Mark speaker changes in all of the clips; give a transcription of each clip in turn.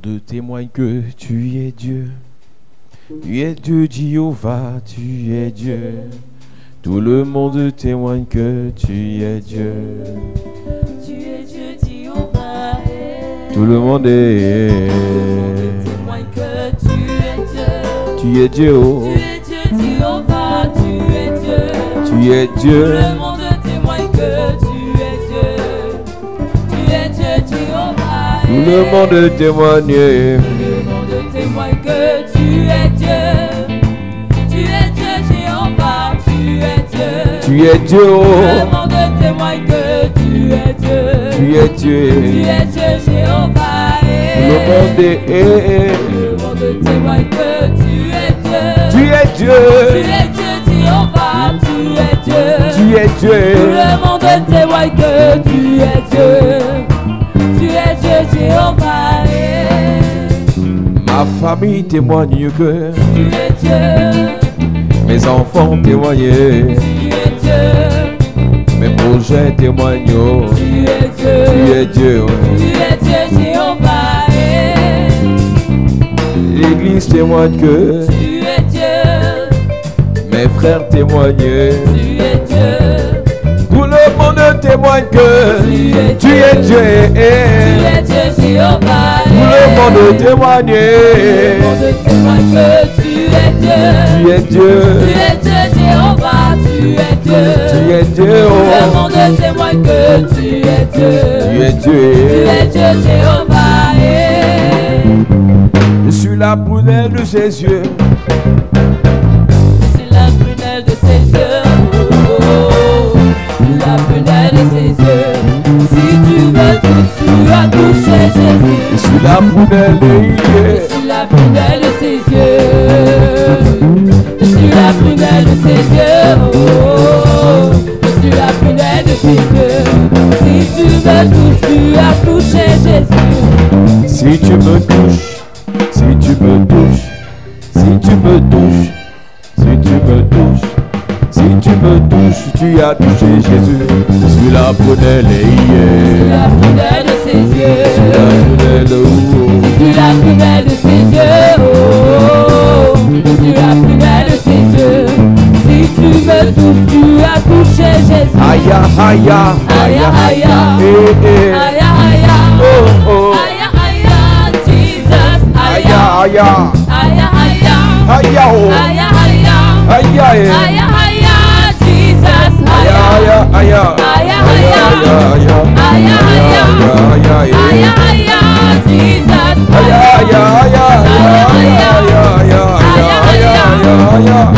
Speaker 1: monde témoigne que tu es Dieu. Tu es Dieu, Jéhovah, tu es Dieu. Tout le monde témoigne que tu es Dieu.
Speaker 2: Tu es Dieu, Jéhovah.
Speaker 1: Tout le monde
Speaker 2: témoigne que tu es Dieu.
Speaker 1: Tu es Dieu, oh.
Speaker 2: Tu es Dieu, Jéhovah, tu es Dieu.
Speaker 1: Tu es Dieu.
Speaker 2: Tout le monde témoigne que tu es Dieu. Tu es Dieu, Jéhovah.
Speaker 1: Tout le monde témoigne.
Speaker 2: Tout le monde témoigne que tu es Dieu. Tu es Dieu, Jéhovah, tu es Dieu.
Speaker 1: Tu es Dieu, oh.
Speaker 2: Tout le monde témoigne que tu es Dieu.
Speaker 1: Tu es Dieu.
Speaker 2: Tu es Dieu, Jéhovah.
Speaker 1: Tout le monde
Speaker 2: Tout le monde témoigne que tu es Dieu.
Speaker 1: Tu es Dieu.
Speaker 2: Tu es Dieu, Jéhovah, tu es Dieu.
Speaker 1: Tu es Dieu.
Speaker 2: Tout le monde témoigne que tu es Dieu. Tu es Dieu, Jéhovah.
Speaker 1: Ma famille témoigne que
Speaker 2: Tu es Dieu.
Speaker 1: mes enfants témoignent.
Speaker 2: Tu es Dieu.
Speaker 1: Mes projets témoignent.
Speaker 2: Tu es Dieu.
Speaker 1: Tu es Dieu.
Speaker 2: Tu es Dieu, Jéhovah.
Speaker 1: L'église témoigne que
Speaker 2: Tu es Dieu.
Speaker 1: mes frères témoignent.
Speaker 2: Tu es Dieu.
Speaker 1: Tout le monde témoigne que tu es Dieu.
Speaker 2: Tu es Dieu, Jéhovah.
Speaker 1: Tout le monde témoigne.
Speaker 2: Tout le monde témoigne que tu es Dieu.
Speaker 1: Tu es Dieu.
Speaker 2: Tu es Dieu, Jéhovah. Tu es Dieu.
Speaker 1: Tu es Dieu.
Speaker 2: Tout le monde témoigne que tu es Dieu.
Speaker 1: Tu es Dieu.
Speaker 2: Tu es Dieu, Jéhovah.
Speaker 1: Je suis la prunelle de ses yeux.
Speaker 2: Je suis la prunelle de ses yeux. Oh, la prunelle de ses yeux. Si tu veux tout, tu as touché Jésus.
Speaker 1: Je suis la prunelle de
Speaker 2: Je suis la prunelle de ses yeux. Je suis la prunelle de ses yeux. Oh, je suis la prunelle de ses yeux. Si tu veux tout, tu as touché Jésus.
Speaker 1: Si tu me touches, si tu me touches, si tu me touches, si tu me touches, si tu me touches, tu as touché Jésus. Je suis la prunelle
Speaker 2: Je suis la prunelle de ses yeux.
Speaker 1: Je suis la prunelle, oh.
Speaker 2: Je suis la prunelle de ses yeux. Oh, je suis la prunelle de ses yeux. Si tu me touches, tu as touché Jésus.
Speaker 1: Aïe, aïe,
Speaker 2: Aïe, aïe,
Speaker 1: eh, eh.
Speaker 2: aïe, aïe,
Speaker 1: Oh, oh.
Speaker 2: aïe, aïe, Jesus.
Speaker 1: Aïe,
Speaker 2: Aïe,
Speaker 1: aïe,
Speaker 2: aïe,
Speaker 1: aïe, oh.
Speaker 2: aïe, aïe,
Speaker 1: Aïe, aïe,
Speaker 2: aïe, aïe, Jesus.
Speaker 1: aïe, aïe, aïe,
Speaker 2: Aïe, aïe, aïe, aïe, aïe, Jesus.
Speaker 1: aïe, aïe,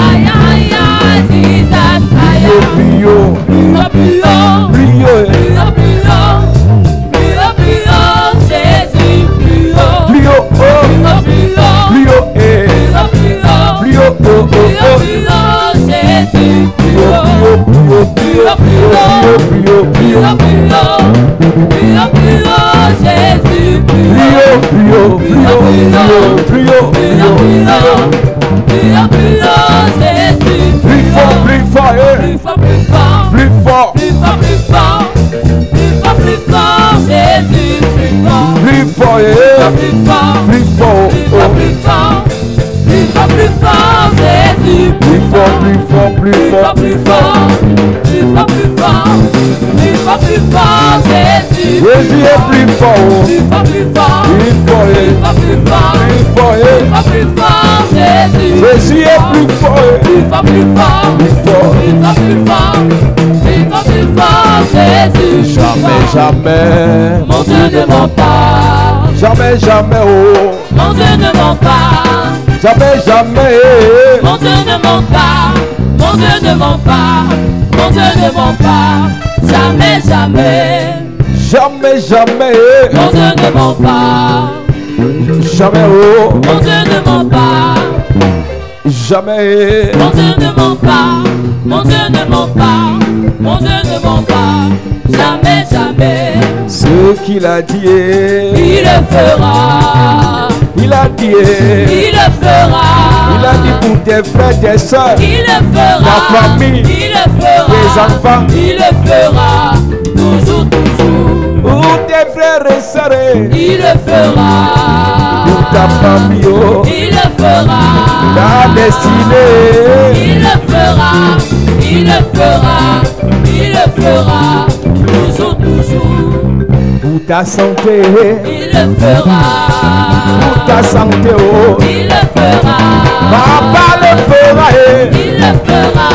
Speaker 2: Aïe, aïe, Jesus. Aïe,
Speaker 1: plus haut,
Speaker 2: plus haut,
Speaker 1: plus haut,
Speaker 2: plus haut, plus haut, plus haut, plus haut, Jésus, plus haut,
Speaker 1: plus haut,
Speaker 2: plus haut, plus haut,
Speaker 1: plus haut, eh.
Speaker 2: plus haut,
Speaker 1: Plus haut, oh, oh,
Speaker 2: plus haut,
Speaker 1: oh.
Speaker 2: plus haut, Jésus, plus haut,
Speaker 1: Plus haut,
Speaker 2: plus haut, plus haut,
Speaker 1: plus haut,
Speaker 2: plus haut, plus haut, plus haut, Jésus, plus
Speaker 1: plus
Speaker 2: haut,
Speaker 1: haut, plus haut, plus haut, plus haut,
Speaker 2: plus haut, plus haut, Jésus,
Speaker 1: plus fort, plus fort,
Speaker 2: plus fort, plus fort,
Speaker 1: plus fort,
Speaker 2: plus fort, plus fort, plus fort, plus fort, Jésus, plus fort,
Speaker 1: plus fort,
Speaker 2: plus fort,
Speaker 1: plus fort,
Speaker 2: plus fort, plus fort, plus fort, plus fort, Jésus,
Speaker 1: plus fort, plus fort, plus
Speaker 2: plus
Speaker 1: fort,
Speaker 2: fort, plus fort, plus fort, plus fort, plus fort, plus fort, Jésus,
Speaker 1: Jésus est plus fort,
Speaker 2: plus fort, plus fort,
Speaker 1: plus fort,
Speaker 2: plus fort, plus fort,
Speaker 1: plus fort,
Speaker 2: plus fort, plus fort, Jésus,
Speaker 1: Jésus est plus fort,
Speaker 2: plus fort, plus fort,
Speaker 1: plus fort,
Speaker 2: plus fort, plus fort, plus fort, plus fort, Jésus,
Speaker 1: jamais, jamais,
Speaker 2: mon Dieu ne ment pas,
Speaker 1: jamais, jamais, oh,
Speaker 2: mon Dieu ne ment pas,
Speaker 1: jamais, jamais,
Speaker 2: mon Dieu ne ment pas, mon Dieu ne ment pas, mon Dieu ne ment pas, jamais, jamais,
Speaker 1: jamais, jamais,
Speaker 2: mon Dieu ne ment pas,
Speaker 1: jamais, oh,
Speaker 2: mon Dieu ne ment pas,
Speaker 1: jamais,
Speaker 2: mon Dieu ne ment pas, mon Dieu ne ment pas, mon Dieu ne ment pas, jamais, jamais,
Speaker 1: ce qu'il a dit,
Speaker 2: il le fera,
Speaker 1: il a dit,
Speaker 2: il le fera,
Speaker 1: il a dit pour tes frères, tes soeurs,
Speaker 2: il le fera,
Speaker 1: la famille,
Speaker 2: il le fera,
Speaker 1: les enfants,
Speaker 2: il le fera, toujours, toujours,
Speaker 1: pour tes frères et sœurs.
Speaker 2: Il le fera.
Speaker 1: Pour ta famille, oh.
Speaker 2: Il le fera.
Speaker 1: Ta destinée.
Speaker 2: Il le fera. Il le fera. Il le fera. Toujours, toujours.
Speaker 1: Pour ta santé.
Speaker 2: Il le fera.
Speaker 1: Pour ta santé, oh.
Speaker 2: Il le fera.
Speaker 1: Papa le fera.
Speaker 2: Il le fera.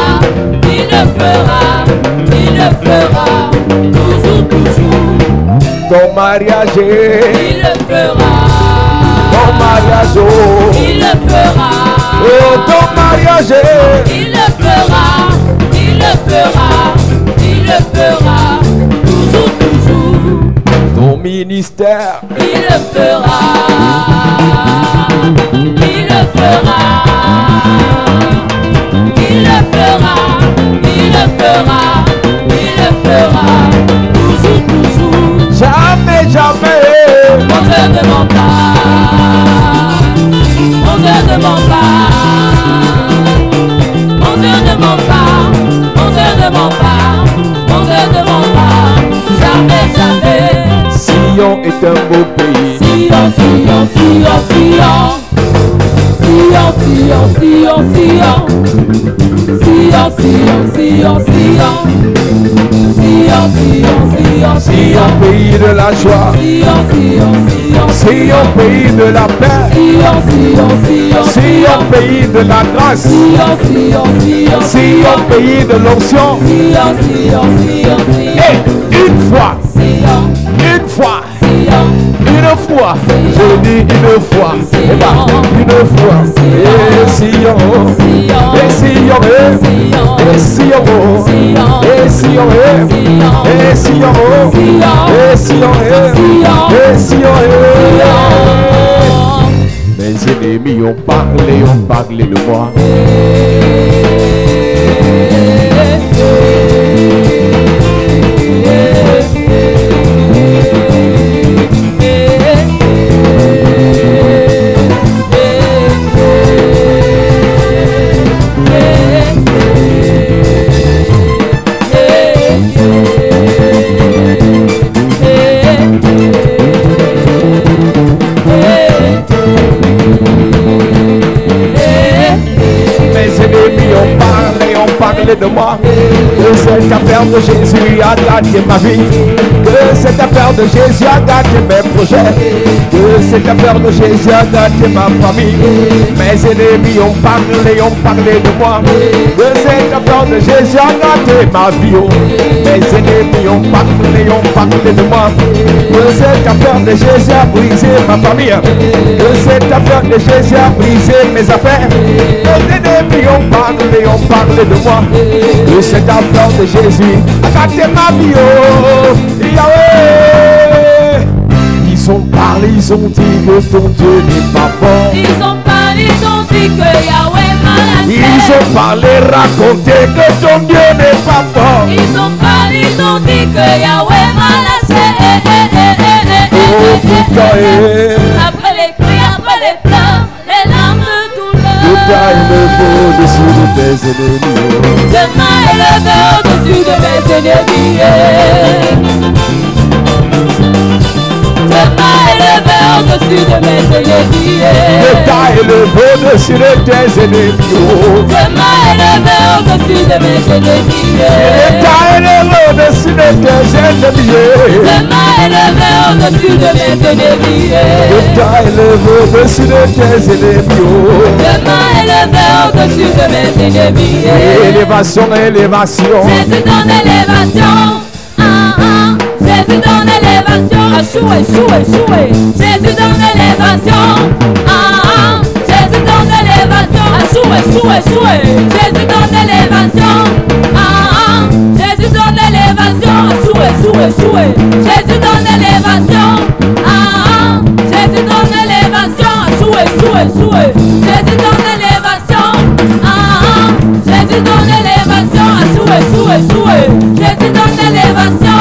Speaker 2: Il le fera. Il le fera. Toujours, toujours.
Speaker 1: Ton mariage.
Speaker 2: Il le fera.
Speaker 1: Ton mariage, oh.
Speaker 2: Il le fera.
Speaker 1: Oh, ton mariage.
Speaker 2: Il le fera. Il le fera. Il le fera. Toujours, toujours.
Speaker 1: Ton ministère.
Speaker 2: Il le fera. Il le fera. Il le fera. Il le fera. Il le fera. Toujours, toujours.
Speaker 1: Jamais, jamais.
Speaker 2: Mon Dieu ne ment pas. Mon Dieu ne ment pas. Mon Dieu ne ment pas. Mon Dieu ne ment pas. Mon Dieu ne ment pas. Jamais, jamais.
Speaker 1: Sion est un beau pays.
Speaker 2: Sion, Sion, Sion, Sion. Sion, Sion, Sion, Sion. Sion, Sion, Sion, Sion. Sion, Sion, Sion,
Speaker 1: Sion,
Speaker 2: Sion.
Speaker 1: pays de la joie.
Speaker 2: Sion, Sion, Sion.
Speaker 1: Sion, pays de la paix.
Speaker 2: Sion, Sion, Sion.
Speaker 1: Sion, pays de la grâce.
Speaker 2: Sion, Sion, Sion.
Speaker 1: Sion, pays de l'onction.
Speaker 2: Sion, Sion, Sion,
Speaker 1: Et une fois,
Speaker 2: Sion,
Speaker 1: une fois,
Speaker 2: Sion.
Speaker 1: une fois, je dis une fois, eh ben, une fois, et Sion, et Sion, et Sion, et Sion, et Sion, et Sion, et Sion, mes ennemis ont parlé de moi. De moi, que cette affaire de Jésus a gâté ma vie, que cette affaire de Jésus a gâté mes projets, que cette affaire de Jésus a gâté ma famille. Mes ennemis ont parlé de moi, que cette affaire de Jésus a gâté ma vie. Oh. Mes ennemis ont parlé de moi, que cette affaire de Jésus a brisé ma famille, que cette affaire de Jésus a brisé mes affaires. Mes ennemis ont parlé de moi, que cette affaire de Jésus a gâté ma vie. Oh, Yahweh. Ils ont parlé, ils ont dit que ton Dieu n'est pas bon.
Speaker 2: Ils ont parlé, ils ont dit que Yahweh m'a lâché.
Speaker 1: Ils ont parlé, raconté que ton Dieu n'est pas bon.
Speaker 2: Ils ont parlé, ils ont dit que Yahweh m'a lâché.
Speaker 1: Oh putain,
Speaker 2: après les cris, après les pleurs, les larmes de douleur.
Speaker 1: tu t'as élevé au-dessus de tes ennemis.
Speaker 2: Je m'ai élevé au-dessus de mes ennemis. Je m'ai élevé au-dessus de mes ennemis.
Speaker 1: Tu t'as élevé au-dessus de tes ennemis.
Speaker 2: Je m'ai élevé au-dessus de mes ennemis.
Speaker 1: Tu t'as élevé au-dessus de tes ennemis.
Speaker 2: Je m'ai élevé au-dessus de mes ennemis.
Speaker 1: Tu t'as élevé au-dessus de tes ennemis.
Speaker 2: Je m'ai élevé au-dessus de mes ennemis.
Speaker 1: Élévation, élévation.
Speaker 2: Jésus donne élévation. Jésus donne élévation. Échoué, échoué, échoué. Jésus donne élévation. Jésus donne élévation. Échoué, échoué, échoué. Jésus donne élévation. Jésus donne élévation. Échoué, échoué, échoué. Jésus donne élévation. Jésus donne élévation. Échoué, échoué, échoué. Jésus donne élévation. Jésus donne élévation. Échoué, échoué, échoué. Jésus donne élévation.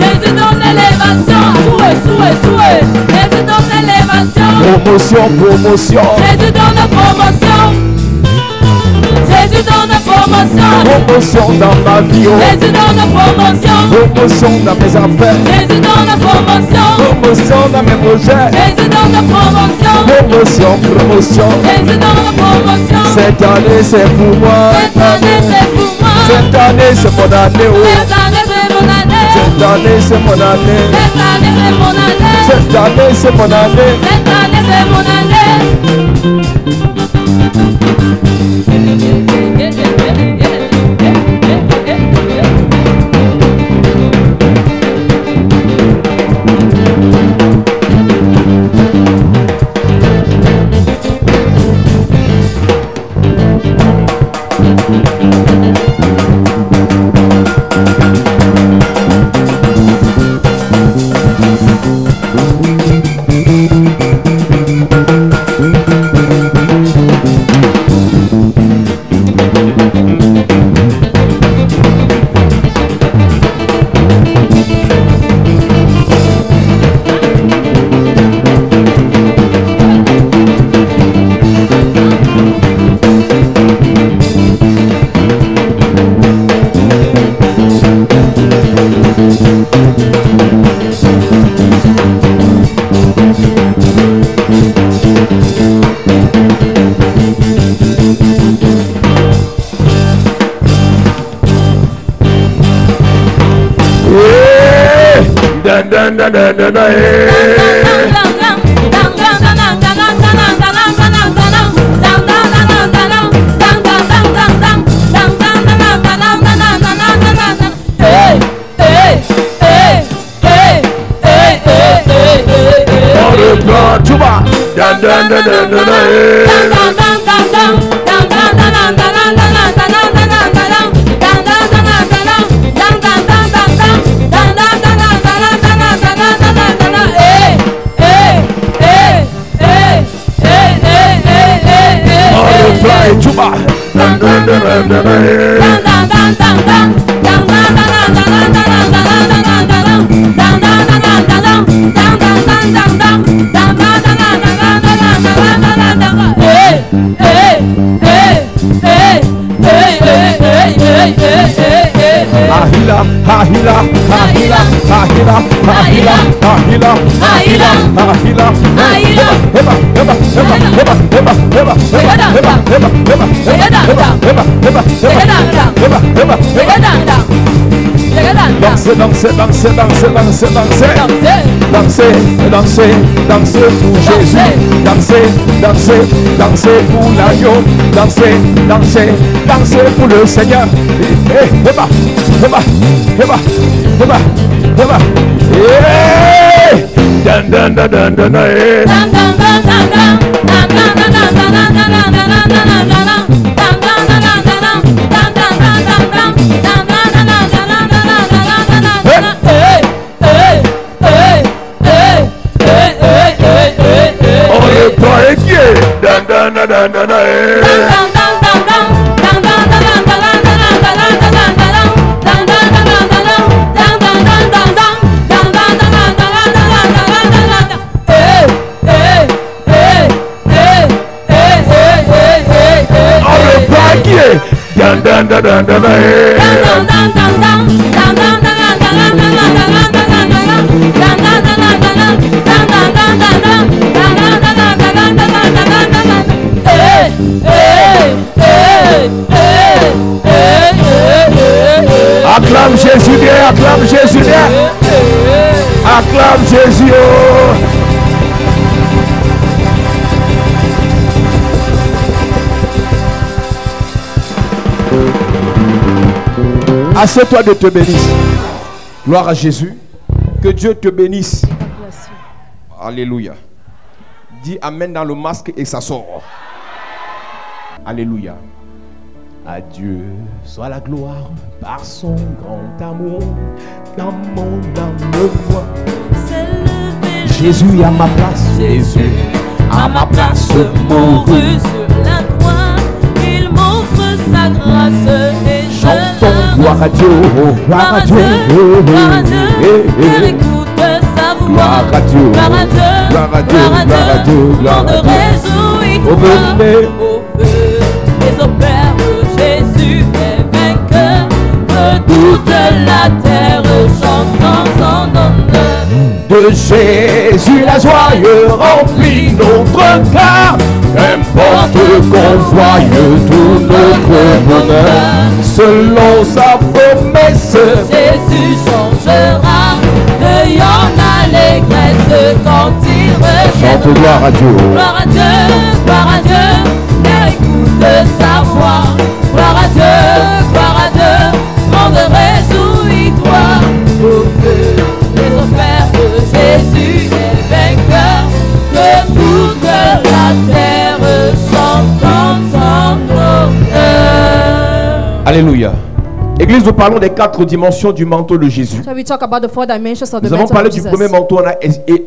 Speaker 2: Jésus donne élévation. Échoué, échoué, échoué. Jésus donne élévation.
Speaker 1: Promotion, promotion.
Speaker 2: Jésus donne promotion. Jésus donne promotion.
Speaker 1: Promotion dans ma vie.
Speaker 2: Jésus donne promotion.
Speaker 1: Promotion dans mes affaires.
Speaker 2: Jésus donne promotion.
Speaker 1: Promotion dans mes projets.
Speaker 2: Jésus donne promotion.
Speaker 1: Promotion, promotion.
Speaker 2: Jésus donne promotion.
Speaker 1: Cette année c'est pour moi.
Speaker 2: Cette année c'est pour moi.
Speaker 1: Cette année c'est mon année.
Speaker 2: Cette année c'est mon année.
Speaker 1: Cette année c'est mon année.
Speaker 2: Cette année c'est mon année.
Speaker 1: Cette année c'est mon année.
Speaker 2: Cette année c'est mon année.
Speaker 1: Dansez pour Jésus, dansez pour l'agneau, dansez pour le Seigneur. Acclame Jésus bien, acclame Jésus bien. Acclame Jésus. Assieds-toi de te bénisse. Gloire à Jésus. Que Dieu te bénisse. Alléluia. Dis Amen dans le masque et ça sort. Alléluia. À Dieu soit la gloire par son grand amour. Quand mon âme me voit, Jésus à ma place.
Speaker 2: Jésus à ma place mourut sur la croix. Il m'offre sa grâce et je
Speaker 1: chantons gloire à Dieu, gloire à Dieu,
Speaker 2: gloire à Dieu. Père, écoute sa voix.
Speaker 1: Gloire à Dieu,
Speaker 2: gloire à Dieu,
Speaker 1: gloire à Dieu, gloire à Dieu, gloire à Dieu.
Speaker 2: Réjouis-toi au feu des opères de toute la terre chante son honneur.
Speaker 1: De Jésus la joie remplit notre cœur. Qu'importe qu'on voie tout notre bonheur, selon sa promesse,
Speaker 2: Jésus changera de en allégresse quand il reviendra.
Speaker 1: chante gloire à Dieu.
Speaker 2: Gloire à Dieu, et écoute sa voix. Gloire à Dieu, monde réjouis-toi. Au feu des enfers de Jésus est vainqueur, que toute la terre chante son honneur.
Speaker 1: Alléluia. Église, nous parlons des 4 dimensions du manteau de Jésus.
Speaker 2: So we talk about the 4 dimensions of the
Speaker 1: Nous avons
Speaker 2: mantle
Speaker 1: parlé
Speaker 2: of
Speaker 1: du
Speaker 2: Jesus.
Speaker 1: premier manteau, on a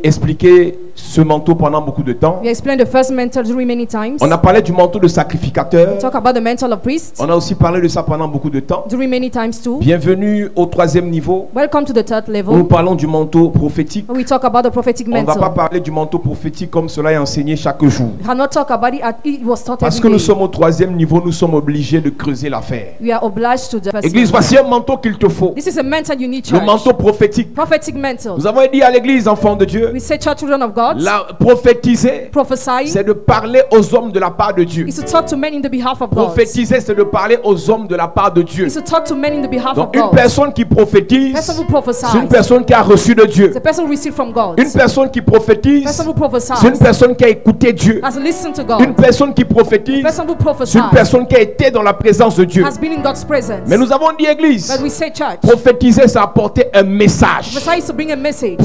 Speaker 1: expliqué ce manteau pendant beaucoup de temps.
Speaker 2: We explained the first mantle many times.
Speaker 1: On a parlé du manteau de sacrificateur.
Speaker 2: We talk about the mantle of priest
Speaker 1: On a aussi parlé de ça pendant beaucoup de temps.
Speaker 2: many times too.
Speaker 1: Bienvenue au 3e niveau.
Speaker 2: Welcome to the third
Speaker 1: Nous
Speaker 2: level.
Speaker 1: parlons du manteau prophétique.
Speaker 2: We talk about the prophetic
Speaker 1: On ne va pas
Speaker 2: mantle.
Speaker 1: parler du manteau prophétique comme cela est enseigné chaque jour.
Speaker 2: We cannot talk about it as it was taught
Speaker 1: Parce que
Speaker 2: every
Speaker 1: nous
Speaker 2: day.
Speaker 1: sommes au 3e niveau, nous sommes obligés de creuser l'affaire.
Speaker 2: We are obliged to the first
Speaker 1: Église,
Speaker 2: level.
Speaker 1: voici un manteau qu'il te faut.
Speaker 2: This is a mantle you need,
Speaker 1: Le
Speaker 2: church.
Speaker 1: manteau prophétique.
Speaker 2: Prophetic mantle.
Speaker 1: Nous avons dit à l'église, enfants de Dieu,
Speaker 2: We say, church children of God,
Speaker 1: la prophétiser,
Speaker 2: prophesying
Speaker 1: c'est de parler aux hommes de la part de Dieu.
Speaker 2: is to talk to men in the behalf of God.
Speaker 1: Prophétiser, c'est de parler aux hommes de la part de Dieu.
Speaker 2: Is to talk to men in the behalf
Speaker 1: Donc
Speaker 2: of
Speaker 1: une
Speaker 2: God.
Speaker 1: personne qui prophétise,
Speaker 2: Person who prophesies.
Speaker 1: c'est une personne qui a reçu de Dieu.
Speaker 2: It's a person who received from God.
Speaker 1: Une personne qui prophétise,
Speaker 2: Person who prophesies.
Speaker 1: c'est une personne qui a écouté Dieu.
Speaker 2: Has listened to
Speaker 1: Une
Speaker 2: God.
Speaker 1: personne qui prophétise,
Speaker 2: Person who
Speaker 1: c'est
Speaker 2: prophesies.
Speaker 1: une personne qui a été dans la présence de Dieu.
Speaker 2: Has been in God's presence.
Speaker 1: Mais nous avons dit, église,
Speaker 2: But we say, church,
Speaker 1: prophétiser, c'est apporter un message.
Speaker 2: prophesy is to bring a message.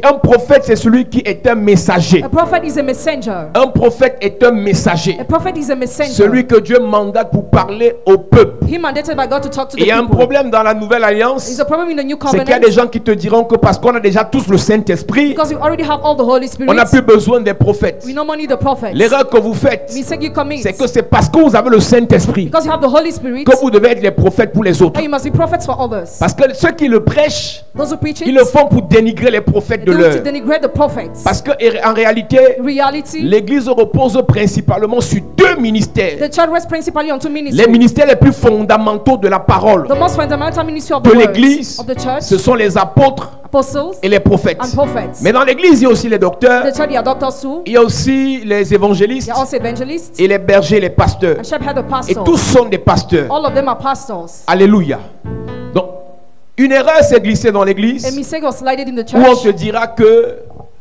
Speaker 1: Un prophète, c'est celui qui est un messager.
Speaker 2: A prophet is a messenger.
Speaker 1: Un prophète est un messager.
Speaker 2: A prophet is a messenger.
Speaker 1: Celui que Dieu mandate pour parler au peuple.
Speaker 2: He mandated by God to talk to
Speaker 1: Et il
Speaker 2: the
Speaker 1: y a un
Speaker 2: people.
Speaker 1: problème dans la nouvelle alliance,
Speaker 2: There's a problem in the new
Speaker 1: c'est qu'il y a
Speaker 2: covenant
Speaker 1: des gens qui te diront que parce qu'on a déjà tous le Saint-Esprit,
Speaker 2: because we already have all the Holy
Speaker 1: on n'a
Speaker 2: Spirit.
Speaker 1: plus besoin des prophètes.
Speaker 2: We no more need the prophets.
Speaker 1: L'erreur que vous faites,
Speaker 2: Mistake you commit
Speaker 1: c'est que c'est parce que vous avez le Saint-Esprit
Speaker 2: because you have the Holy Spirit
Speaker 1: que vous devez être les prophètes pour les autres.
Speaker 2: and you must be prophets for others.
Speaker 1: Parce que ceux qui le prêchent,
Speaker 2: Those who preach
Speaker 1: ils le
Speaker 2: it,
Speaker 1: font pour dénigrer les prophètes de
Speaker 2: they do it to
Speaker 1: l'heure.
Speaker 2: denigrate the prophets.
Speaker 1: Parce que en réalité,
Speaker 2: Reality,
Speaker 1: l'Église repose principalement sur 2 ministères.
Speaker 2: the church rests principally on 2
Speaker 1: Les
Speaker 2: ministries.
Speaker 1: ministères les plus fondamentaux de la parole
Speaker 2: The most fundamental ministry of
Speaker 1: de
Speaker 2: the words
Speaker 1: l'Église,
Speaker 2: of the church,
Speaker 1: ce sont les apôtres
Speaker 2: apostles
Speaker 1: et les prophètes.
Speaker 2: and prophets.
Speaker 1: Mais dans l'Église, il y a aussi les docteurs,
Speaker 2: The church, they are doctors too.
Speaker 1: il y a aussi les évangélistes
Speaker 2: They are also evangelists
Speaker 1: et les bergers et les pasteurs.
Speaker 2: and shepherd of
Speaker 1: Et
Speaker 2: pastors.
Speaker 1: tous sont des pasteurs.
Speaker 2: All of them are pastors.
Speaker 1: Alléluia. Donc, une erreur s'est glissée dans
Speaker 2: A
Speaker 1: l'Église
Speaker 2: mistake was slided in the
Speaker 1: où on te
Speaker 2: church
Speaker 1: dira que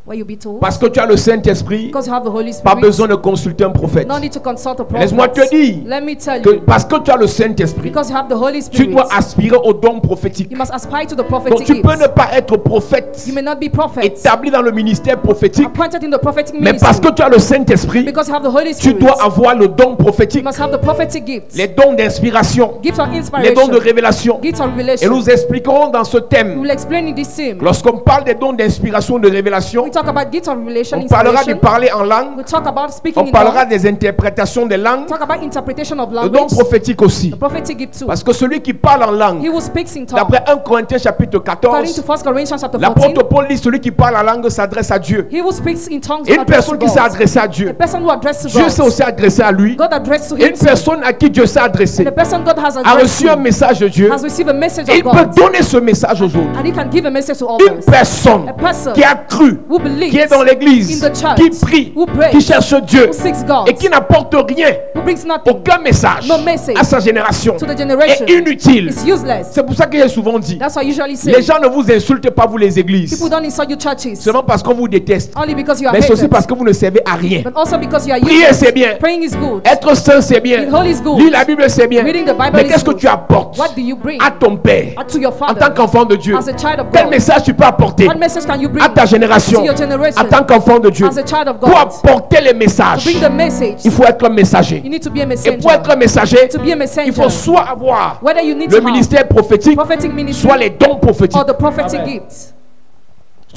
Speaker 2: where you be told
Speaker 1: parce que tu as le Saint-Esprit,
Speaker 2: because you have the Holy
Speaker 1: pas
Speaker 2: Spirit,
Speaker 1: besoin de consulter un prophète.
Speaker 2: no need to consult a prophet.
Speaker 1: Laisse-moi te dire
Speaker 2: Let me tell
Speaker 1: que
Speaker 2: you,
Speaker 1: parce que tu as le Saint-Esprit,
Speaker 2: because you have the Holy
Speaker 1: tu
Speaker 2: Spirit,
Speaker 1: dois aspirer au don prophétique.
Speaker 2: you must aspire to the
Speaker 1: Donc
Speaker 2: prophetic
Speaker 1: tu peux
Speaker 2: gifts.
Speaker 1: ne pas être prophète
Speaker 2: You may not be prophet,
Speaker 1: établi dans le ministère prophétique,
Speaker 2: appointed in the prophetic
Speaker 1: mais parce que
Speaker 2: ministry,
Speaker 1: tu as le Saint-Esprit,
Speaker 2: because you have the Holy
Speaker 1: tu
Speaker 2: Spirit.
Speaker 1: dois avoir le don
Speaker 2: You
Speaker 1: prophétique,
Speaker 2: must have the prophetic gifts,
Speaker 1: les dons d'inspiration,
Speaker 2: gifts of
Speaker 1: les
Speaker 2: inspiration,
Speaker 1: dons de révélation.
Speaker 2: gifts of
Speaker 1: Et
Speaker 2: revelation.
Speaker 1: nous expliquerons dans ce
Speaker 2: We
Speaker 1: thème,
Speaker 2: will explain in this theme.
Speaker 1: lorsqu'on parle des dons d'inspiration, de révélation,
Speaker 2: We talk about gifts of revelation,
Speaker 1: on parlera du
Speaker 2: inspiration.
Speaker 1: parler en langue,
Speaker 2: We talk about speaking
Speaker 1: on
Speaker 2: in
Speaker 1: parlera
Speaker 2: tongues.
Speaker 1: des interprétations des langues,
Speaker 2: Talk about interpretation of
Speaker 1: le don
Speaker 2: language,
Speaker 1: prophétique aussi.
Speaker 2: the prophetic gift too.
Speaker 1: Parce que celui qui parle en
Speaker 2: He
Speaker 1: langue,
Speaker 2: who speaks in tongues.
Speaker 1: d'après 1 Corinthiens chapitre
Speaker 2: According to
Speaker 1: 14,
Speaker 2: 1 Corinthians chapter 14,
Speaker 1: l'apôtre Paul dit celui qui parle en langue s'adresse à Dieu.
Speaker 2: he who speaks in tongues
Speaker 1: Et une
Speaker 2: addresses
Speaker 1: personne
Speaker 2: to
Speaker 1: qui s'est
Speaker 2: God.
Speaker 1: adressée à
Speaker 2: The
Speaker 1: Dieu,
Speaker 2: person who addresses to
Speaker 1: Dieu s'est
Speaker 2: God,
Speaker 1: aussi adressé à lui.
Speaker 2: God addressed to
Speaker 1: Et
Speaker 2: him.
Speaker 1: une personne à qui Dieu s'est adressé
Speaker 2: The person God has
Speaker 1: a
Speaker 2: addressed
Speaker 1: reçu un
Speaker 2: to
Speaker 1: message de Dieu.
Speaker 2: has received a message
Speaker 1: Et
Speaker 2: of
Speaker 1: il peut
Speaker 2: God,
Speaker 1: donner ce message aux autres.
Speaker 2: and he can give a message to
Speaker 1: Une
Speaker 2: others.
Speaker 1: personne
Speaker 2: A person
Speaker 1: qui a cru,
Speaker 2: who believes,
Speaker 1: qui est dans l'église,
Speaker 2: in the church,
Speaker 1: qui prie,
Speaker 2: who prays,
Speaker 1: qui cherche Dieu
Speaker 2: who seeks God,
Speaker 1: et qui n'apporte rien,
Speaker 2: who brings nothing
Speaker 1: aucun message
Speaker 2: No message
Speaker 1: à sa génération
Speaker 2: to the generation,
Speaker 1: est inutile.
Speaker 2: is useless.
Speaker 1: C'est pour ça que j'ai souvent dit,
Speaker 2: That's why I usually say,
Speaker 1: les gens ne vous insultent pas, vous les églises,
Speaker 2: people don't insult your churches
Speaker 1: seulement parce qu'on vous déteste,
Speaker 2: only because you are
Speaker 1: mais c'est aussi
Speaker 2: hated,
Speaker 1: parce que vous ne servez à rien.
Speaker 2: but also because you are
Speaker 1: Prier
Speaker 2: useless.
Speaker 1: c'est bien,
Speaker 2: Praying is good.
Speaker 1: être saint c'est bien,
Speaker 2: Being holy is good.
Speaker 1: lire la Bible c'est bien,
Speaker 2: Reading the Bible
Speaker 1: mais
Speaker 2: is
Speaker 1: qu'est-ce que
Speaker 2: good.
Speaker 1: tu apportes
Speaker 2: What do you bring
Speaker 1: à ton père
Speaker 2: to your
Speaker 1: en
Speaker 2: father
Speaker 1: tant qu'enfant de Dieu?
Speaker 2: as a child of
Speaker 1: Quel
Speaker 2: God?
Speaker 1: message tu peux apporter
Speaker 2: What message can you bring
Speaker 1: à ta génération
Speaker 2: to your generation
Speaker 1: en tant qu'enfant de Dieu?
Speaker 2: as a child of
Speaker 1: Pour
Speaker 2: God?
Speaker 1: apporter les
Speaker 2: To
Speaker 1: messages,
Speaker 2: bring the message,
Speaker 1: il faut être un messager.
Speaker 2: you need to be a
Speaker 1: Et
Speaker 2: messenger.
Speaker 1: pour être un messager,
Speaker 2: To be a messenger,
Speaker 1: il faut soit avoir
Speaker 2: whether you need
Speaker 1: le
Speaker 2: to have
Speaker 1: ministère prophétique,
Speaker 2: prophetic ministry
Speaker 1: soit les dons prophétiques.
Speaker 2: or the prophetic gifts.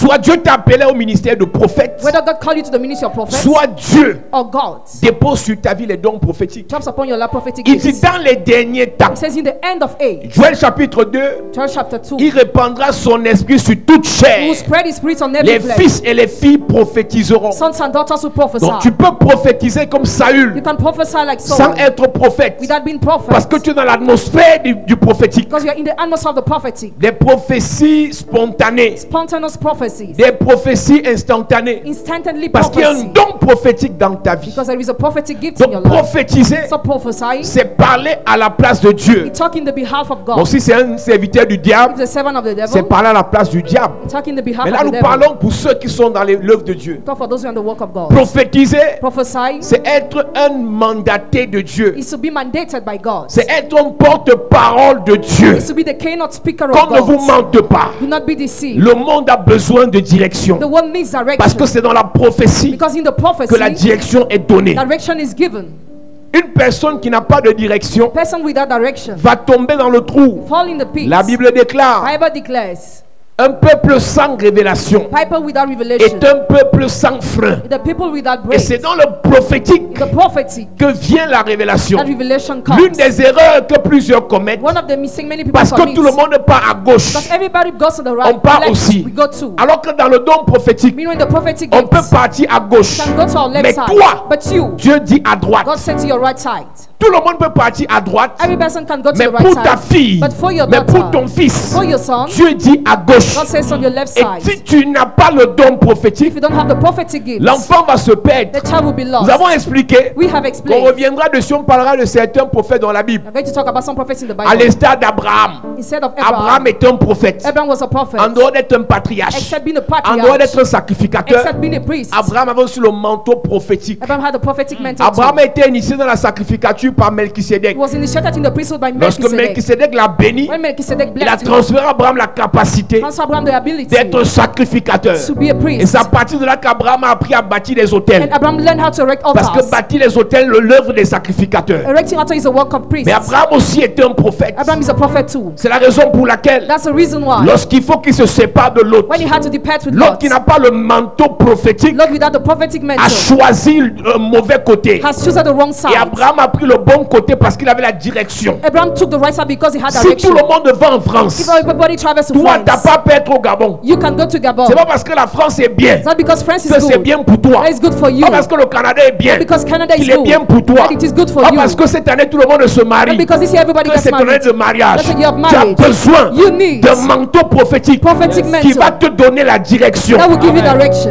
Speaker 1: Soit Dieu t'a appelé au ministère de prophète,
Speaker 2: whether God called you to the ministry of prophets
Speaker 1: soit Dieu
Speaker 2: or God
Speaker 1: dépose sur ta vie les dons prophétiques.
Speaker 2: drops upon your life prophetic
Speaker 1: Il dit
Speaker 2: gifts.
Speaker 1: dans les derniers temps,
Speaker 2: It says in the end of age,
Speaker 1: Joël chapitre 2,
Speaker 2: Joel chapter 2,
Speaker 1: il répandra son esprit sur toute
Speaker 2: He
Speaker 1: chair.
Speaker 2: will spread His spirit on every
Speaker 1: Les
Speaker 2: flesh.
Speaker 1: fils et les filles prophétiseront.
Speaker 2: Sons and daughters will prophesy.
Speaker 1: Donc tu peux prophétiser comme
Speaker 2: You
Speaker 1: Saül
Speaker 2: can prophesy like
Speaker 1: sans
Speaker 2: Saul
Speaker 1: être prophète,
Speaker 2: without being prophet,
Speaker 1: parce que tu es dans l'atmosphère du prophétique.
Speaker 2: because you are in the atmosphere of the prophetic.
Speaker 1: Des prophéties spontanées,
Speaker 2: Spontaneous prophecies,
Speaker 1: des prophéties instantanées,
Speaker 2: instantly
Speaker 1: parce qu'il y a un
Speaker 2: prophecy,
Speaker 1: don prophétique dans ta vie.
Speaker 2: because there is a prophetic gift in your
Speaker 1: Donc
Speaker 2: life.
Speaker 1: prophétiser,
Speaker 2: So prophesying,
Speaker 1: c'est parler à la place de Dieu.
Speaker 2: you talk in the behalf of God.
Speaker 1: Donc si c'est un serviteur du diable,
Speaker 2: If the servant of the
Speaker 1: c'est
Speaker 2: devil,
Speaker 1: parler à la place du diable.
Speaker 2: you talk in the behalf
Speaker 1: Mais là
Speaker 2: of
Speaker 1: nous
Speaker 2: the devil.
Speaker 1: parlons pour ceux qui sont dans l'œuvre de Dieu.
Speaker 2: Talk for those who are in the work of God.
Speaker 1: Prophétiser,
Speaker 2: Prophesying
Speaker 1: c'est être un mandaté de Dieu.
Speaker 2: is to be mandated by God.
Speaker 1: C'est être un porte-parole de Dieu.
Speaker 2: Is to be the keynote speaker of
Speaker 1: Qu'on ne vous
Speaker 2: God.
Speaker 1: mente pas.
Speaker 2: Do not be deceived.
Speaker 1: Le monde a besoin de direction.
Speaker 2: The world needs
Speaker 1: Parce
Speaker 2: direction,
Speaker 1: que c'est dans la prophétie
Speaker 2: because in the
Speaker 1: que la
Speaker 2: prophecy,
Speaker 1: direction est donnée.
Speaker 2: direction is given.
Speaker 1: Une personne qui n'a pas de direction
Speaker 2: Person without direction
Speaker 1: va tomber dans le trou.
Speaker 2: fall in the pit.
Speaker 1: La Bible déclare,
Speaker 2: Bible declares,
Speaker 1: un peuple sans révélation
Speaker 2: people without
Speaker 1: est
Speaker 2: revelation,
Speaker 1: un peuple sans frein.
Speaker 2: the people without
Speaker 1: Et
Speaker 2: grace.
Speaker 1: c'est dans le prophétique
Speaker 2: The prophetic,
Speaker 1: que vient la révélation.
Speaker 2: that revelation
Speaker 1: L'une
Speaker 2: comes.
Speaker 1: des erreurs que plusieurs commettent,
Speaker 2: One of the missing many people
Speaker 1: parce que
Speaker 2: commit,
Speaker 1: tout le monde part à gauche,
Speaker 2: because everybody goes to the right,
Speaker 1: on part
Speaker 2: left,
Speaker 1: aussi.
Speaker 2: we go to.
Speaker 1: Alors que dans le don prophétique,
Speaker 2: Meanwhile, in the prophetic
Speaker 1: on peut
Speaker 2: gifts,
Speaker 1: partir à gauche.
Speaker 2: can go to our left
Speaker 1: Mais
Speaker 2: side,
Speaker 1: toi,
Speaker 2: but you,
Speaker 1: Dieu dit à droite.
Speaker 2: God said to your right side.
Speaker 1: Tout le monde peut partir à droite.
Speaker 2: Every person can go to
Speaker 1: Mais
Speaker 2: the right
Speaker 1: pour
Speaker 2: side,
Speaker 1: ta fille,
Speaker 2: but for your
Speaker 1: mais pour
Speaker 2: daughter,
Speaker 1: ton fils,
Speaker 2: for your son,
Speaker 1: Dieu dit à gauche.
Speaker 2: God says on your left
Speaker 1: Et
Speaker 2: side.
Speaker 1: si tu n'as pas le don prophétique,
Speaker 2: If you don't have the prophetic gifts,
Speaker 1: l'enfant va se perdre.
Speaker 2: the child will be lost.
Speaker 1: Nous avons expliqué
Speaker 2: We have
Speaker 1: qu'on
Speaker 2: explained.
Speaker 1: reviendra dessus, on parlera de certains prophètes dans la Bible.
Speaker 2: I'm going to talk about some prophets in the
Speaker 1: À
Speaker 2: Bible.
Speaker 1: l'instar d'Abraham.
Speaker 2: Instead of
Speaker 1: Abraham
Speaker 2: Abraham,
Speaker 1: est un prophète.
Speaker 2: Abraham was a prophet.
Speaker 1: En dehors d'être un patriarche,
Speaker 2: Except being a
Speaker 1: en dehors
Speaker 2: patriarch,
Speaker 1: d'être un sacrificateur,
Speaker 2: except being a priest,
Speaker 1: Abraham avait aussi le manteau prophétique.
Speaker 2: Abraham had a prophetic mentor
Speaker 1: Abraham
Speaker 2: too.
Speaker 1: a été initié dans la sacrificature par Melchisédek.
Speaker 2: He was initiated in the priesthood by
Speaker 1: Lorsque
Speaker 2: Melchizedek.
Speaker 1: Melchisédek l'a béni,
Speaker 2: When Melchizedek
Speaker 1: il a
Speaker 2: blessed him,
Speaker 1: transféré à Abraham la capacité
Speaker 2: transferred Abraham the ability
Speaker 1: d'être sacrificateur.
Speaker 2: to be a
Speaker 1: Et
Speaker 2: priest.
Speaker 1: c'est à partir de là qu'Abraham a appris à bâtir des hôtels.
Speaker 2: And Abraham learned how to erect
Speaker 1: Parce que
Speaker 2: altars.
Speaker 1: bâtir les hôtels, l'œuvre des sacrificateurs.
Speaker 2: Erecting altar is a work of priests.
Speaker 1: Mais Abraham aussi était un prophète.
Speaker 2: Abraham is a prophet too.
Speaker 1: C'est la raison pour laquelle,
Speaker 2: That's the reason why
Speaker 1: lorsqu'il faut qu'il se sépare de l'autre,
Speaker 2: when he had to depart with
Speaker 1: l'autre
Speaker 2: Lot,
Speaker 1: qui n'a pas le manteau prophétique
Speaker 2: Lot without the prophetic
Speaker 1: a
Speaker 2: mentor
Speaker 1: choisi le mauvais côté.
Speaker 2: has chosen the wrong
Speaker 1: Et
Speaker 2: side.
Speaker 1: Abraham a pris le bon côté parce qu'il avait la direction.
Speaker 2: Abraham took the right side because he had
Speaker 1: Si tout
Speaker 2: direction.
Speaker 1: le monde va en France,
Speaker 2: If everybody travels to
Speaker 1: toi, t'as
Speaker 2: France,
Speaker 1: pas pu être au Gabon.
Speaker 2: you can go to Gabon.
Speaker 1: C'est pas parce que la France est bien
Speaker 2: It's not because France is
Speaker 1: que c'est
Speaker 2: good.
Speaker 1: bien pour toi.
Speaker 2: That is good for you.
Speaker 1: Pas parce que le Canada est bien
Speaker 2: Because Canada is
Speaker 1: qu'il est
Speaker 2: good.
Speaker 1: bien pour toi.
Speaker 2: That it is good for
Speaker 1: Pas
Speaker 2: you.
Speaker 1: parce que cette année tout le monde se marie
Speaker 2: Not because this year everybody
Speaker 1: que
Speaker 2: gets
Speaker 1: c'est ton année
Speaker 2: married.
Speaker 1: de mariage.
Speaker 2: That's a year of
Speaker 1: Tu as
Speaker 2: marriage.
Speaker 1: besoin
Speaker 2: You need
Speaker 1: d'un manteau prophétique
Speaker 2: prophetic
Speaker 1: qui va
Speaker 2: mentor
Speaker 1: te donner la direction.
Speaker 2: that will give you direction.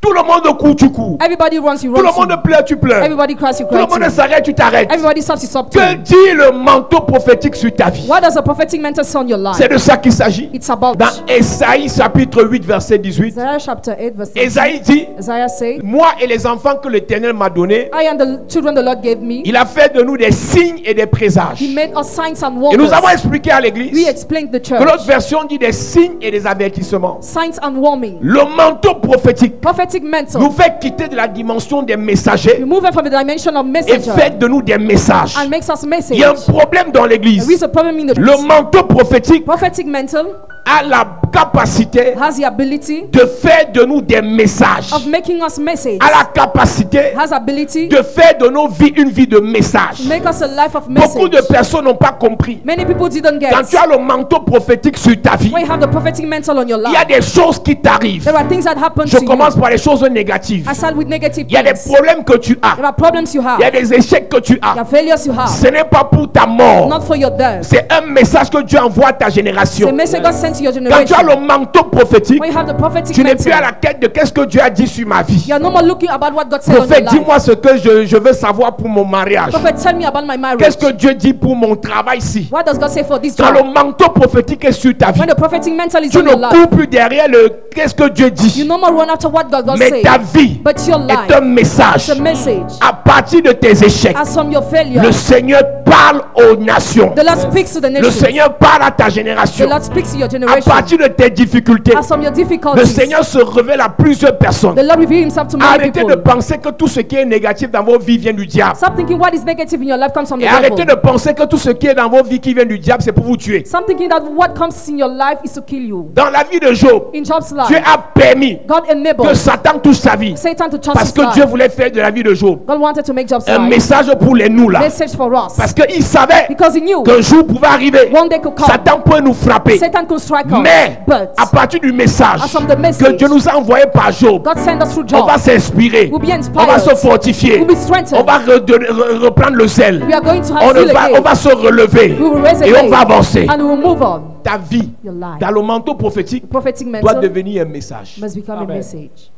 Speaker 1: Tout le monde court, tu cours.
Speaker 2: Everybody runs, you
Speaker 1: Tout le
Speaker 2: run.
Speaker 1: monde pleure, tu pleures.
Speaker 2: Everybody cries, you
Speaker 1: Tout le
Speaker 2: cry.
Speaker 1: monde
Speaker 2: too.
Speaker 1: s'arrête, tu t'arrêtes.
Speaker 2: Everybody stops, you stop.
Speaker 1: Que
Speaker 2: too.
Speaker 1: dit le manteau prophétique sur ta vie?
Speaker 2: What does a prophetic mentor say on your life?
Speaker 1: C'est de ça qu'il s'agit.
Speaker 2: It's about
Speaker 1: Dans Ésaïe chapitre 8 verset 18,
Speaker 2: Isaiah chapter 8 verse 18.
Speaker 1: Ésaïe dit,
Speaker 2: Isaiah said,
Speaker 1: moi et les enfants que l'Éternel m'a donnés,
Speaker 2: I and the children the Lord gave me.
Speaker 1: il a fait de nous des signes et des présages.
Speaker 2: He made us signs and
Speaker 1: Et nous
Speaker 2: wonders.
Speaker 1: avons expliqué à
Speaker 2: We
Speaker 1: l'église
Speaker 2: explained the
Speaker 1: que
Speaker 2: church.
Speaker 1: l'autre version dit des signes et des avertissements.
Speaker 2: Signs and warning.
Speaker 1: Le manteau prophétique
Speaker 2: Prophetic
Speaker 1: nous
Speaker 2: mentor.
Speaker 1: fait quitter de la dimension des messagers
Speaker 2: Remove it from the dimension of
Speaker 1: et
Speaker 2: messenger
Speaker 1: fait de nous des messages.
Speaker 2: and makes us
Speaker 1: Il
Speaker 2: message.
Speaker 1: y a un problème dans l'église.
Speaker 2: There is a problem in the
Speaker 1: Le manteau prophétique
Speaker 2: prophetic mentor
Speaker 1: a la capacité
Speaker 2: has the ability
Speaker 1: de faire de nous des messages.
Speaker 2: of making us message.
Speaker 1: A la capacité
Speaker 2: Has ability
Speaker 1: de faire de nos vies une vie de message.
Speaker 2: to make us a life of
Speaker 1: Beaucoup de
Speaker 2: message.
Speaker 1: personnes n'ont pas compris.
Speaker 2: Many people didn't get.
Speaker 1: Quand tu as le manteau prophétique sur ta vie,
Speaker 2: When you have the prophetic mentor on your
Speaker 1: il y a
Speaker 2: life,
Speaker 1: des choses qui t'arrivent.
Speaker 2: there are things that happen
Speaker 1: Je
Speaker 2: to
Speaker 1: commence
Speaker 2: you.
Speaker 1: par les choses négatives.
Speaker 2: I start with negative
Speaker 1: Il y a des
Speaker 2: things.
Speaker 1: problèmes que tu as.
Speaker 2: There are problems you
Speaker 1: Il y a
Speaker 2: have.
Speaker 1: des échecs que tu
Speaker 2: There are
Speaker 1: as.
Speaker 2: failures you have.
Speaker 1: Ce n'est pas pour ta mort.
Speaker 2: Not for your death.
Speaker 1: C'est un message que Dieu envoie à ta
Speaker 2: It's a
Speaker 1: génération.
Speaker 2: message God sent to your
Speaker 1: Quand tu as
Speaker 2: generation.
Speaker 1: le manteau prophétique,
Speaker 2: When you have the prophetic
Speaker 1: tu n'es plus à
Speaker 2: mentor,
Speaker 1: la quête de qu'est-ce que Dieu a dit sur ma vie.
Speaker 2: you are no more looking about what God said on your
Speaker 1: Prophète,
Speaker 2: life.
Speaker 1: dis-moi ce que je veux savoir pour mon mariage.
Speaker 2: Prophet, tell me about my marriage.
Speaker 1: Qu'est-ce que Dieu dit pour mon travail ici?
Speaker 2: What does God say for this
Speaker 1: Quand
Speaker 2: job?
Speaker 1: le manteau prophétique est sur ta vie,
Speaker 2: When the prophetic mentor is
Speaker 1: tu
Speaker 2: on
Speaker 1: ne
Speaker 2: your life,
Speaker 1: cours plus derrière le qu'est-ce que Dieu
Speaker 2: you
Speaker 1: dit.
Speaker 2: no more run after what God
Speaker 1: Mais
Speaker 2: says.
Speaker 1: ta vie
Speaker 2: But your life
Speaker 1: est un message.
Speaker 2: is a message.
Speaker 1: À partir de tes échecs,
Speaker 2: As from your
Speaker 1: le
Speaker 2: failure,
Speaker 1: Seigneur parle aux nations.
Speaker 2: The Lord speaks to the
Speaker 1: Le
Speaker 2: nations.
Speaker 1: Seigneur parle à ta
Speaker 2: The
Speaker 1: génération.
Speaker 2: Lord speaks to your
Speaker 1: À
Speaker 2: generation.
Speaker 1: partir de tes difficultés,
Speaker 2: As from your
Speaker 1: le
Speaker 2: difficulties,
Speaker 1: Seigneur se révèle à plusieurs personnes.
Speaker 2: the Lord reveals himself to many
Speaker 1: Arrêtez de
Speaker 2: people.
Speaker 1: penser que tout ce qui est négatif dans vos vies vient du diable.
Speaker 2: Stop thinking what is negative in your life comes from the
Speaker 1: Et arrêtez
Speaker 2: devil.
Speaker 1: de penser que tout ce qui est dans vos vies qui vient du diable, c'est pour vous tuer.
Speaker 2: Stop thinking that what comes in your life is to kill you.
Speaker 1: Dans la vie de Job,
Speaker 2: In Job's
Speaker 1: Dieu
Speaker 2: life,
Speaker 1: a permis
Speaker 2: God
Speaker 1: que
Speaker 2: enabled
Speaker 1: Satan touche sa vie.
Speaker 2: Satan to touch
Speaker 1: Parce
Speaker 2: his
Speaker 1: que Dieu
Speaker 2: life.
Speaker 1: voulait faire de la vie de Job
Speaker 2: God wanted to make Job's
Speaker 1: un
Speaker 2: life
Speaker 1: message pour les nous là.
Speaker 2: message for us.
Speaker 1: Parce qu'il savait
Speaker 2: Because he knew
Speaker 1: qu'un jour pouvait arriver.
Speaker 2: one day could come.
Speaker 1: Satan peut nous frapper.
Speaker 2: Satan could strike us.
Speaker 1: Mais
Speaker 2: But
Speaker 1: à partir du message
Speaker 2: as from the
Speaker 1: que
Speaker 2: message
Speaker 1: Dieu nous a envoyé par Job,
Speaker 2: God sent us through
Speaker 1: on
Speaker 2: Job,
Speaker 1: va s'inspirer.
Speaker 2: we'll be
Speaker 1: On va
Speaker 2: inspired.
Speaker 1: se fortifier.
Speaker 2: We'll be strengthened.
Speaker 1: On va reprendre le zèle.
Speaker 2: We are going to
Speaker 1: On,
Speaker 2: have zeal
Speaker 1: on
Speaker 2: again.
Speaker 1: va se relever.
Speaker 2: We will raise
Speaker 1: Et on
Speaker 2: again.
Speaker 1: va avancer.
Speaker 2: And we will move on.
Speaker 1: Ta vie,
Speaker 2: Your life.
Speaker 1: dans le manteau prophétique,
Speaker 2: Prophetic
Speaker 1: doit
Speaker 2: mentor
Speaker 1: devenir un message.
Speaker 2: must become a
Speaker 1: Amen.
Speaker 2: message.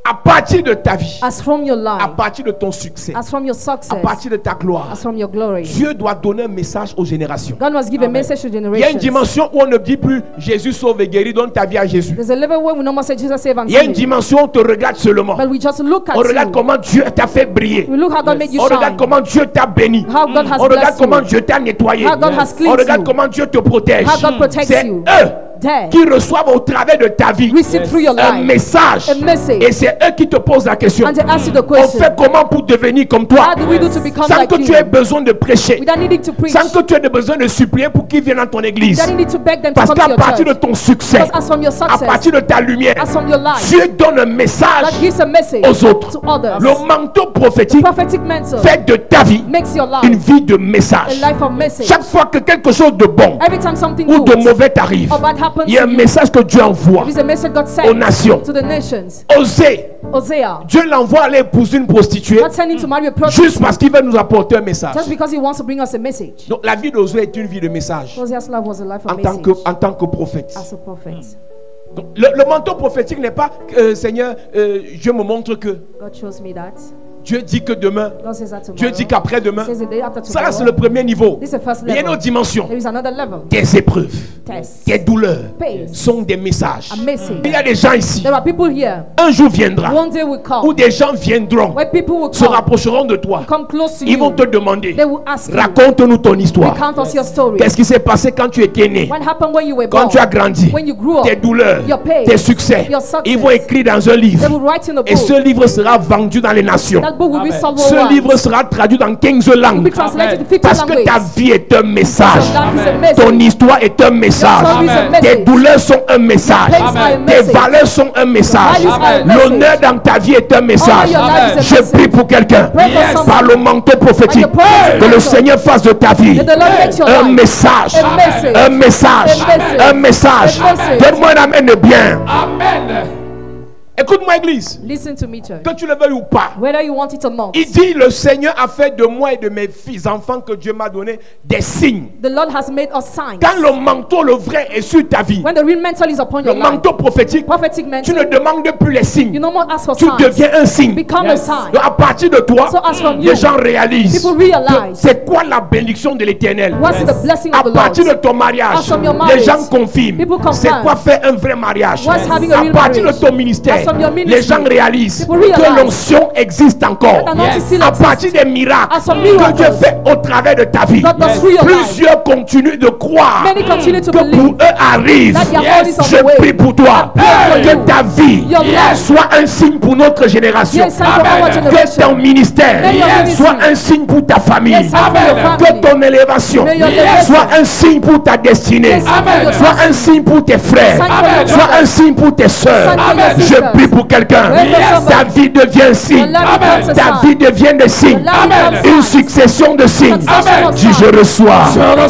Speaker 1: À partir de ta vie,
Speaker 2: As from your
Speaker 1: à
Speaker 2: life,
Speaker 1: partir de ton succès,
Speaker 2: as from your
Speaker 1: à
Speaker 2: success,
Speaker 1: partir de ta gloire,
Speaker 2: as from your glory,
Speaker 1: Dieu doit donner un message aux générations.
Speaker 2: God must give a message to
Speaker 1: Il y a une
Speaker 2: generations.
Speaker 1: dimension où on ne dit plus Jésus sauve et guérit, donne ta vie à Jésus.
Speaker 2: There's a level where we no more say Jesus save and
Speaker 1: Il y a une
Speaker 2: save,
Speaker 1: dimension où on te regarde seulement.
Speaker 2: but we just look at
Speaker 1: On regarde
Speaker 2: you.
Speaker 1: comment Dieu t'a fait briller.
Speaker 2: We look how God made you
Speaker 1: On regarde
Speaker 2: shine.
Speaker 1: comment Dieu t'a béni.
Speaker 2: How God has
Speaker 1: On regarde
Speaker 2: blessed
Speaker 1: comment
Speaker 2: you.
Speaker 1: Dieu t'a nettoyé.
Speaker 2: How God has
Speaker 1: On
Speaker 2: cleansed
Speaker 1: regarde
Speaker 2: you.
Speaker 1: comment Dieu te protège.
Speaker 2: How God protects
Speaker 1: C'est
Speaker 2: you.
Speaker 1: eux
Speaker 2: There,
Speaker 1: qui reçoivent au travers de ta vie
Speaker 2: receive through your
Speaker 1: un
Speaker 2: life
Speaker 1: message.
Speaker 2: a message.
Speaker 1: Et c'est eux qui te posent la question.
Speaker 2: And they ask you the
Speaker 1: On
Speaker 2: question,
Speaker 1: fait comment pour devenir comme toi?
Speaker 2: how do we do to become
Speaker 1: Sans
Speaker 2: like
Speaker 1: que tu aies
Speaker 2: you?
Speaker 1: besoin de prêcher.
Speaker 2: Without needing to preach,
Speaker 1: Sans que tu aies besoin de supplier pour qu'ils viennent dans ton église.
Speaker 2: without needing to beg them to
Speaker 1: Parce
Speaker 2: come to
Speaker 1: qu'à
Speaker 2: your
Speaker 1: partir de
Speaker 2: church.
Speaker 1: ton succès,
Speaker 2: Because as from your
Speaker 1: à
Speaker 2: success,
Speaker 1: partir de ta lumière,
Speaker 2: as from your life,
Speaker 1: Dieu donne un message
Speaker 2: God gives a message
Speaker 1: aux autres.
Speaker 2: to others.
Speaker 1: Le manteau prophétique
Speaker 2: Prophetic mentor
Speaker 1: fait de ta vie
Speaker 2: makes your
Speaker 1: une
Speaker 2: life
Speaker 1: vie de
Speaker 2: a
Speaker 1: message.
Speaker 2: life of message.
Speaker 1: Chaque fois que quelque chose de bon
Speaker 2: Every time something
Speaker 1: ou de
Speaker 2: good
Speaker 1: mauvais t'arrive,
Speaker 2: or bad happens
Speaker 1: il y a
Speaker 2: to
Speaker 1: un
Speaker 2: you,
Speaker 1: message que Dieu envoie.
Speaker 2: there is a message God
Speaker 1: aux
Speaker 2: sends
Speaker 1: nations.
Speaker 2: to the nations.
Speaker 1: Osez,
Speaker 2: Hosea,
Speaker 1: Dieu l'envoie aller épouser une prostituée
Speaker 2: God sent him to marry a
Speaker 1: juste
Speaker 2: prostitute
Speaker 1: parce qu'il veut nous apporter un message.
Speaker 2: just because he wants to bring us a message.
Speaker 1: Donc la vie d'Osée est une vie de message
Speaker 2: Hosea's life was a life of
Speaker 1: en tant
Speaker 2: message
Speaker 1: que prophète.
Speaker 2: as a prophet.
Speaker 1: Donc, le manteau prophétique n'est pas Seigneur, Dieu me montre que
Speaker 2: God shows me that.
Speaker 1: Dieu dit que demain,
Speaker 2: God says that tomorrow.
Speaker 1: Dieu dit qu'après-demain.
Speaker 2: Says the day after
Speaker 1: Ça là, c'est
Speaker 2: tomorrow.
Speaker 1: le premier niveau.
Speaker 2: This is the first
Speaker 1: Il y a une
Speaker 2: level.
Speaker 1: autre dimension.
Speaker 2: There is another level.
Speaker 1: Tes épreuves,
Speaker 2: Test.
Speaker 1: tes douleurs
Speaker 2: Pains.
Speaker 1: sont des messages.
Speaker 2: A message.
Speaker 1: Il y a des gens ici.
Speaker 2: There are people here.
Speaker 1: Un jour viendra
Speaker 2: One day will
Speaker 1: où
Speaker 2: come
Speaker 1: des gens viendront,
Speaker 2: where people will
Speaker 1: se
Speaker 2: come,
Speaker 1: rapprocheront de toi.
Speaker 2: come close to
Speaker 1: Ils vont
Speaker 2: you.
Speaker 1: te demander,
Speaker 2: They will ask you,
Speaker 1: raconte-nous ton histoire.
Speaker 2: recount us your story.
Speaker 1: Qu'est-ce qui s'est passé quand tu étais né?
Speaker 2: What happened when you were
Speaker 1: Quand
Speaker 2: born?
Speaker 1: tu as grandi?
Speaker 2: When you grew up?
Speaker 1: Tes douleurs,
Speaker 2: Your pain,
Speaker 1: tes succès.
Speaker 2: your success.
Speaker 1: Ils vont écrire dans un
Speaker 2: They
Speaker 1: livre.
Speaker 2: will write in a
Speaker 1: Et ce
Speaker 2: book.
Speaker 1: livre sera vendu dans les nations.
Speaker 2: That book will be sold
Speaker 1: Ce
Speaker 2: worldwide.
Speaker 1: livre sera traduit dans 15
Speaker 2: Will be
Speaker 1: langues.
Speaker 2: translated to 50
Speaker 1: Parce que ta
Speaker 2: languages.
Speaker 1: vie est un message.
Speaker 2: Your life is a message.
Speaker 1: Ton histoire est un
Speaker 2: Your
Speaker 1: message.
Speaker 2: story is a
Speaker 1: Tes
Speaker 2: message.
Speaker 1: douleurs sont un message.
Speaker 2: Your pains are a
Speaker 1: Tes
Speaker 2: message.
Speaker 1: valeurs sont un message.
Speaker 2: Your values are a message.
Speaker 1: L'honneur dans ta vie est un message.
Speaker 2: Your life is a
Speaker 1: Je
Speaker 2: message.
Speaker 1: prie pour quelqu'un.
Speaker 2: Pray for someone.
Speaker 1: Par le manteau prophétique.
Speaker 2: And the prophetic
Speaker 1: Que le
Speaker 2: mantle.
Speaker 1: Seigneur fasse de ta vie
Speaker 2: That the Lord makes your
Speaker 1: un
Speaker 2: life
Speaker 1: message.
Speaker 2: a message.
Speaker 1: Un message.
Speaker 2: A message.
Speaker 1: Un message.
Speaker 2: A message.
Speaker 1: Donne-moi un amen de bien.
Speaker 3: Amen.
Speaker 1: Écoute-moi, église.
Speaker 2: Listen to me, church.
Speaker 1: Que tu le veuilles ou pas.
Speaker 2: Whether you want it or not,
Speaker 1: Il dit, le Seigneur a fait de moi et de mes fils, enfants que Dieu m'a donné, des signes.
Speaker 2: the Lord has made us signs.
Speaker 1: Quand le manteau, le vrai, est sur ta vie,
Speaker 2: When the real mantle is upon
Speaker 1: le
Speaker 2: your life,
Speaker 1: manteau prophétique,
Speaker 2: prophetic
Speaker 1: tu ne
Speaker 2: mantle,
Speaker 1: demandes plus les
Speaker 2: you
Speaker 1: signes.
Speaker 2: no more ask for
Speaker 1: Tu
Speaker 2: signs.
Speaker 1: deviens un signe.
Speaker 2: Become a sign.
Speaker 1: Donc, à partir de toi,
Speaker 2: So as from
Speaker 1: les
Speaker 2: you,
Speaker 1: gens réalisent
Speaker 2: people
Speaker 1: que
Speaker 2: realize
Speaker 1: c'est quoi la bénédiction de l'éternel.
Speaker 2: what's the blessing
Speaker 1: À
Speaker 2: of the
Speaker 1: partir de
Speaker 2: Lord.
Speaker 1: ton mariage,
Speaker 2: As from your
Speaker 1: les
Speaker 2: marriage,
Speaker 1: gens confirment
Speaker 2: people confirm.
Speaker 1: c'est quoi faire un vrai mariage.
Speaker 2: What's having a
Speaker 1: À
Speaker 2: real
Speaker 1: partir de
Speaker 2: marriage.
Speaker 1: ton ministère,
Speaker 2: As from your
Speaker 1: les
Speaker 2: ministry,
Speaker 1: gens réalisent
Speaker 2: people realize
Speaker 1: que l'onction existe encore.
Speaker 2: that anointing still
Speaker 1: À
Speaker 2: exists.
Speaker 1: partir des miracles
Speaker 2: As from
Speaker 1: que
Speaker 2: miracles,
Speaker 1: Dieu fait au travers de ta vie,
Speaker 2: God does through your life.
Speaker 1: plusieurs continuent de croire
Speaker 2: Many continue to
Speaker 1: que pour
Speaker 2: believe
Speaker 1: eux arrive.
Speaker 2: that their God is on
Speaker 1: Je
Speaker 2: the way.
Speaker 1: prie pour toi
Speaker 2: I pray for
Speaker 1: que
Speaker 2: you.
Speaker 1: ta vie
Speaker 2: Your life.
Speaker 1: soit un signe pour notre génération.
Speaker 2: Yes, sign for our
Speaker 1: Que ton
Speaker 2: generation.
Speaker 1: ministère
Speaker 2: May your ministry.
Speaker 1: soit un signe pour ta famille.
Speaker 2: Yes, sign for your family.
Speaker 1: Que ton élévation
Speaker 2: May your elevation.
Speaker 1: soit un signe pour ta destinée.
Speaker 2: Yes, sign for your
Speaker 1: Soit un signe pour tes frères.
Speaker 2: Sign for your
Speaker 1: Soit un
Speaker 2: brothers.
Speaker 1: signe pour tes soeurs.
Speaker 2: Sign for your
Speaker 1: Je
Speaker 2: sisters.
Speaker 1: prie pour quelqu'un.
Speaker 2: Pray for somebody.
Speaker 1: Ta vie devient un signe.
Speaker 2: Your life becomes a
Speaker 1: Ta
Speaker 2: sign.
Speaker 1: vie devient des signes.
Speaker 2: Your life becomes
Speaker 1: Une
Speaker 2: signs.
Speaker 1: succession de signes.
Speaker 2: Succession of
Speaker 1: Dis
Speaker 2: signs.
Speaker 1: je reçois.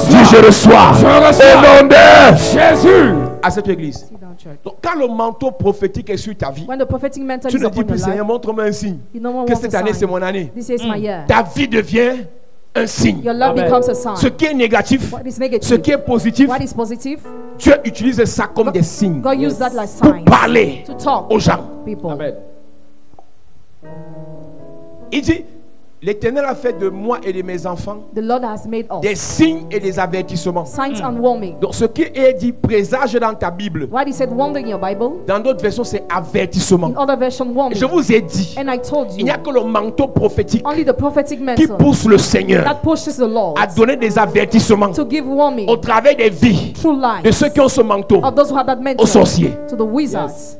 Speaker 1: Dis je reçois. Au nom de
Speaker 3: Jésus.
Speaker 1: à cette église.
Speaker 2: Sit down, church.
Speaker 1: Donc quand le manteau prophétique est sur ta vie,
Speaker 2: When the prophetic mantle
Speaker 1: tu
Speaker 2: is
Speaker 1: ne
Speaker 2: upon
Speaker 1: dis plus
Speaker 2: your
Speaker 1: Seigneur,
Speaker 2: life,
Speaker 1: montre-moi un signe.
Speaker 2: you no more
Speaker 1: Que
Speaker 2: want
Speaker 1: cette
Speaker 2: a
Speaker 1: année c'est
Speaker 2: sign.
Speaker 1: mon année.
Speaker 2: This is my year.
Speaker 1: Ta vie devient un signe.
Speaker 2: Your love
Speaker 3: Amen.
Speaker 2: becomes a sign.
Speaker 1: Ce qui est négatif,
Speaker 2: What is
Speaker 1: ce
Speaker 2: negative?
Speaker 1: qui est positif,
Speaker 2: What is positive?
Speaker 1: Dieu utilise ça comme des signes
Speaker 2: God used that like
Speaker 1: pour
Speaker 2: signs
Speaker 1: parler
Speaker 2: to talk
Speaker 1: aux gens.
Speaker 2: people.
Speaker 3: Amen.
Speaker 1: Il dit, L'Éternel a fait de moi et de mes enfants
Speaker 2: The Lord has made us
Speaker 1: des signes et des avertissements.
Speaker 2: signs and warning.
Speaker 1: Donc ce qui est dit présage dans ta Bible,
Speaker 2: Why he said wonder in your Bible?
Speaker 1: dans d'autres versions c'est avertissement.
Speaker 2: In other version, warning.
Speaker 1: Je vous ai dit,
Speaker 2: And I told
Speaker 1: il
Speaker 2: you,
Speaker 1: n'y a que le manteau prophétique
Speaker 2: only the prophetic
Speaker 1: qui
Speaker 2: mantle
Speaker 1: pousse le Seigneur
Speaker 2: that pushes the Lord
Speaker 1: à donner des avertissements
Speaker 2: to give warning
Speaker 1: au travers des vies
Speaker 2: through life
Speaker 1: de ceux qui ont ce manteau
Speaker 2: of those who have that mantle
Speaker 1: aux sorciers.
Speaker 2: to the wizards.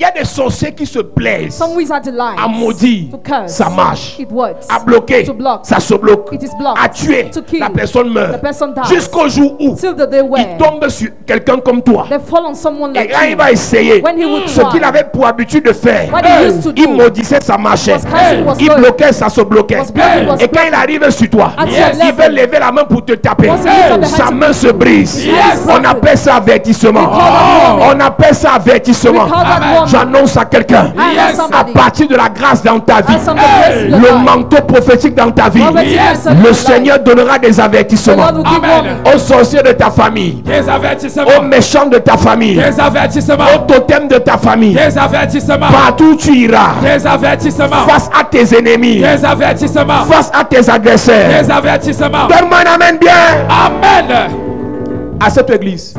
Speaker 1: Il y a des sorciers qui se plaisent
Speaker 2: Some wizards delight
Speaker 1: à maudire,
Speaker 2: to curse.
Speaker 1: ça marche.
Speaker 2: It works.
Speaker 1: À bloquer,
Speaker 2: To block.
Speaker 1: ça se bloque.
Speaker 2: It is blocked.
Speaker 1: À tuer,
Speaker 2: To kill.
Speaker 1: la personne meurt.
Speaker 2: The person dies.
Speaker 1: Jusqu'au jour où
Speaker 2: Till the day
Speaker 1: il
Speaker 2: where
Speaker 1: tombe sur quelqu'un comme toi.
Speaker 2: they fall on someone
Speaker 1: Et
Speaker 2: like
Speaker 1: quand il
Speaker 2: you.
Speaker 1: va essayer
Speaker 2: When he would
Speaker 1: ce
Speaker 2: try,
Speaker 1: qu'il avait pour habitude de faire,
Speaker 2: what he used to
Speaker 1: il
Speaker 2: do
Speaker 1: maudissait, ça marchait.
Speaker 2: was cursing, was
Speaker 1: Il
Speaker 2: good.
Speaker 1: bloquait, ça se bloquait.
Speaker 2: Was blocking, was
Speaker 1: Et quand il arrive sur toi,
Speaker 2: At your
Speaker 1: il
Speaker 2: level.
Speaker 1: veut lever la main pour te taper.
Speaker 2: Once he lifts up the hand
Speaker 1: Sa
Speaker 2: to
Speaker 1: main se brise.
Speaker 2: Yes.
Speaker 1: On appelle ça avertissement.
Speaker 2: We call that warning.
Speaker 1: On appelle ça avertissement.
Speaker 2: We call that warning.
Speaker 1: J'annonce à quelqu'un,
Speaker 2: I am
Speaker 1: à
Speaker 2: somebody.
Speaker 1: partir de la grâce dans ta vie,
Speaker 2: As from the grace in your
Speaker 1: le
Speaker 2: life.
Speaker 1: manteau prophétique dans ta vie,
Speaker 2: Prophetic mantle in
Speaker 1: le
Speaker 2: your
Speaker 1: Seigneur donnera des
Speaker 2: The
Speaker 1: avertissements
Speaker 2: Lord will give
Speaker 3: Amen.
Speaker 2: warning.
Speaker 1: aux sorciers de ta famille,
Speaker 3: Des
Speaker 1: aux
Speaker 3: avertissements.
Speaker 1: méchants de ta famille,
Speaker 3: Des avertissements.
Speaker 1: aux totems de ta famille.
Speaker 3: Des avertissements.
Speaker 1: Partout où tu iras,
Speaker 3: Des avertissements.
Speaker 1: face à tes ennemis,
Speaker 3: Des avertissements.
Speaker 1: face à tes agresseurs.
Speaker 3: Des avertissements.
Speaker 1: Donne-moi un amen bien
Speaker 3: Amen.
Speaker 1: à cette église.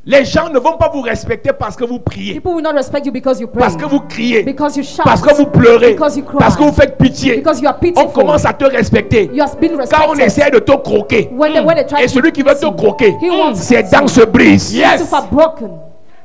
Speaker 1: Les gens ne vont pas vous respecter parce que vous priez,
Speaker 2: People will not respect you because you pray,
Speaker 1: parce que vous criez,
Speaker 2: because you shout,
Speaker 1: parce que vous pleurez,
Speaker 2: because you cry,
Speaker 1: parce que vous faites pitié.
Speaker 2: because you are
Speaker 1: On
Speaker 2: pitiful.
Speaker 1: commence à te respecter
Speaker 2: You have been
Speaker 1: quand on
Speaker 2: respected.
Speaker 1: essaie de te croquer.
Speaker 2: When they try
Speaker 1: Et
Speaker 2: to
Speaker 1: celui qui veut te
Speaker 2: see,
Speaker 1: croquer,
Speaker 2: he wants
Speaker 1: ses dents se brisent.
Speaker 3: Yes.
Speaker 2: to have broken.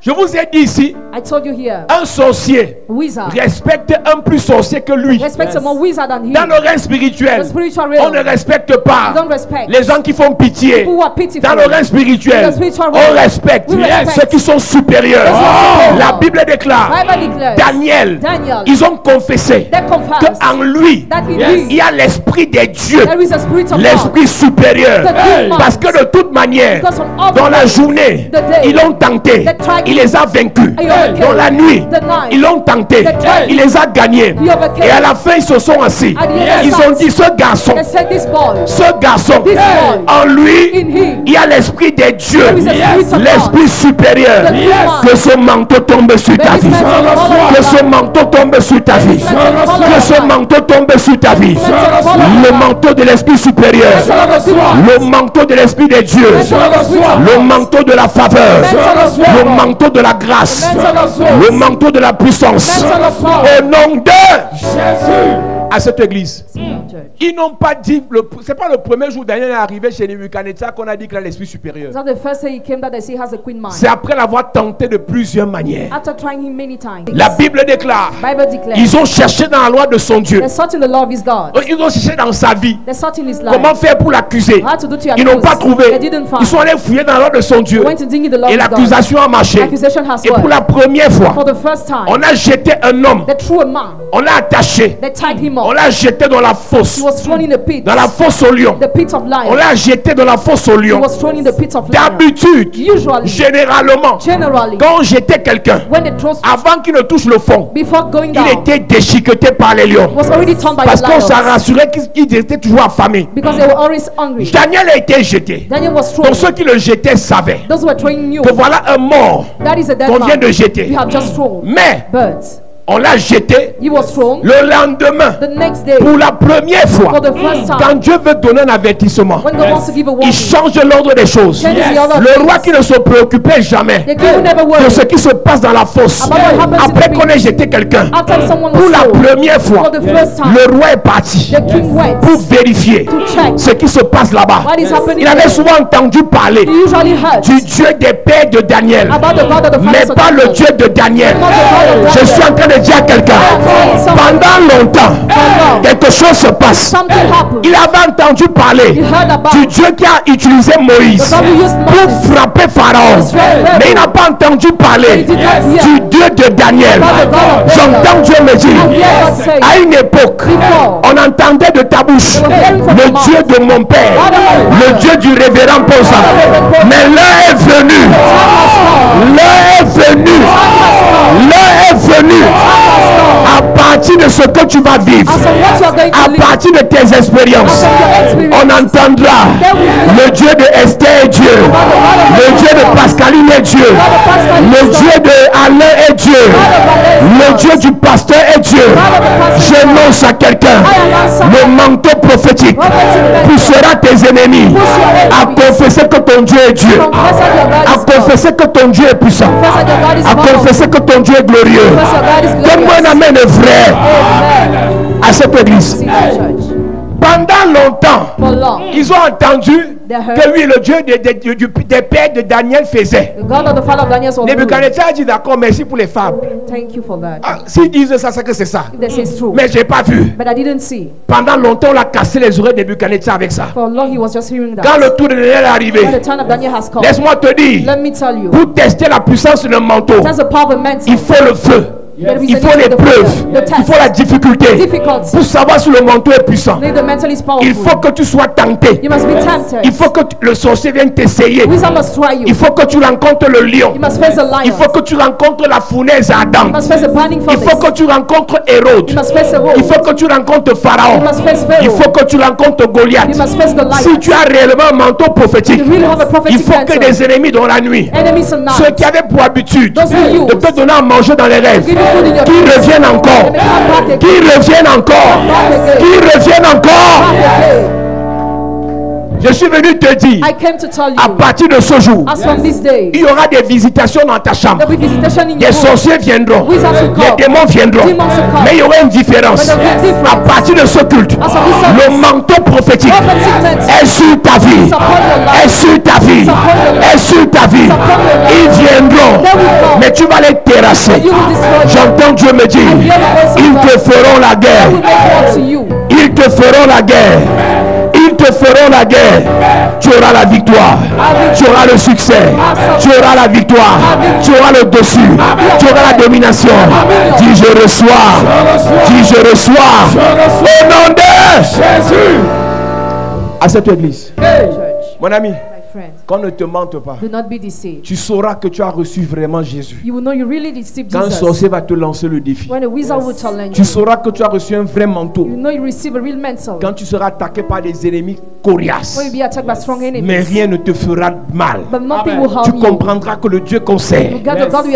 Speaker 1: Je vous ai dit ici,
Speaker 2: I told you here,
Speaker 1: un sorcier
Speaker 2: wizard
Speaker 1: respecte un plus sorcier que lui.
Speaker 2: respect some more wizard than him.
Speaker 1: Dans le règne spirituel,
Speaker 2: The spiritual
Speaker 1: on
Speaker 2: realm,
Speaker 1: ne respecte pas
Speaker 2: you don't respect.
Speaker 1: les gens qui font pitié.
Speaker 2: People who are pitiful.
Speaker 1: Dans le règne spirituel,
Speaker 2: In the spiritual
Speaker 1: on
Speaker 2: realm,
Speaker 1: respecte
Speaker 2: we respect.
Speaker 1: ceux qui sont supérieurs.
Speaker 2: Those who are superior.
Speaker 1: La Bible déclare,
Speaker 2: Bible declares,
Speaker 1: Daniel,
Speaker 2: ils
Speaker 1: ont confessé
Speaker 2: they confess
Speaker 1: qu'en lui,
Speaker 2: that in
Speaker 3: Yes.
Speaker 2: him
Speaker 1: il y a l'esprit des dieux,
Speaker 2: there is a spirit of God.
Speaker 1: l'esprit supérieur.
Speaker 2: The good minds.
Speaker 1: Parce que de toute manière,
Speaker 2: Because on all
Speaker 1: dans
Speaker 2: the
Speaker 1: la
Speaker 2: days,
Speaker 1: journée,
Speaker 2: the day,
Speaker 1: ils l'ont tenté,
Speaker 2: they tried
Speaker 1: il les a vaincus.
Speaker 2: He overcame.
Speaker 1: Dans la nuit,
Speaker 2: The night,
Speaker 1: ils l'ont tenté,
Speaker 2: they tried.
Speaker 1: il les a gagnés.
Speaker 2: He overcame.
Speaker 1: Et à la fin, ils se sont assis.
Speaker 2: At the end,
Speaker 1: Ils ont dit, ce garçon,
Speaker 2: they said this boy,
Speaker 1: This
Speaker 2: boy,
Speaker 1: en lui,
Speaker 2: in him,
Speaker 1: il y a l'esprit des dieux,
Speaker 2: there is a spirit of God.
Speaker 1: l'esprit supérieur.
Speaker 2: The good mind.
Speaker 1: Que ce manteau tombe sur ta
Speaker 2: May this
Speaker 1: vie.
Speaker 2: mantle follow
Speaker 1: Que
Speaker 2: your
Speaker 1: ce
Speaker 2: life.
Speaker 1: manteau tombe sur ta vie.
Speaker 2: this mantle follow
Speaker 1: Que
Speaker 2: your
Speaker 1: ce
Speaker 2: life.
Speaker 1: manteau tombe sur ta vie.
Speaker 2: mantle follow your
Speaker 1: Le
Speaker 2: life.
Speaker 1: manteau de l'esprit supérieur.
Speaker 2: mantle of the good mind.
Speaker 1: Le manteau de l'esprit des dieux.
Speaker 2: mantle of the good
Speaker 1: Le
Speaker 2: mind.
Speaker 1: manteau de la faveur.
Speaker 2: mantle of
Speaker 1: Le
Speaker 2: God.
Speaker 1: manteau de la grâce.
Speaker 2: mantle of grace.
Speaker 1: Le manteau de la puissance.
Speaker 2: mantle of power.
Speaker 1: Au nom de
Speaker 3: Jésus.
Speaker 1: à cette église.
Speaker 2: Church.
Speaker 1: Ils n'ont pas dit, c'est pas le premier jour Daniel est arrivé chez Nebuchadnezzar qu'on a dit qu'il a l'esprit supérieur.
Speaker 2: It's not the first day he came that they say he has a queen mind.
Speaker 1: C'est après l'avoir tenté de plusieurs manières.
Speaker 2: After trying him many times,
Speaker 1: La Bible déclare,
Speaker 2: Bible declares,
Speaker 1: ils ont cherché dans la loi de son Dieu.
Speaker 2: they sought in the law of his God.
Speaker 1: Ils ont cherché dans sa vie.
Speaker 2: They sought in his life.
Speaker 1: Comment faire pour l'accuser?
Speaker 2: How to do to
Speaker 1: Ils n'ont
Speaker 2: accuse.
Speaker 1: pas trouvé.
Speaker 2: They didn't find.
Speaker 1: Ils sont allés fouiller dans la loi de son Dieu.
Speaker 2: They went to dig in the law
Speaker 1: Et
Speaker 2: of God.
Speaker 1: l'accusation a marché.
Speaker 2: Accusation has
Speaker 1: Et pour la
Speaker 2: worked.
Speaker 1: première fois,
Speaker 2: For the first time,
Speaker 1: on a jeté un homme.
Speaker 2: they threw a man.
Speaker 1: On l'a attaché.
Speaker 2: They tied him
Speaker 1: On
Speaker 2: up.
Speaker 1: l'a jeté dans la fosse.
Speaker 2: He was thrown in the pit.
Speaker 1: Dans la fosse au lion.
Speaker 2: The pit of
Speaker 1: On
Speaker 2: lions.
Speaker 1: l'a jeté dans la fosse au
Speaker 2: He
Speaker 1: lion.
Speaker 2: was thrown in the pit of lions.
Speaker 1: D'habitude,
Speaker 2: Usually,
Speaker 1: généralement,
Speaker 2: generally,
Speaker 1: quand on jetait quelqu'un,
Speaker 2: when they throw,
Speaker 1: avant qu'il ne touche le fond,
Speaker 2: before going
Speaker 1: il
Speaker 2: down,
Speaker 1: était déchiqueté par les lions.
Speaker 2: was already torn by
Speaker 1: Parce
Speaker 2: the
Speaker 1: qu'on s'en
Speaker 2: lions.
Speaker 1: rassurait qu'ils étaient toujours affamés.
Speaker 2: Because they were always hungry.
Speaker 1: Daniel a été jeté.
Speaker 2: Daniel was thrown.
Speaker 1: Donc ceux qui le jetaient savaient
Speaker 2: Those who were throwing knew
Speaker 1: que voilà un mort
Speaker 2: that is a dead
Speaker 1: qu'on vient de
Speaker 2: man
Speaker 1: jeter.
Speaker 2: you have just thrown.
Speaker 1: Mais
Speaker 2: But
Speaker 1: on l'a jeté
Speaker 2: he was thrown
Speaker 1: le lendemain.
Speaker 2: the next day
Speaker 1: Pour la première fois,
Speaker 2: for the first time.
Speaker 1: quand Dieu veut donner un avertissement,
Speaker 2: When God wants to give a
Speaker 1: il
Speaker 2: warning,
Speaker 1: change l'ordre des choses.
Speaker 2: changes the order of
Speaker 1: Le roi
Speaker 2: things.
Speaker 1: qui ne se préoccupait jamais
Speaker 2: The king who never
Speaker 1: de
Speaker 2: worried
Speaker 1: ce qui se passe dans la fosse,
Speaker 2: about what happens in
Speaker 1: après
Speaker 2: the
Speaker 1: qu'on ait
Speaker 2: pit.
Speaker 1: jeté quelqu'un,
Speaker 2: After someone
Speaker 1: pour
Speaker 2: was
Speaker 1: la
Speaker 2: thrown,
Speaker 1: première fois,
Speaker 2: for the first time,
Speaker 1: le roi est parti
Speaker 2: the king went
Speaker 1: pour vérifier
Speaker 2: to check
Speaker 1: ce qui se passe là-bas.
Speaker 2: what is happening
Speaker 1: Il avait
Speaker 2: there.
Speaker 1: souvent entendu parler
Speaker 2: He usually heard
Speaker 1: du Dieu des pères de Daniel,
Speaker 2: about the God of the
Speaker 1: mais
Speaker 2: fathers of
Speaker 1: pas le
Speaker 2: Daniel.
Speaker 1: Dieu de Daniel.
Speaker 2: Not the God of
Speaker 1: Je
Speaker 2: Daniel.
Speaker 1: suis en train de dire à quelqu'un, pendant longtemps, quelque chose se passe.
Speaker 2: Something happened.
Speaker 1: Il avait entendu parler
Speaker 2: He heard about
Speaker 1: du Dieu qui a utilisé Moïse
Speaker 2: the God who used
Speaker 1: pour
Speaker 2: Moses.
Speaker 1: frapper Pharaon, mais il n'a pas entendu parler
Speaker 2: He did not hear
Speaker 1: du Dieu de Daniel.
Speaker 2: about the God of Daniel.
Speaker 1: J'entends Dieu me
Speaker 2: I
Speaker 1: dire,
Speaker 2: hear God say,
Speaker 1: à une époque,
Speaker 2: Before,
Speaker 1: on entendait de ta bouche
Speaker 2: they were hearing from
Speaker 1: le
Speaker 2: your
Speaker 1: Dieu
Speaker 2: mouth.
Speaker 1: de mon père,
Speaker 2: God of my
Speaker 1: le
Speaker 2: father.
Speaker 1: Dieu du révérend Posa. Mais l'heure est venue, l'heure est venue, l'heure est venue. À partir de ce que tu vas vivre,
Speaker 2: As of what you are going to
Speaker 1: à
Speaker 2: live,
Speaker 1: partir de tes expériences,
Speaker 2: as of your experience,
Speaker 1: on entendra le Dieu de Esther est Dieu, le Dieu de Pascaline est Dieu, le Dieu de Alain est Dieu, le Le Dieu du pasteur est Dieu. J'annonce à quelqu'un le manteau prophétique poussera tes ennemis à confesser que ton Dieu est Dieu, à confesser que ton Dieu est puissant, à confesser que ton Dieu est glorieux. Donne-moi un amen vrai à cette église. Pendant longtemps, ils ont entendu que oui, le Dieu des pères de Daniel faisait. Nebuchadnezzar a dit d'accord, merci pour les fables. S'ils disent ça, c'est que c'est ça. Mais je n'ai pas vu. Pendant longtemps, on a cassé les oreilles de Nebuchadnezzar avec ça. Quand le tour de Daniel est arrivé, laisse-moi te dire, pour tester la puissance de manteau, il faut le feu. Il faut l'épreuve, il faut la difficulté pour savoir si le manteau est puissant. Il faut que tu sois tenté. Il faut que le sorcier vienne t'essayer. Il faut que tu rencontres le lion. Il faut que tu rencontres la fournaise ardente. Il faut que tu rencontres Hérode. Il faut que tu rencontres Pharaon. Il faut que tu rencontres Goliath. Si tu as réellement un manteau prophétique, il faut que des ennemis dans la nuit, ceux qui avaient pour habitude de te donner à manger dans les rêves, qui reviennent encore, qui reviennent encore, qui reviennent encore. Je suis venu te dire, à partir de ce jour, il y aura des visitations dans ta chambre. Les sorciers viendront, les démons viendront, mais il y aura une différence. À partir de ce culte, le manteau prophétique est sur ta vie, est sur ta vie, est sur ta vie. Ils viendront, mais tu vas les terrasser. J'entends Dieu me dire, ils te feront la guerre. Ils te feront la guerre. Ils te feront la guerre. Tu auras la victoire. Tu auras le succès. Tu auras la victoire. Tu auras le dessus. Tu auras la domination. Dis je reçois. Dis je reçois. Au nom de Jésus. À cette église. Mon ami, qu'on ne te mente pas. Tu sauras que tu as reçu vraiment Jésus. Quand un sorcier va te lancer le défi, tu sauras que tu as reçu un vrai manteau. Quand tu seras attaqué par des ennemis coriaces, mais rien ne te fera mal. Tu comprendras que le Dieu qu'on sert,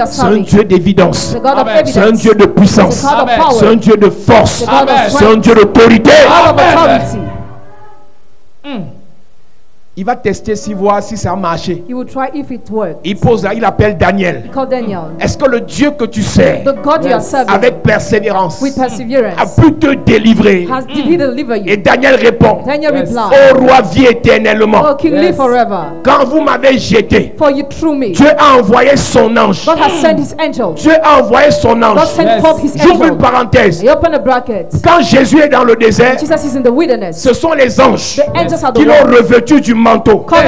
Speaker 1: c'est un Dieu d'évidence, c'est un Dieu de puissance, c'est un Dieu de force, c'est un Dieu d'autorité. Il va tester si voir si ça a marché. Il pose là, il appelle Daniel. Est-ce que le Dieu que tu sers avec persévérance a pu te délivrer? Et Daniel répond, ô roi, vis éternellement. Quand vous m'avez jeté, Dieu a envoyé son ange. Dieu a envoyé son ange. J'ouvre une parenthèse. Quand Jésus est dans le désert, ce sont les anges qui l'ont revêtu du manteau. Quand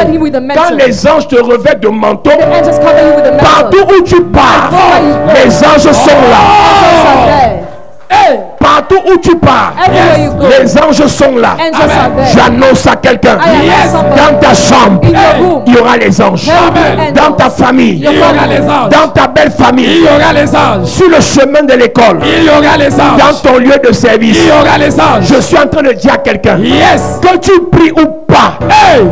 Speaker 1: les anges te revêtent de manteau, partout où tu pars, les anges sont là. Partout où tu pars, les anges sont là. J'annonce à quelqu'un, dans ta chambre, il y aura les anges. Dans ta famille, il y aura les anges. Dans ta belle famille, il y aura les anges. Sur le chemin de l'école, il y aura les anges. Dans ton lieu de service, il y aura les anges. Je suis en train de dire à quelqu'un, que tu pries ou pas,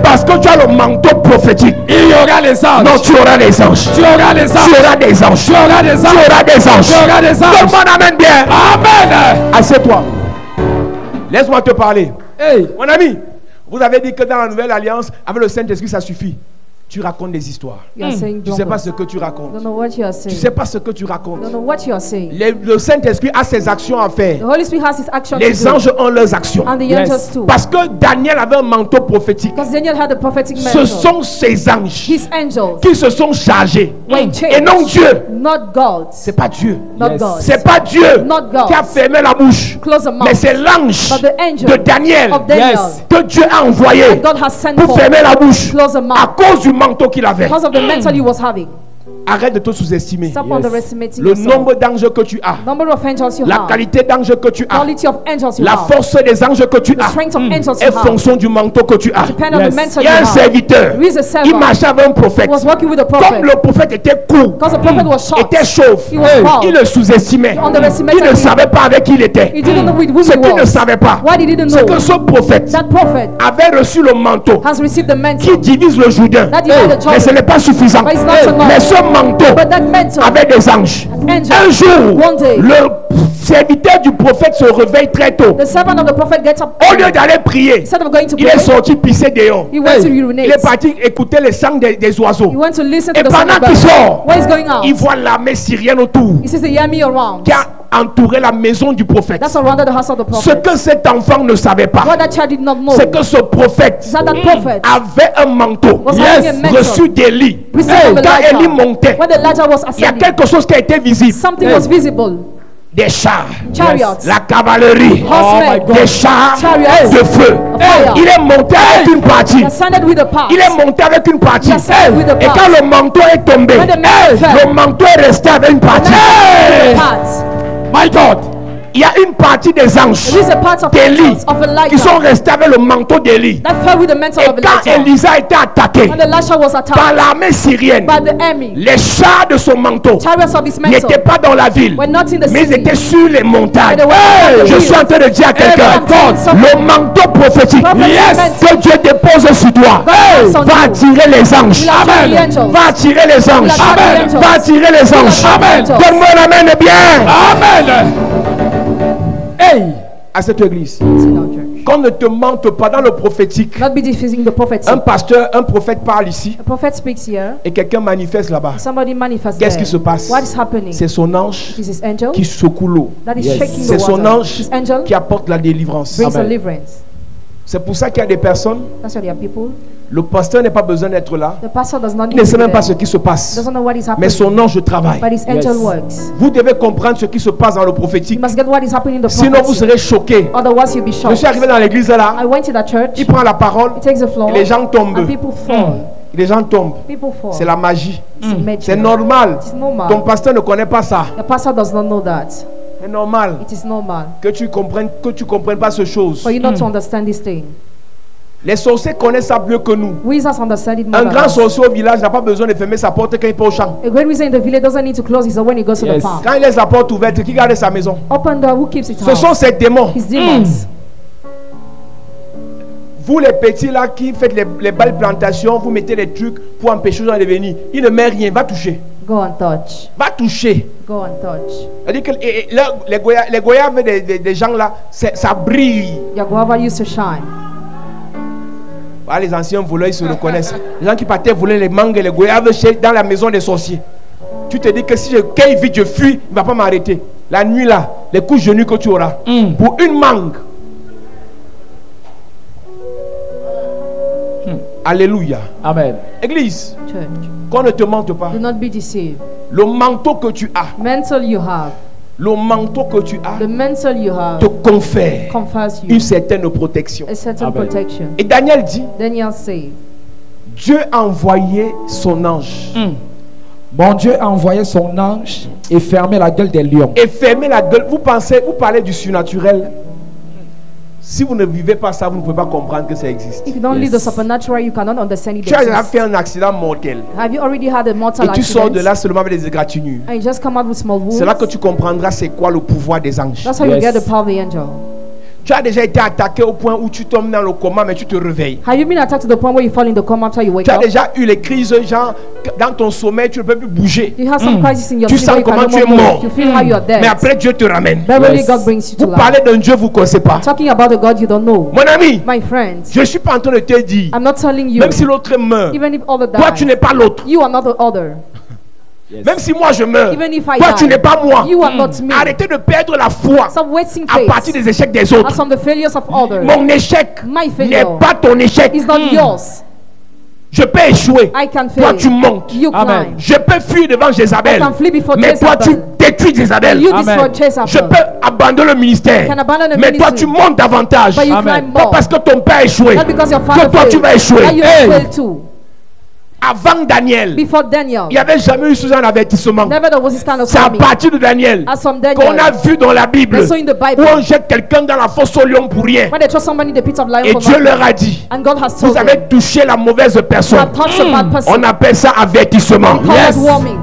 Speaker 1: parce que tu as le manteau prophétique, il y aura les anges. Non, tu auras les anges. Tu auras les anges. Tu auras des anges. Tu auras des anges. Tu auras des anges. Tu auras des anges. Tout le monde amène bien. Amen. Assieds-toi. Laisse-moi te parler. Mon ami, vous avez dit que dans la nouvelle alliance, avec le Saint-Esprit, ça suffit. Tu racontes des histoires. Tu ne sais pas ce que tu racontes. Tu ne sais pas ce que tu racontes. Le Saint-Esprit a ses actions à faire. Les anges ont leurs actions. Parce que Daniel avait un manteau prophétique. Ce sont ses anges qui se sont chargés. Et non Dieu. C'est pas Dieu. C'est pas Dieu qui a fermé la bouche. Mais c'est l'ange de Daniel que Dieu a envoyé pour fermer la bouche à cause du manteau qu'il avait. Arrête de te sous-estimer. Le nombre d'anges que tu as, la qualité d'anges que tu as, la force des anges que tu as, est fonction du manteau que tu as. Il y a un serviteur, il marchait avec un prophète. Comme le prophète était court, était chauve, il le sous-estimait. Il ne savait pas avec qui il était. Ce qu'il ne savait pas, c'est que ce prophète avait reçu le manteau qui divise le Jourdain. Mais ce n'est pas suffisant. Mais ce manteau
Speaker 2: But that mantle,
Speaker 1: avec des anges.
Speaker 2: angel,
Speaker 1: Un jour,
Speaker 2: one day,
Speaker 1: le serviteur du prophète se réveille très tôt.
Speaker 2: the servant of the prophet gets up.
Speaker 1: Au lieu d'aller prier,
Speaker 2: Instead of going to
Speaker 1: il est
Speaker 2: pray,
Speaker 1: sorti pisser dehors.
Speaker 2: he went to
Speaker 1: Il
Speaker 2: urinate.
Speaker 1: est parti écouter les chants des oiseaux.
Speaker 2: He went to listen
Speaker 1: Et
Speaker 2: to the sound
Speaker 1: pendant
Speaker 2: of
Speaker 1: qu'il
Speaker 2: birds.
Speaker 1: sort,
Speaker 2: What is going on?
Speaker 1: il voit l'armée syrienne autour
Speaker 2: He sees the army around
Speaker 1: qui a entouré la maison du prophète.
Speaker 2: that surrounded the house of the
Speaker 1: Ce
Speaker 2: prophet.
Speaker 1: que cet enfant ne savait pas,
Speaker 2: What that child did not know
Speaker 1: c'est que ce prophète
Speaker 2: is that that prophet
Speaker 1: avait un manteau
Speaker 2: was having a mantle
Speaker 1: reçu d'Élie.
Speaker 2: received from
Speaker 1: Quand Élie
Speaker 2: Elijah.
Speaker 1: montait,
Speaker 2: When Elijah was
Speaker 1: il y a
Speaker 2: ascending,
Speaker 1: quelque chose qui a été visible.
Speaker 2: something was visible.
Speaker 1: Des chars,
Speaker 2: Chariots,
Speaker 1: la cavalerie,
Speaker 2: horsemen,
Speaker 1: des chars
Speaker 2: Chariots.
Speaker 1: de feu.
Speaker 2: fire.
Speaker 1: Il est monté avec une partie.
Speaker 2: He ascended with a path.
Speaker 1: Il est monté avec une partie.
Speaker 2: He ascended with a
Speaker 1: Et
Speaker 2: path.
Speaker 1: quand le manteau est tombé,
Speaker 2: When the mantle fell,
Speaker 1: le manteau est resté avec une partie.
Speaker 2: the path.
Speaker 1: My God, il y a une partie des anges
Speaker 2: There is a part of
Speaker 1: d'Élie
Speaker 2: angels of
Speaker 1: qui sont
Speaker 2: Elijah
Speaker 1: restés avec le manteau d'Élie.
Speaker 2: that fell with the mantle
Speaker 1: Et
Speaker 2: of
Speaker 1: quand
Speaker 2: Elijah.
Speaker 1: Élisa a été attaqué
Speaker 2: When Elisha was
Speaker 1: par
Speaker 2: attacked
Speaker 1: l'armée syrienne,
Speaker 2: by the army,
Speaker 1: les chars de son manteau
Speaker 2: chariots of his mantle
Speaker 1: n'étaient pas dans la ville,
Speaker 2: were not in the
Speaker 1: mais ils
Speaker 2: city.
Speaker 1: étaient sur les montagnes.
Speaker 2: They were on the
Speaker 1: Je
Speaker 2: hills.
Speaker 1: suis en train de dire à quelqu'un, le manteau prophétique que Dieu dépose sur toi va attirer les anges.
Speaker 2: Will attract the angels.
Speaker 1: Va attirer les anges.
Speaker 2: attract the angels.
Speaker 1: Va attirer les anges.
Speaker 2: attract the angels.
Speaker 1: Donne-moi la main de bien
Speaker 3: Amen.
Speaker 1: à cette église.
Speaker 2: Sit down, church.
Speaker 1: Qu'on ne te mente pas dans le prophétique.
Speaker 2: Not be defeating the prophet.
Speaker 1: Un pasteur, un prophète parle ici
Speaker 2: A prophet speaks here.
Speaker 1: et quelqu'un manifeste là-bas.
Speaker 2: Somebody manifests
Speaker 1: Qu'est-ce
Speaker 2: there.
Speaker 1: qui se passe?
Speaker 2: What is happening?
Speaker 1: C'est son ange
Speaker 2: It is his angel
Speaker 1: qui secoue l'eau.
Speaker 2: that is shaking
Speaker 1: C'est
Speaker 2: the
Speaker 1: son
Speaker 2: water.
Speaker 1: ange
Speaker 2: His angel
Speaker 1: qui apporte la délivrance.
Speaker 2: brings deliverance.
Speaker 1: C'est pour ça qu'il y a des personnes,
Speaker 2: That's why there are people.
Speaker 1: le pasteur n'a pas besoin d'être là.
Speaker 2: The pastor does not
Speaker 1: Il
Speaker 2: need
Speaker 1: ne
Speaker 2: to
Speaker 1: sait
Speaker 2: be
Speaker 1: même pas
Speaker 2: there.
Speaker 1: ce qui se passe.
Speaker 2: Doesn't know what is
Speaker 1: Mais
Speaker 2: happening.
Speaker 1: son ange travaille.
Speaker 2: But his angel works.
Speaker 1: Vous devez comprendre ce qui se passe dans le prophétique.
Speaker 2: You must get what is happening in the
Speaker 1: Sinon, vous
Speaker 2: prophecy.
Speaker 1: serez choqués.
Speaker 2: Otherwise, you'll be
Speaker 1: Je
Speaker 2: shocked.
Speaker 1: suis arrivé dans l'église là.
Speaker 2: I went to that church.
Speaker 1: Il prend la parole.
Speaker 2: He takes the floor.
Speaker 1: Et les gens tombent.
Speaker 2: And people fall.
Speaker 1: Les gens tombent.
Speaker 2: People fall.
Speaker 1: C'est la magie.
Speaker 2: It's magic.
Speaker 1: C'est normal.
Speaker 2: It is normal.
Speaker 1: Ton pasteur ne connaît pas ça.
Speaker 2: The pastor does not know that.
Speaker 1: C'est normal
Speaker 2: It is normal
Speaker 1: que tu comprennes pas ces choses.
Speaker 2: for you not to understand this thing.
Speaker 1: Les sorciers connaissent ça mieux que nous.
Speaker 2: Wizards understand it more
Speaker 1: Un
Speaker 2: than
Speaker 1: grand
Speaker 2: us.
Speaker 1: sorcier au village n'a pas besoin de fermer sa porte quand il peut au champ.
Speaker 2: A great wizard in the village doesn't need to close his door when he goes to the farm.
Speaker 1: Quand il laisse la porte ouverte, qui garde sa maison?
Speaker 2: Open door, who keeps it
Speaker 1: Ce sont
Speaker 2: house?
Speaker 1: ces démons.
Speaker 2: His demons.
Speaker 1: Vous les petits là qui faites les balles plantations, vous mettez les trucs pour empêcher les gens de venir. Il ne met rien, va toucher.
Speaker 2: Go and touch.
Speaker 1: Va toucher.
Speaker 2: Go and touch.
Speaker 1: C'est-à-dire que là, les goyaves des gens là, ça brille.
Speaker 2: Your guava used to shine.
Speaker 1: Ah, les anciens voleurs, ils se reconnaissent. Les gens qui partaient voler les mangues et les goyaves dans la maison des sorciers. Tu te dis que si quand il vit, je fuis, il ne va pas m'arrêter. La nuit là, les coups de genoux que tu auras. Pour une mangue. Alléluia.
Speaker 3: Amen.
Speaker 1: Église,
Speaker 2: Church.
Speaker 1: qu'on ne te mente pas.
Speaker 2: Do not be deceived.
Speaker 1: Le manteau que tu as,
Speaker 2: Mental you have.
Speaker 1: le manteau que tu as
Speaker 2: The mental you have
Speaker 1: te confère
Speaker 2: confers you
Speaker 1: une certaine protection.
Speaker 2: a certain
Speaker 3: Amen.
Speaker 2: protection.
Speaker 1: Et Daniel dit,
Speaker 2: Daniel said,
Speaker 1: Dieu a envoyé son ange
Speaker 4: Mon Dieu a envoyé son ange et fermé la gueule des lions.
Speaker 1: et fermé la gueule. Vous parlez du surnaturel. Si vous ne vivez pas ça, vous ne pouvez pas comprendre que ça existe.
Speaker 2: if you don't live the supernatural, you cannot understand it.
Speaker 1: Tu as déjà
Speaker 2: exists.
Speaker 1: fait un accident mortel
Speaker 2: Have you already had a mortal
Speaker 1: et tu sors de
Speaker 2: accident?
Speaker 1: là seulement avec des égratignures.
Speaker 2: And you just come out with small wounds?
Speaker 1: C'est là que tu comprendras c'est quoi le pouvoir des anges.
Speaker 2: That's how you get the power of the angel.
Speaker 1: Tu as déjà été attaqué au point où tu tombes dans le coma mais tu te réveilles.
Speaker 2: Have you been attacked to the point where you fall in the coma after you wake
Speaker 1: Tu as
Speaker 2: up?
Speaker 1: déjà eu les crises genre dans ton sommeil tu ne peux plus bouger.
Speaker 2: You have some crisis in your
Speaker 1: Tu
Speaker 2: sleep where
Speaker 1: sens
Speaker 2: you
Speaker 1: comment
Speaker 2: can
Speaker 1: tu es
Speaker 2: no more
Speaker 1: mort.
Speaker 2: move. You feel how you are dead.
Speaker 1: Mais après Dieu te ramène.
Speaker 2: But really
Speaker 3: Yes.
Speaker 2: God brings you to
Speaker 1: Vous
Speaker 2: life.
Speaker 1: parlez d'un Dieu vous ne connaissez pas.
Speaker 2: Talking about a God you don't know.
Speaker 1: Mon ami,
Speaker 2: My friends,
Speaker 1: je ne suis pas en train de te dire,
Speaker 2: I'm not telling you,
Speaker 1: même si l'autre meurt,
Speaker 2: even if other
Speaker 1: toi tu
Speaker 2: die,
Speaker 1: n'es pas l'autre.
Speaker 2: you are not the other.
Speaker 1: Même si moi je meurs,
Speaker 2: Even if I
Speaker 1: toi tu
Speaker 2: die,
Speaker 1: n'es pas moi.
Speaker 2: you are not me.
Speaker 1: Arrêtez de perdre la foi
Speaker 2: Stop wasting
Speaker 1: à partir
Speaker 2: faith
Speaker 1: des échecs des autres.
Speaker 2: as from the failures of others.
Speaker 1: Mon échec
Speaker 2: My
Speaker 1: n'est
Speaker 2: failure
Speaker 1: pas ton échec.
Speaker 2: is not yours.
Speaker 1: Je peux échouer.
Speaker 2: I can
Speaker 1: Toi
Speaker 2: fail.
Speaker 1: tu montes.
Speaker 2: You
Speaker 3: Amen.
Speaker 2: climb.
Speaker 1: Je peux fuir devant Jézabel.
Speaker 2: I can flee before
Speaker 1: Mais toi tu
Speaker 2: Jezebel.
Speaker 1: détruis Jézabel.
Speaker 2: You
Speaker 3: Amen.
Speaker 2: destroy Jezebel.
Speaker 1: Je peux abandonner le ministère.
Speaker 2: You can abandon the
Speaker 1: Mais toi
Speaker 2: ministry.
Speaker 1: tu montes davantage.
Speaker 2: But you
Speaker 3: Amen.
Speaker 2: climb
Speaker 1: Pas
Speaker 2: more.
Speaker 1: parce que ton père a échoué.
Speaker 2: Not because your
Speaker 1: Que
Speaker 2: father
Speaker 1: toi tu
Speaker 2: failed.
Speaker 1: vas échouer.
Speaker 2: That you
Speaker 1: Hey.
Speaker 2: fail too.
Speaker 1: Avant Daniel,
Speaker 2: Before Daniel,
Speaker 1: il n'y avait jamais eu ce genre d'avertissement.
Speaker 2: never there was this kind of
Speaker 1: C'est à
Speaker 2: coming.
Speaker 1: partir de Daniel
Speaker 2: As from
Speaker 1: qu'on
Speaker 2: Daniel,
Speaker 1: a vu dans la Bible
Speaker 2: we saw in the
Speaker 1: où
Speaker 2: Bible,
Speaker 1: on jette quelqu'un dans la fosse au lion pour rien.
Speaker 2: when they throw somebody in the pit of lion
Speaker 1: Et
Speaker 2: for
Speaker 1: Dieu
Speaker 2: nothing,
Speaker 1: leur a dit,
Speaker 2: and God has
Speaker 1: vous
Speaker 2: told them,
Speaker 1: avez touché la mauvaise
Speaker 2: you
Speaker 1: personne.
Speaker 2: have touched a bad person.
Speaker 1: On appelle ça avertissement.
Speaker 2: Call it warming.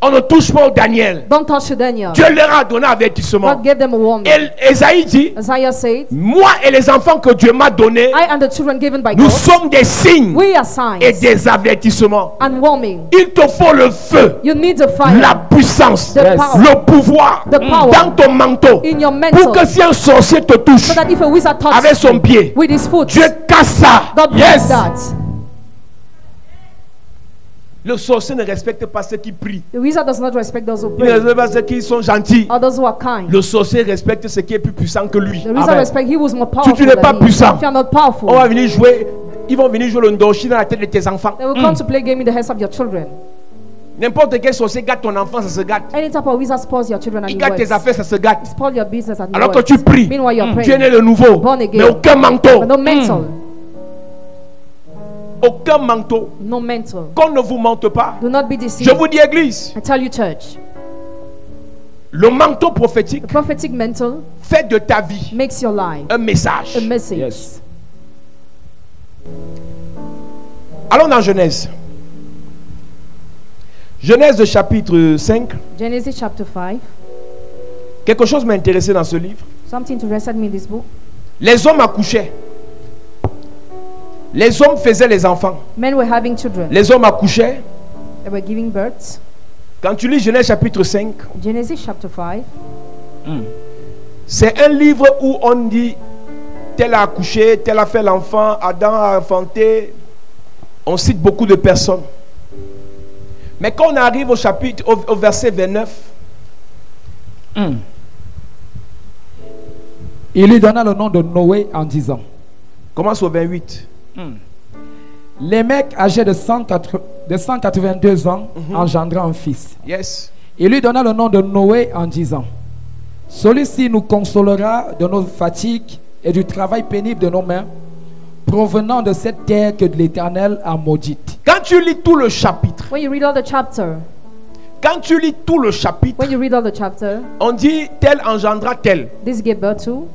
Speaker 1: On ne touche pas au Daniel.
Speaker 2: Don't touch Daniel.
Speaker 1: Dieu leur a donné avertissement.
Speaker 2: God gave them a warning.
Speaker 1: Et Esaïe dit,
Speaker 2: Isaiah said,
Speaker 1: moi et les enfants que Dieu m'a donnés,
Speaker 2: I and the children given by
Speaker 1: nous
Speaker 2: God,
Speaker 1: sommes des signes
Speaker 2: we are signs
Speaker 1: et des avertissements.
Speaker 2: and warning.
Speaker 1: Il te faut le feu,
Speaker 2: You need the fire,
Speaker 1: la puissance,
Speaker 2: the power,
Speaker 1: le pouvoir
Speaker 2: the power
Speaker 1: dans ton manteau.
Speaker 2: in your
Speaker 1: Pour
Speaker 2: mental,
Speaker 1: que si un sorcier te touche
Speaker 2: so that if a wizard
Speaker 1: avec
Speaker 2: touches
Speaker 1: son
Speaker 2: you
Speaker 1: pied,
Speaker 2: with his foot,
Speaker 1: Dieu casse ça.
Speaker 2: God bless that.
Speaker 1: Le sorcier ne respecte pas ceux qui prient.
Speaker 2: The wizard does not respect those who
Speaker 1: Il ne
Speaker 2: pray
Speaker 1: respecte pas ceux qui sont gentils.
Speaker 2: or those who are kind.
Speaker 1: Le sorcier respecte ce qui est plus puissant que lui.
Speaker 2: The wizard
Speaker 1: Amen.
Speaker 2: respect he was more
Speaker 1: Si
Speaker 2: powerful
Speaker 1: tu n'es pas
Speaker 2: than he.
Speaker 1: puissant,
Speaker 2: If you are not powerful,
Speaker 1: on va venir jouer. Ils vont venir jouer le ndoshi dans la tête de tes enfants.
Speaker 2: they will come to play game in the heads of your children.
Speaker 1: N'importe quel sorcier gâte ton enfant, ça se gâte.
Speaker 2: Any type of wizard spoils your children and
Speaker 1: Il
Speaker 2: he
Speaker 1: gâte tes
Speaker 2: works.
Speaker 1: affaires, ça se gâte.
Speaker 2: Spoil your business and he
Speaker 1: Alors que
Speaker 2: works.
Speaker 1: tu pries,
Speaker 2: Meanwhile you are
Speaker 1: tu es né
Speaker 2: praying.
Speaker 1: de nouveau,
Speaker 2: Born again.
Speaker 1: mais aucun manteau,
Speaker 2: But no mental.
Speaker 1: aucun manteau.
Speaker 2: No mental.
Speaker 1: Qu'on ne vous mente pas.
Speaker 2: Do not be
Speaker 1: Je
Speaker 2: deceived.
Speaker 1: vous dis, église,
Speaker 2: I tell you, church,
Speaker 1: le manteau prophétique
Speaker 2: the prophetic mental
Speaker 1: fait de ta vie
Speaker 2: makes your life
Speaker 1: un message.
Speaker 2: a message.
Speaker 4: Yes.
Speaker 1: Allons dans Genèse. Genèse chapitre 5.
Speaker 2: Genesis chapter 5.
Speaker 1: Quelque chose m'a intéressé dans ce livre.
Speaker 2: Something interested me in this book.
Speaker 1: Les hommes accouchaient. Les hommes faisaient les enfants.
Speaker 2: Men were having children.
Speaker 1: Les hommes accouchaient.
Speaker 2: They were giving birth.
Speaker 1: Quand tu lis Genèse chapitre 5,
Speaker 2: Genesis chapter 5.
Speaker 1: c'est un livre où on dit tel a accouché, tel a fait l'enfant, Adam a enfanté. On cite beaucoup de personnes. Mais quand on arrive au chapitre, au verset 29,
Speaker 4: Il lui donna le nom de Noé en disant,
Speaker 1: commence au 28.
Speaker 4: les mecs âgés de 182 ans engendrant un fils.
Speaker 1: Yes.
Speaker 4: Il lui donna le nom de Noé en disant, celui-ci nous consolera de nos fatigues et du travail pénible de nos mains, provenant de cette terre que l'Éternel a maudite.
Speaker 1: Quand tu lis tout le chapitre,
Speaker 2: When you read all the chapter, when you read all the chapter,
Speaker 1: on dit tel engendra tel.
Speaker 2: this gave birth to,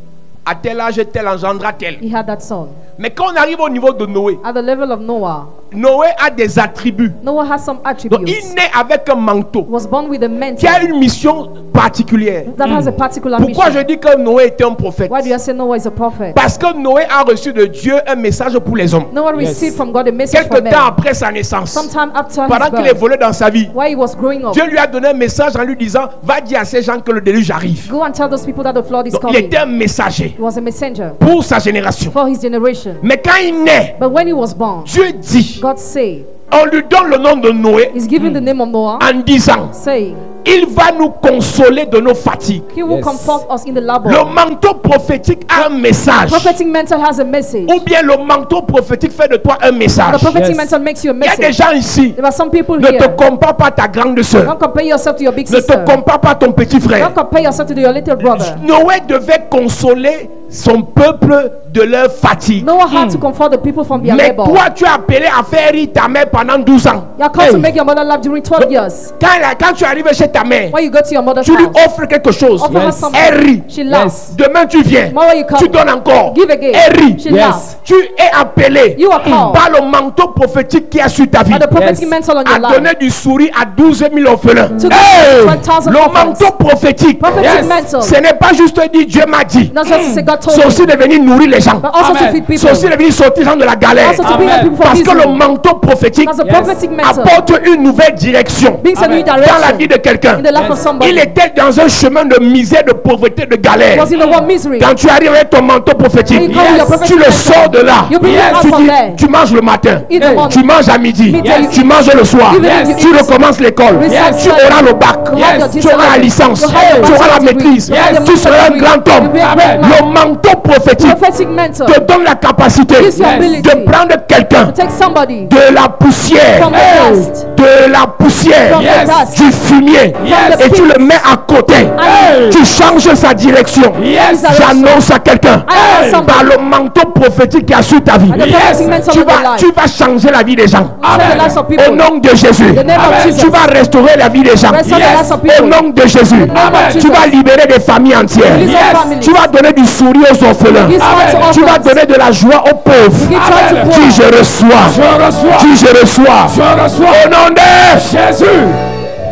Speaker 1: À tel âge, tel engendra tel.
Speaker 2: he had that son.
Speaker 1: Mais quand on arrive au niveau de Noé,
Speaker 2: At the level of Noah,
Speaker 1: Noé a des attributs.
Speaker 2: Noah has some
Speaker 1: Donc
Speaker 2: attributes.
Speaker 1: il naît avec un manteau
Speaker 2: Was born with a
Speaker 1: qui a
Speaker 2: mantle
Speaker 1: une mission particulière.
Speaker 2: that has a particular
Speaker 1: Pourquoi je
Speaker 2: mission.
Speaker 1: dis que Noé était un prophète?
Speaker 2: Why do I say Noah is a prophet?
Speaker 1: Parce que Noé a reçu de Dieu un message pour les hommes.
Speaker 2: Noah received from God a message
Speaker 1: Quelque
Speaker 2: for
Speaker 1: temps
Speaker 2: men.
Speaker 1: après sa naissance,
Speaker 2: Sometime after his
Speaker 1: pendant qu'il
Speaker 2: birth,
Speaker 1: évoluait dans sa vie,
Speaker 2: while he was growing up,
Speaker 1: Dieu lui a donné un message en lui disant, va dire à ces gens que le déluge arrive.
Speaker 2: go and tell those people that the flood is
Speaker 1: Donc il
Speaker 2: coming.
Speaker 1: était un messager
Speaker 2: He was a messenger
Speaker 1: pour sa génération.
Speaker 2: for his generation.
Speaker 1: Mais quand il naît,
Speaker 2: But when he was born,
Speaker 1: Dieu dit,
Speaker 2: God said,
Speaker 1: on lui donne le nom de Noé
Speaker 2: he's given the name of Noah,
Speaker 1: en disant,
Speaker 2: saying,
Speaker 1: il va nous consoler de nos fatigues.
Speaker 2: he will
Speaker 4: Yes.
Speaker 2: comfort us in the labor.
Speaker 1: Le manteau prophétique a un message.
Speaker 2: Prophetic mental has a message.
Speaker 1: Ou bien le manteau prophétique fait de toi un message.
Speaker 2: The prophetic
Speaker 4: Yes.
Speaker 2: mental makes you a
Speaker 1: Il y a des
Speaker 2: message.
Speaker 1: gens ici.
Speaker 2: There are some people
Speaker 1: Ne te
Speaker 2: here.
Speaker 1: compare pas à ta grande soeur.
Speaker 2: Don't compare yourself to your big
Speaker 1: Ne
Speaker 2: sister.
Speaker 1: te compare pas à ton petit frère.
Speaker 2: Don't compare yourself to your little brother.
Speaker 1: Noé devait consoler son peuple de leur fatigue.
Speaker 2: Noah had to comfort the people from their
Speaker 1: Mais
Speaker 2: labor.
Speaker 1: toi, tu es appelé à faire rire ta mère pendant 12 ans.
Speaker 2: You are called to
Speaker 1: Hey.
Speaker 2: make your mother laugh during 12 years.
Speaker 1: Quand tu arrives chez ta mère,
Speaker 2: When you go to your mother's
Speaker 1: tu lui
Speaker 2: house,
Speaker 1: offres quelque chose.
Speaker 2: offer her
Speaker 4: Yes.
Speaker 2: something.
Speaker 1: Elle rit.
Speaker 2: She laughs.
Speaker 1: Demain, tu viens.
Speaker 2: Tomorrow you come.
Speaker 1: Tu donnes encore.
Speaker 2: Give again.
Speaker 1: Elle rit.
Speaker 2: She
Speaker 4: Yes.
Speaker 2: laughs.
Speaker 1: Tu es appelé
Speaker 2: You are called
Speaker 1: par le manteau prophétique qui a sur ta vie
Speaker 2: by the prophetic
Speaker 4: Yes.
Speaker 2: mental on
Speaker 1: à
Speaker 2: your
Speaker 1: donner
Speaker 2: life.
Speaker 1: du sourire à 12 000 orphelins.
Speaker 2: To
Speaker 1: Hey!
Speaker 2: 12,000
Speaker 1: Le
Speaker 2: orphans.
Speaker 1: manteau prophétique,
Speaker 2: Prophetic mental.
Speaker 1: ce n'est pas juste dire Dieu m'a dit.
Speaker 2: Not just to say God told
Speaker 1: C'est
Speaker 2: me,
Speaker 1: aussi de venir nourrir les gens.
Speaker 2: but also to
Speaker 4: Amen.
Speaker 2: feed people.
Speaker 1: C'est aussi de venir sortir les gens de la galère.
Speaker 2: Also to bring the
Speaker 4: Amen.
Speaker 2: people from
Speaker 1: Parce que le
Speaker 2: misery.
Speaker 1: manteau prophétique
Speaker 2: That's the
Speaker 4: Yes.
Speaker 2: prophetic mental.
Speaker 1: apporte une nouvelle direction
Speaker 2: Brings a new
Speaker 1: dans la vie
Speaker 2: direction
Speaker 1: de quelqu'un.
Speaker 2: in the life of somebody.
Speaker 1: Il était dans un chemin de misère, de pauvreté, de galère.
Speaker 2: Was in the world misery.
Speaker 1: Quand tu arrives avec ton manteau prophétique,
Speaker 2: When you come with your prophetic
Speaker 1: tu le
Speaker 2: mental,
Speaker 1: sors de là.
Speaker 2: you bring it out
Speaker 1: Tu
Speaker 2: from
Speaker 1: dis,
Speaker 2: there.
Speaker 1: tu manges le matin,
Speaker 2: In the morning.
Speaker 1: tu manges à midi,
Speaker 2: Midday you
Speaker 1: tu
Speaker 2: eat.
Speaker 1: manges le soir,
Speaker 2: Evening you
Speaker 1: tu
Speaker 2: eat.
Speaker 1: recommences l'école,
Speaker 2: Recess
Speaker 1: tu
Speaker 2: study.
Speaker 1: auras le bac,
Speaker 2: You have your
Speaker 1: tu auras la
Speaker 2: degree.
Speaker 1: licence,
Speaker 2: You have your
Speaker 1: tu auras la
Speaker 2: master's degree.
Speaker 1: maîtrise,
Speaker 2: You have your
Speaker 1: tu seras un
Speaker 2: master's
Speaker 1: grand
Speaker 2: degree.
Speaker 1: homme.
Speaker 2: You'll be a great man.
Speaker 1: Le manteau prophétique
Speaker 2: Prophetic mental
Speaker 1: te donne la capacité
Speaker 2: gives you ability
Speaker 1: de prendre quelqu'un
Speaker 2: to take somebody
Speaker 1: de la poussière,
Speaker 2: from the dust,
Speaker 1: de la poussière,
Speaker 2: from the dust,
Speaker 1: du fumier,
Speaker 2: Yes.
Speaker 1: et tu le mets à côté.
Speaker 2: Hey.
Speaker 1: Tu changes sa direction.
Speaker 2: Yes.
Speaker 1: J'annonce à quelqu'un,
Speaker 2: I know
Speaker 1: par
Speaker 2: somebody.
Speaker 1: le manteau prophétique qui a sur ta vie,
Speaker 2: And the prophetic mental
Speaker 1: tu
Speaker 2: on your life.
Speaker 1: vas changer la vie des gens.
Speaker 2: Change the lives of
Speaker 1: Au
Speaker 2: people.
Speaker 1: nom de Jésus,
Speaker 2: The name of Jesus.
Speaker 1: tu vas restaurer la vie des gens.
Speaker 2: Restore the lives of
Speaker 1: Au
Speaker 2: people.
Speaker 1: nom de Jésus,
Speaker 2: The name of
Speaker 1: tu
Speaker 2: Jesus.
Speaker 1: vas libérer des familles entières.
Speaker 2: Release all families.
Speaker 1: Tu vas donner du sourire aux orphelins.
Speaker 2: Give smile to
Speaker 1: Tu vas
Speaker 2: orphans.
Speaker 1: donner de la joie aux pauvres.
Speaker 2: Give joy to
Speaker 1: Dis
Speaker 2: poor.
Speaker 1: je reçois. Dis je reçois. Au nom de Jésus.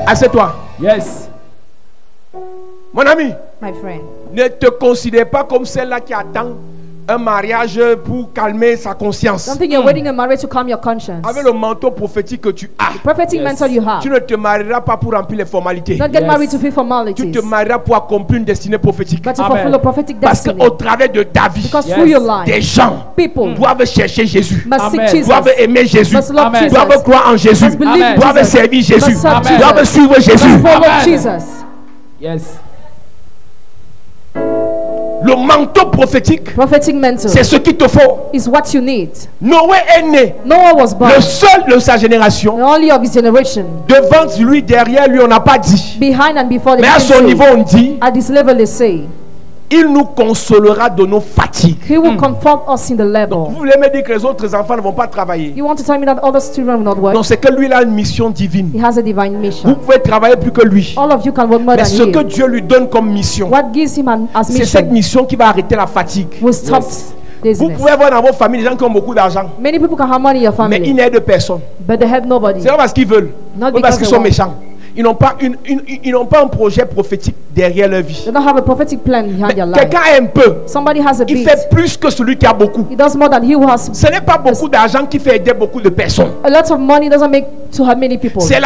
Speaker 1: Assieds-toi.
Speaker 3: Yes.
Speaker 1: Mon ami,
Speaker 2: My friend,
Speaker 1: ne te considère pas comme celle-là qui attend un mariage pour calmer sa conscience.
Speaker 2: don't think you're waiting a marriage to calm your conscience.
Speaker 1: Avec le manteau prophétique que tu as,
Speaker 2: Prophetic mentor you have.
Speaker 1: tu ne te marieras pas pour remplir les formalités.
Speaker 2: Don't get
Speaker 3: Yes.
Speaker 2: married to fulfill
Speaker 1: Tu
Speaker 2: formalities,
Speaker 1: te marieras pour accomplir une destinée prophétique.
Speaker 2: but to
Speaker 3: Amen.
Speaker 2: fulfill a prophetic
Speaker 1: Parce
Speaker 2: destiny.
Speaker 1: qu'au travers de ta vie,
Speaker 2: Because
Speaker 3: Yes.
Speaker 2: through your
Speaker 1: des
Speaker 2: life,
Speaker 1: gens
Speaker 2: people
Speaker 1: doivent chercher Jésus,
Speaker 2: must seek
Speaker 3: Amen.
Speaker 2: Jesus,
Speaker 1: doivent aimer Jésus,
Speaker 2: must love
Speaker 3: Amen.
Speaker 2: Jesus,
Speaker 1: doivent croire en Jésus,
Speaker 2: must believe
Speaker 3: Amen.
Speaker 1: doivent
Speaker 2: Jesus,
Speaker 1: servir Jésus,
Speaker 2: must serve
Speaker 3: Amen.
Speaker 1: doivent
Speaker 2: Jesus,
Speaker 1: suivre Jésus.
Speaker 2: must follow
Speaker 3: Amen.
Speaker 2: Jesus.
Speaker 3: Yes.
Speaker 1: Le manteau prophétique,
Speaker 2: Prophetic mentor
Speaker 1: c'est ce qu'il te faut.
Speaker 2: is what you need.
Speaker 1: Noé est né,
Speaker 2: Noah was born,
Speaker 1: le seul de sa génération.
Speaker 2: the only of his generation.
Speaker 1: Devant lui, derrière lui, on n'a pas dit.
Speaker 2: Behind and before the
Speaker 1: Mais à son niveau, on dit,
Speaker 2: at this level they say,
Speaker 1: il nous consolera de nos fatigues.
Speaker 2: he will comfort us in the
Speaker 1: Vous
Speaker 2: level.
Speaker 1: voulez me dire que les autres enfants ne vont pas travailler?
Speaker 2: You want to tell me that other children will not work?
Speaker 1: Non, c'est que lui, il a une mission divine.
Speaker 2: He has a divine
Speaker 1: Vous
Speaker 2: mission.
Speaker 1: pouvez travailler plus que lui.
Speaker 2: All of you can work more
Speaker 1: Mais
Speaker 2: than
Speaker 1: ce que
Speaker 2: you.
Speaker 1: Dieu lui donne comme mission,
Speaker 2: What gives him as
Speaker 1: c'est cette
Speaker 2: mission
Speaker 1: mission qui va arrêter la fatigue.
Speaker 2: will stop
Speaker 1: Vous
Speaker 2: laziness.
Speaker 1: pouvez avoir dans vos familles des gens qui ont beaucoup d'argent,
Speaker 2: Many people can have money in your
Speaker 1: mais ils
Speaker 2: family,
Speaker 1: n'aident personne.
Speaker 2: but they have nobody.
Speaker 1: C'est pas parce qu'ils veulent,
Speaker 2: Not
Speaker 1: ou parce
Speaker 2: because
Speaker 1: qu'ils
Speaker 2: they
Speaker 1: sont
Speaker 2: want.
Speaker 1: méchants. Ils n'ont pas, ils n'ont pas un projet prophétique derrière leur vie.
Speaker 2: They don't have a prophetic plan behind their life.
Speaker 1: Quelqu'un a un peu,
Speaker 2: Somebody has a
Speaker 1: il
Speaker 2: bit.
Speaker 1: fait plus que celui qui a beaucoup.
Speaker 2: He does more than he who has.
Speaker 1: Ce n'est pas beaucoup d'argent qui fait aider beaucoup de personnes.
Speaker 2: A lot of money doesn't make to have many people.
Speaker 1: C'est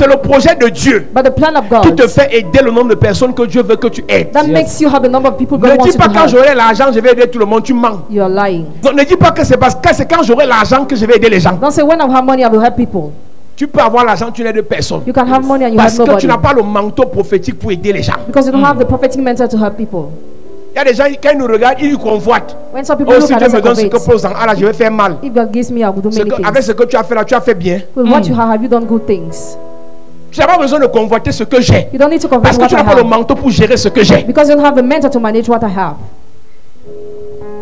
Speaker 1: le projet de Dieu
Speaker 2: But the plan of
Speaker 1: qui
Speaker 2: God
Speaker 1: te fait aider le nombre de personnes que Dieu veut que tu aides.
Speaker 2: that makes you have the number of people God
Speaker 1: Ne
Speaker 2: wants
Speaker 1: dis
Speaker 2: you
Speaker 1: pas
Speaker 2: to
Speaker 1: quand
Speaker 2: have.
Speaker 1: j'aurai l'argent, je vais aider tout le monde, tu mens.
Speaker 2: You are lying.
Speaker 1: Donc ne dis pas que c'est parce que c'est quand j'aurai l'argent que je vais aider les gens.
Speaker 2: Don't say when I have money I will help people.
Speaker 1: Tu peux avoir l'argent, tu n'aides personne.
Speaker 2: You can have money and you
Speaker 1: Parce
Speaker 2: have
Speaker 1: que
Speaker 2: nobody
Speaker 1: tu n'as pas le manteau prophétique pour aider les gens.
Speaker 2: because you don't have the prophetic mentor to help people.
Speaker 1: Il y a des gens, quand ils nous regardent, ils nous convoitent.
Speaker 2: When some people
Speaker 1: Oh,
Speaker 2: look
Speaker 1: si
Speaker 2: at
Speaker 1: Dieu
Speaker 2: us
Speaker 1: me
Speaker 2: and
Speaker 1: donne ce que
Speaker 2: covet,
Speaker 1: pose en Allah, je vais faire mal.
Speaker 2: if God gives me, I will do many
Speaker 1: Avec
Speaker 2: things.
Speaker 1: ce que tu as fait là, tu as fait bien.
Speaker 2: With what you have you done good things?
Speaker 1: Tu n'as pas besoin de convoiter ce que j'ai.
Speaker 2: You don't need to convert
Speaker 1: Parce que
Speaker 2: what
Speaker 1: tu
Speaker 2: I
Speaker 1: n'as pas le
Speaker 2: have
Speaker 1: manteau pour gérer ce que j'ai.
Speaker 2: because you don't have the mentor to manage what I have.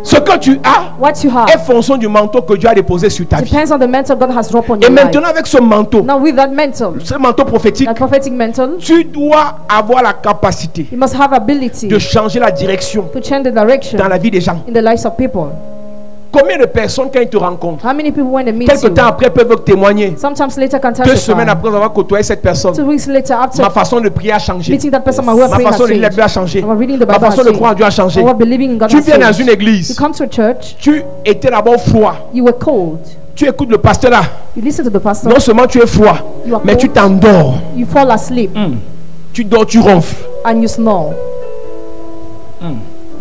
Speaker 1: Ce que tu as
Speaker 2: What you
Speaker 1: est
Speaker 2: have
Speaker 1: fonction du manteau que Dieu a déposé sur ta vie.
Speaker 2: depends on the mentor God has dropped on
Speaker 1: Et
Speaker 2: your
Speaker 1: maintenant,
Speaker 2: life.
Speaker 1: avec ce manteau,
Speaker 2: Now with that mentor,
Speaker 1: ce manteau prophétique,
Speaker 2: that prophetic mentor,
Speaker 1: tu dois avoir la capacité
Speaker 2: you must have ability
Speaker 1: de changer la direction
Speaker 2: to change the direction
Speaker 1: dans la vie des gens.
Speaker 2: in the lives of people.
Speaker 1: Combien de personnes, quand ils te rencontrent,
Speaker 2: How many people when they meet
Speaker 1: quelque
Speaker 2: you,
Speaker 1: temps après peuvent témoigner,
Speaker 2: sometimes later can
Speaker 1: 2 semaines
Speaker 2: testify,
Speaker 1: après avoir côtoyé cette personne,
Speaker 2: 2 weeks later after
Speaker 1: ma façon de prier a changé.
Speaker 2: meeting that person, my way of
Speaker 1: Ma
Speaker 2: praying
Speaker 1: façon
Speaker 2: has
Speaker 1: de lire la
Speaker 2: changed.
Speaker 1: Bible a changé.
Speaker 2: My reading the
Speaker 1: Ma
Speaker 2: Bible has
Speaker 1: façon de croire en
Speaker 2: changed.
Speaker 1: Dieu a changé.
Speaker 2: My way of believing in God
Speaker 1: Tu
Speaker 2: has
Speaker 1: viens dans
Speaker 2: changed.
Speaker 1: une
Speaker 2: You
Speaker 1: église,
Speaker 2: come to a church,
Speaker 1: tu étais d'abord froid.
Speaker 2: you were cold.
Speaker 1: Tu écoutes le pasteur là.
Speaker 2: You listen to the pastor,
Speaker 1: Non seulement tu es froid,
Speaker 2: You are
Speaker 1: mais tu
Speaker 2: cold.
Speaker 1: t'endors.
Speaker 2: you fall asleep
Speaker 1: Tu dors, tu ronfles.
Speaker 2: and you snore.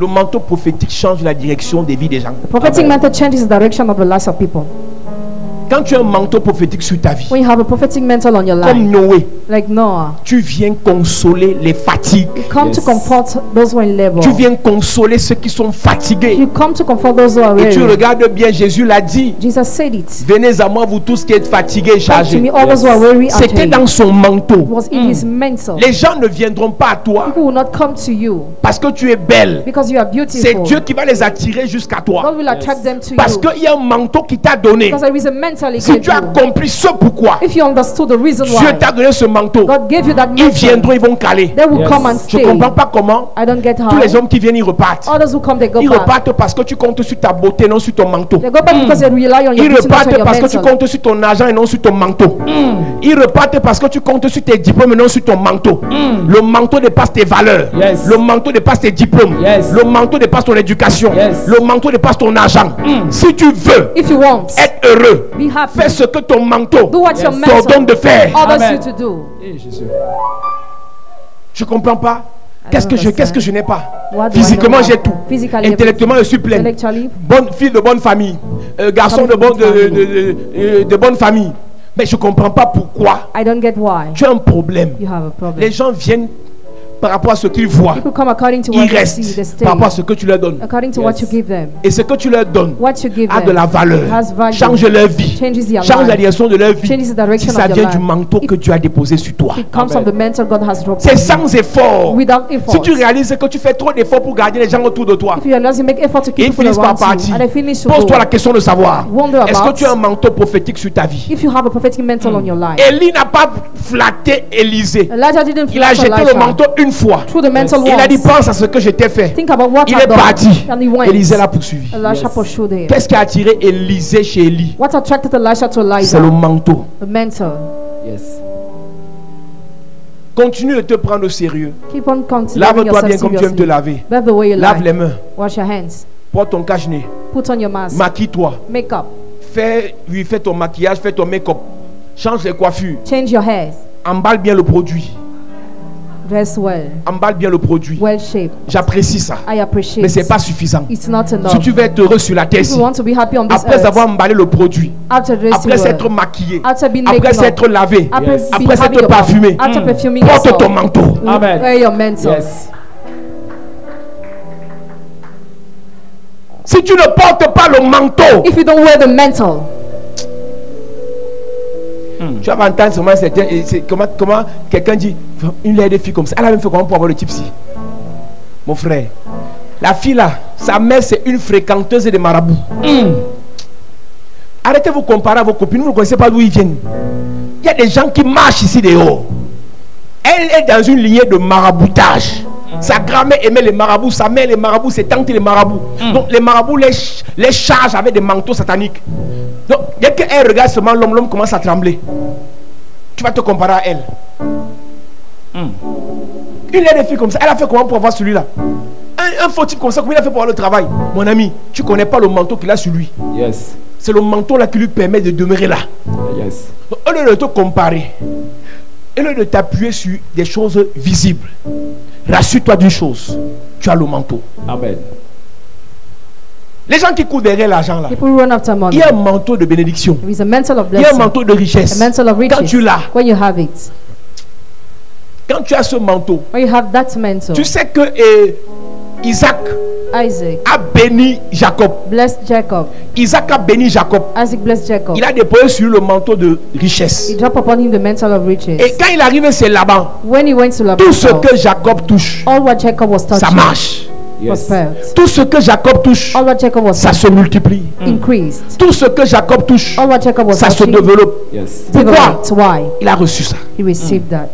Speaker 1: Le manteau prophétique change la direction des vies des gens.
Speaker 2: The prophetic mentor changes the direction of the lives of people.
Speaker 1: Quand tu as un manteau prophétique sur ta vie,
Speaker 2: When you have a prophetic mentor on your
Speaker 1: comme
Speaker 2: life,
Speaker 1: Noé,
Speaker 2: like Noah,
Speaker 1: tu viens consoler les fatigues.
Speaker 2: you come to comfort those who are in labor.
Speaker 1: Tu viens consoler ceux qui sont fatigués.
Speaker 2: You come to comfort those who are
Speaker 1: Et tu
Speaker 2: weary.
Speaker 1: regardes bien, Jésus l'a dit.
Speaker 2: Jesus said it.
Speaker 1: Venez à moi, vous tous qui êtes fatigués et
Speaker 2: Come to
Speaker 1: chargés.
Speaker 2: me, all those who are weary and
Speaker 1: C'était
Speaker 2: heavy.
Speaker 1: dans son manteau.
Speaker 2: It was in his mentor.
Speaker 1: Les gens ne viendront pas à toi
Speaker 2: People will not come to you
Speaker 1: parce que tu es belle.
Speaker 2: because you are
Speaker 1: C'est
Speaker 2: beautiful.
Speaker 1: Dieu qui va les attirer jusqu'à toi.
Speaker 2: God will attract them to
Speaker 1: Parce
Speaker 2: you
Speaker 1: qu'il y a un manteau qui t'a donné.
Speaker 2: because there is a mentor he
Speaker 1: Si
Speaker 2: gave
Speaker 1: tu as
Speaker 2: you.
Speaker 1: compris ce pourquoi
Speaker 2: If you understood the reason
Speaker 1: Dieu
Speaker 2: why
Speaker 1: t'a donné ce manteau,
Speaker 2: God gave you that
Speaker 1: ils
Speaker 2: mentor,
Speaker 1: viendront, ils vont caler.
Speaker 2: they will
Speaker 3: Yes.
Speaker 2: come and
Speaker 1: Je ne
Speaker 2: stay.
Speaker 1: comprends pas comment
Speaker 2: I don't get
Speaker 1: tous les
Speaker 2: how.
Speaker 1: hommes qui viennent, ils repartent.
Speaker 2: Others who come, they go
Speaker 1: Ils
Speaker 2: back.
Speaker 1: repartent parce que tu comptes sur ta beauté, non sur ton manteau.
Speaker 2: They go back because they rely on your
Speaker 1: Ils
Speaker 2: beauty, not on
Speaker 1: repartent
Speaker 2: your
Speaker 1: parce que tu
Speaker 2: mentor.
Speaker 1: comptes sur ton argent et non sur ton manteau. Ils repartent parce que tu comptes sur tes diplômes et non sur ton manteau. Le manteau dépasse tes valeurs.
Speaker 3: Yes.
Speaker 1: Le manteau dépasse tes diplômes.
Speaker 3: Yes.
Speaker 1: Le manteau dépasse ton éducation.
Speaker 3: Yes.
Speaker 1: Le manteau dépasse ton argent. Si tu veux
Speaker 2: If you want,
Speaker 1: être heureux,
Speaker 2: be happy.
Speaker 1: fais ce que ton manteau
Speaker 2: Do what your
Speaker 1: t'ordonne de
Speaker 2: mentor
Speaker 1: faire.
Speaker 2: orders
Speaker 3: Amen.
Speaker 2: you to do.
Speaker 3: Eh, Jésus.
Speaker 1: Je comprends pas. Qu'est-ce que je n'ai pas?
Speaker 2: What do I
Speaker 1: Physiquement,
Speaker 2: not
Speaker 1: j'ai
Speaker 2: have?
Speaker 1: tout.
Speaker 2: Physically,
Speaker 1: Intellectuellement, je suis plein.
Speaker 2: Intellectually,
Speaker 1: Bonne fille de bonne famille. Garçon de bonne famille. Mais je ne comprends pas pourquoi.
Speaker 2: I don't get why
Speaker 1: Tu as un problème.
Speaker 2: you have a problem.
Speaker 1: Les gens viennent par rapport à ce qu'ils voient.
Speaker 2: People come according to what
Speaker 1: Ils
Speaker 2: they see, they
Speaker 1: restent
Speaker 2: stay.
Speaker 1: par rapport à ce que tu leur donnes.
Speaker 2: According to what you give them.
Speaker 1: Et ce que tu leur donnes
Speaker 2: What you give
Speaker 1: a
Speaker 2: them
Speaker 1: de la valeur.
Speaker 2: has value.
Speaker 1: Change leur vie.
Speaker 2: Changes their
Speaker 1: Change la
Speaker 2: life.
Speaker 1: direction de leur vie.
Speaker 2: Changes the direction
Speaker 1: Si ça
Speaker 2: of
Speaker 1: vient
Speaker 2: their
Speaker 1: du
Speaker 2: life.
Speaker 1: manteau que Dieu a déposé sur toi.
Speaker 2: It comes
Speaker 3: Amen.
Speaker 2: from the mentor God has dropped
Speaker 1: C'est
Speaker 2: on
Speaker 1: sans effort.
Speaker 2: you. Without effort.
Speaker 1: Si tu réalises que tu fais trop d'efforts pour garder les gens autour de toi,
Speaker 2: If you realize you make effort to
Speaker 1: ils
Speaker 2: keep people
Speaker 1: finissent par
Speaker 2: around you,
Speaker 1: partir.
Speaker 2: and they finish to go.
Speaker 1: Pose-toi la question de savoir,
Speaker 2: Wonder
Speaker 1: est-ce que
Speaker 2: about
Speaker 1: tu as un manteau prophétique sur ta vie?
Speaker 2: if you have a prophetic mentor on your life.
Speaker 1: Élie n'a pas flatté Élisée.
Speaker 2: Elijah didn't
Speaker 1: Il a
Speaker 2: flash
Speaker 1: jeté le
Speaker 2: Elisha
Speaker 1: manteau une fois.
Speaker 2: through the mentor
Speaker 1: Il a dit,
Speaker 2: once.
Speaker 1: pense à ce que je t'ai fait.
Speaker 2: Think about what
Speaker 1: Il
Speaker 2: I've
Speaker 1: est
Speaker 2: done.
Speaker 1: parti.
Speaker 2: And he went.
Speaker 1: Élisée l'a poursuivi.
Speaker 2: Elisha pursued him.
Speaker 1: Qu'est-ce qui a attiré Élisée chez Élie?
Speaker 2: What attracted Elisha to
Speaker 1: C'est le
Speaker 2: Elijah?
Speaker 1: manteau.
Speaker 2: The mentor.
Speaker 3: Yes.
Speaker 1: Continue de te prendre au sérieux.
Speaker 2: Keep on considering
Speaker 1: Lave-toi
Speaker 2: yourself
Speaker 1: bien comme tu aimes te
Speaker 2: seriously.
Speaker 1: laver.
Speaker 2: Bathe the way you
Speaker 1: Lave les
Speaker 2: like.
Speaker 1: mains.
Speaker 2: Wash your hands.
Speaker 1: Porte ton cache-nez.
Speaker 2: Put on your mask.
Speaker 1: Maquille-toi.
Speaker 2: Make up.
Speaker 1: Fais ton maquillage, fais ton make-up. Change les coiffures.
Speaker 2: Change your hair.
Speaker 1: Emballe bien le produit.
Speaker 2: Dress well.
Speaker 1: Emballe bien le produit.
Speaker 2: Well shaped.
Speaker 1: J'apprécie ça.
Speaker 2: I appreciate.
Speaker 1: Mais c'est pas suffisant.
Speaker 2: It's not enough.
Speaker 1: Si tu veux être heureux sur la terre,
Speaker 2: If you want to be happy on this
Speaker 1: après
Speaker 2: earth,
Speaker 1: avoir emballé le produit,
Speaker 2: after dressing
Speaker 1: après
Speaker 2: well,
Speaker 1: s'être maquillé,
Speaker 2: after being
Speaker 1: après
Speaker 2: making
Speaker 1: s'être
Speaker 2: up,
Speaker 1: lavé,
Speaker 2: after being
Speaker 1: après
Speaker 2: having
Speaker 1: s'être
Speaker 2: a bath,
Speaker 1: parfumé,
Speaker 2: after perfuming
Speaker 1: porte
Speaker 2: yourself,
Speaker 1: ton manteau.
Speaker 3: Amen.
Speaker 2: wear your mantle.
Speaker 3: Yes.
Speaker 1: Si tu ne portes pas le manteau,
Speaker 2: If you don't wear the mantle,
Speaker 1: tu vas entendre seulement certains. Comment quelqu'un dit une laide de fille comme ça. Elle a même fait comment pour avoir le type ci. Mon frère, la fille là, sa mère c'est une fréquenteuse de marabouts. Arrêtez de vous comparer à vos copines. Vous ne connaissez pas d'où ils viennent. Il y a des gens qui marchent ici dehors. Elle est dans une lignée de maraboutage. Sa grand-mère aimait les marabouts, sa mère les marabouts, ses tantes les marabouts. Donc les marabouts les chargent avec des manteaux sataniques. Donc dès qu'elle regarde seulement l'homme, l'homme commence à trembler. Tu vas te comparer à elle. Une laide de fille comme ça, elle a fait comment pour avoir celui-là? Un faux type comme ça, comment il a fait pour avoir le travail? Mon ami, tu connais pas le manteau qu'il a sur lui.
Speaker 3: Yes.
Speaker 1: C'est le manteau là qui lui permet de demeurer là.
Speaker 3: Yes.
Speaker 1: Donc, au lieu de te comparer, au lieu de t'appuyer sur des choses visibles, rassure-toi d'une chose, tu as le manteau.
Speaker 3: Amen.
Speaker 1: Les gens qui courent derrière l'argent là,
Speaker 2: people run after
Speaker 1: il
Speaker 2: money.
Speaker 1: y a un manteau de bénédiction,
Speaker 2: There is a mantle of
Speaker 1: il y a un
Speaker 2: blessing,
Speaker 1: manteau de
Speaker 2: a
Speaker 1: richesse.
Speaker 2: mantle of
Speaker 1: Quand
Speaker 2: riches.
Speaker 1: tu l'as,
Speaker 2: When you have it,
Speaker 1: quand tu as ce manteau,
Speaker 2: when you have that mantle,
Speaker 1: tu sais que Isaac
Speaker 2: Isaac
Speaker 1: a béni Jacob.
Speaker 2: blessed Jacob.
Speaker 1: Isaac a béni Jacob.
Speaker 2: Isaac blessed Jacob.
Speaker 1: Il a déposé sur lui le manteau de richesse.
Speaker 2: He dropped upon him the mantle of riches.
Speaker 1: Et quand il arrive, c'est là-bas.
Speaker 2: When he went to
Speaker 1: Tout
Speaker 2: Laban's
Speaker 1: ce
Speaker 2: house,
Speaker 1: que Jacob touche,
Speaker 2: all what Jacob was
Speaker 1: ça
Speaker 2: touching
Speaker 1: marche.
Speaker 3: Yes.
Speaker 2: prospered.
Speaker 1: Tout ce que Jacob touche,
Speaker 2: All what Jacob was
Speaker 1: ça se multiplie.
Speaker 2: increased.
Speaker 1: Tout ce que Jacob touche,
Speaker 2: All what Jacob was
Speaker 1: ça se
Speaker 2: touching
Speaker 1: développe.
Speaker 3: Yes.
Speaker 2: developed. Why?
Speaker 1: Il a reçu ça.
Speaker 2: He received that.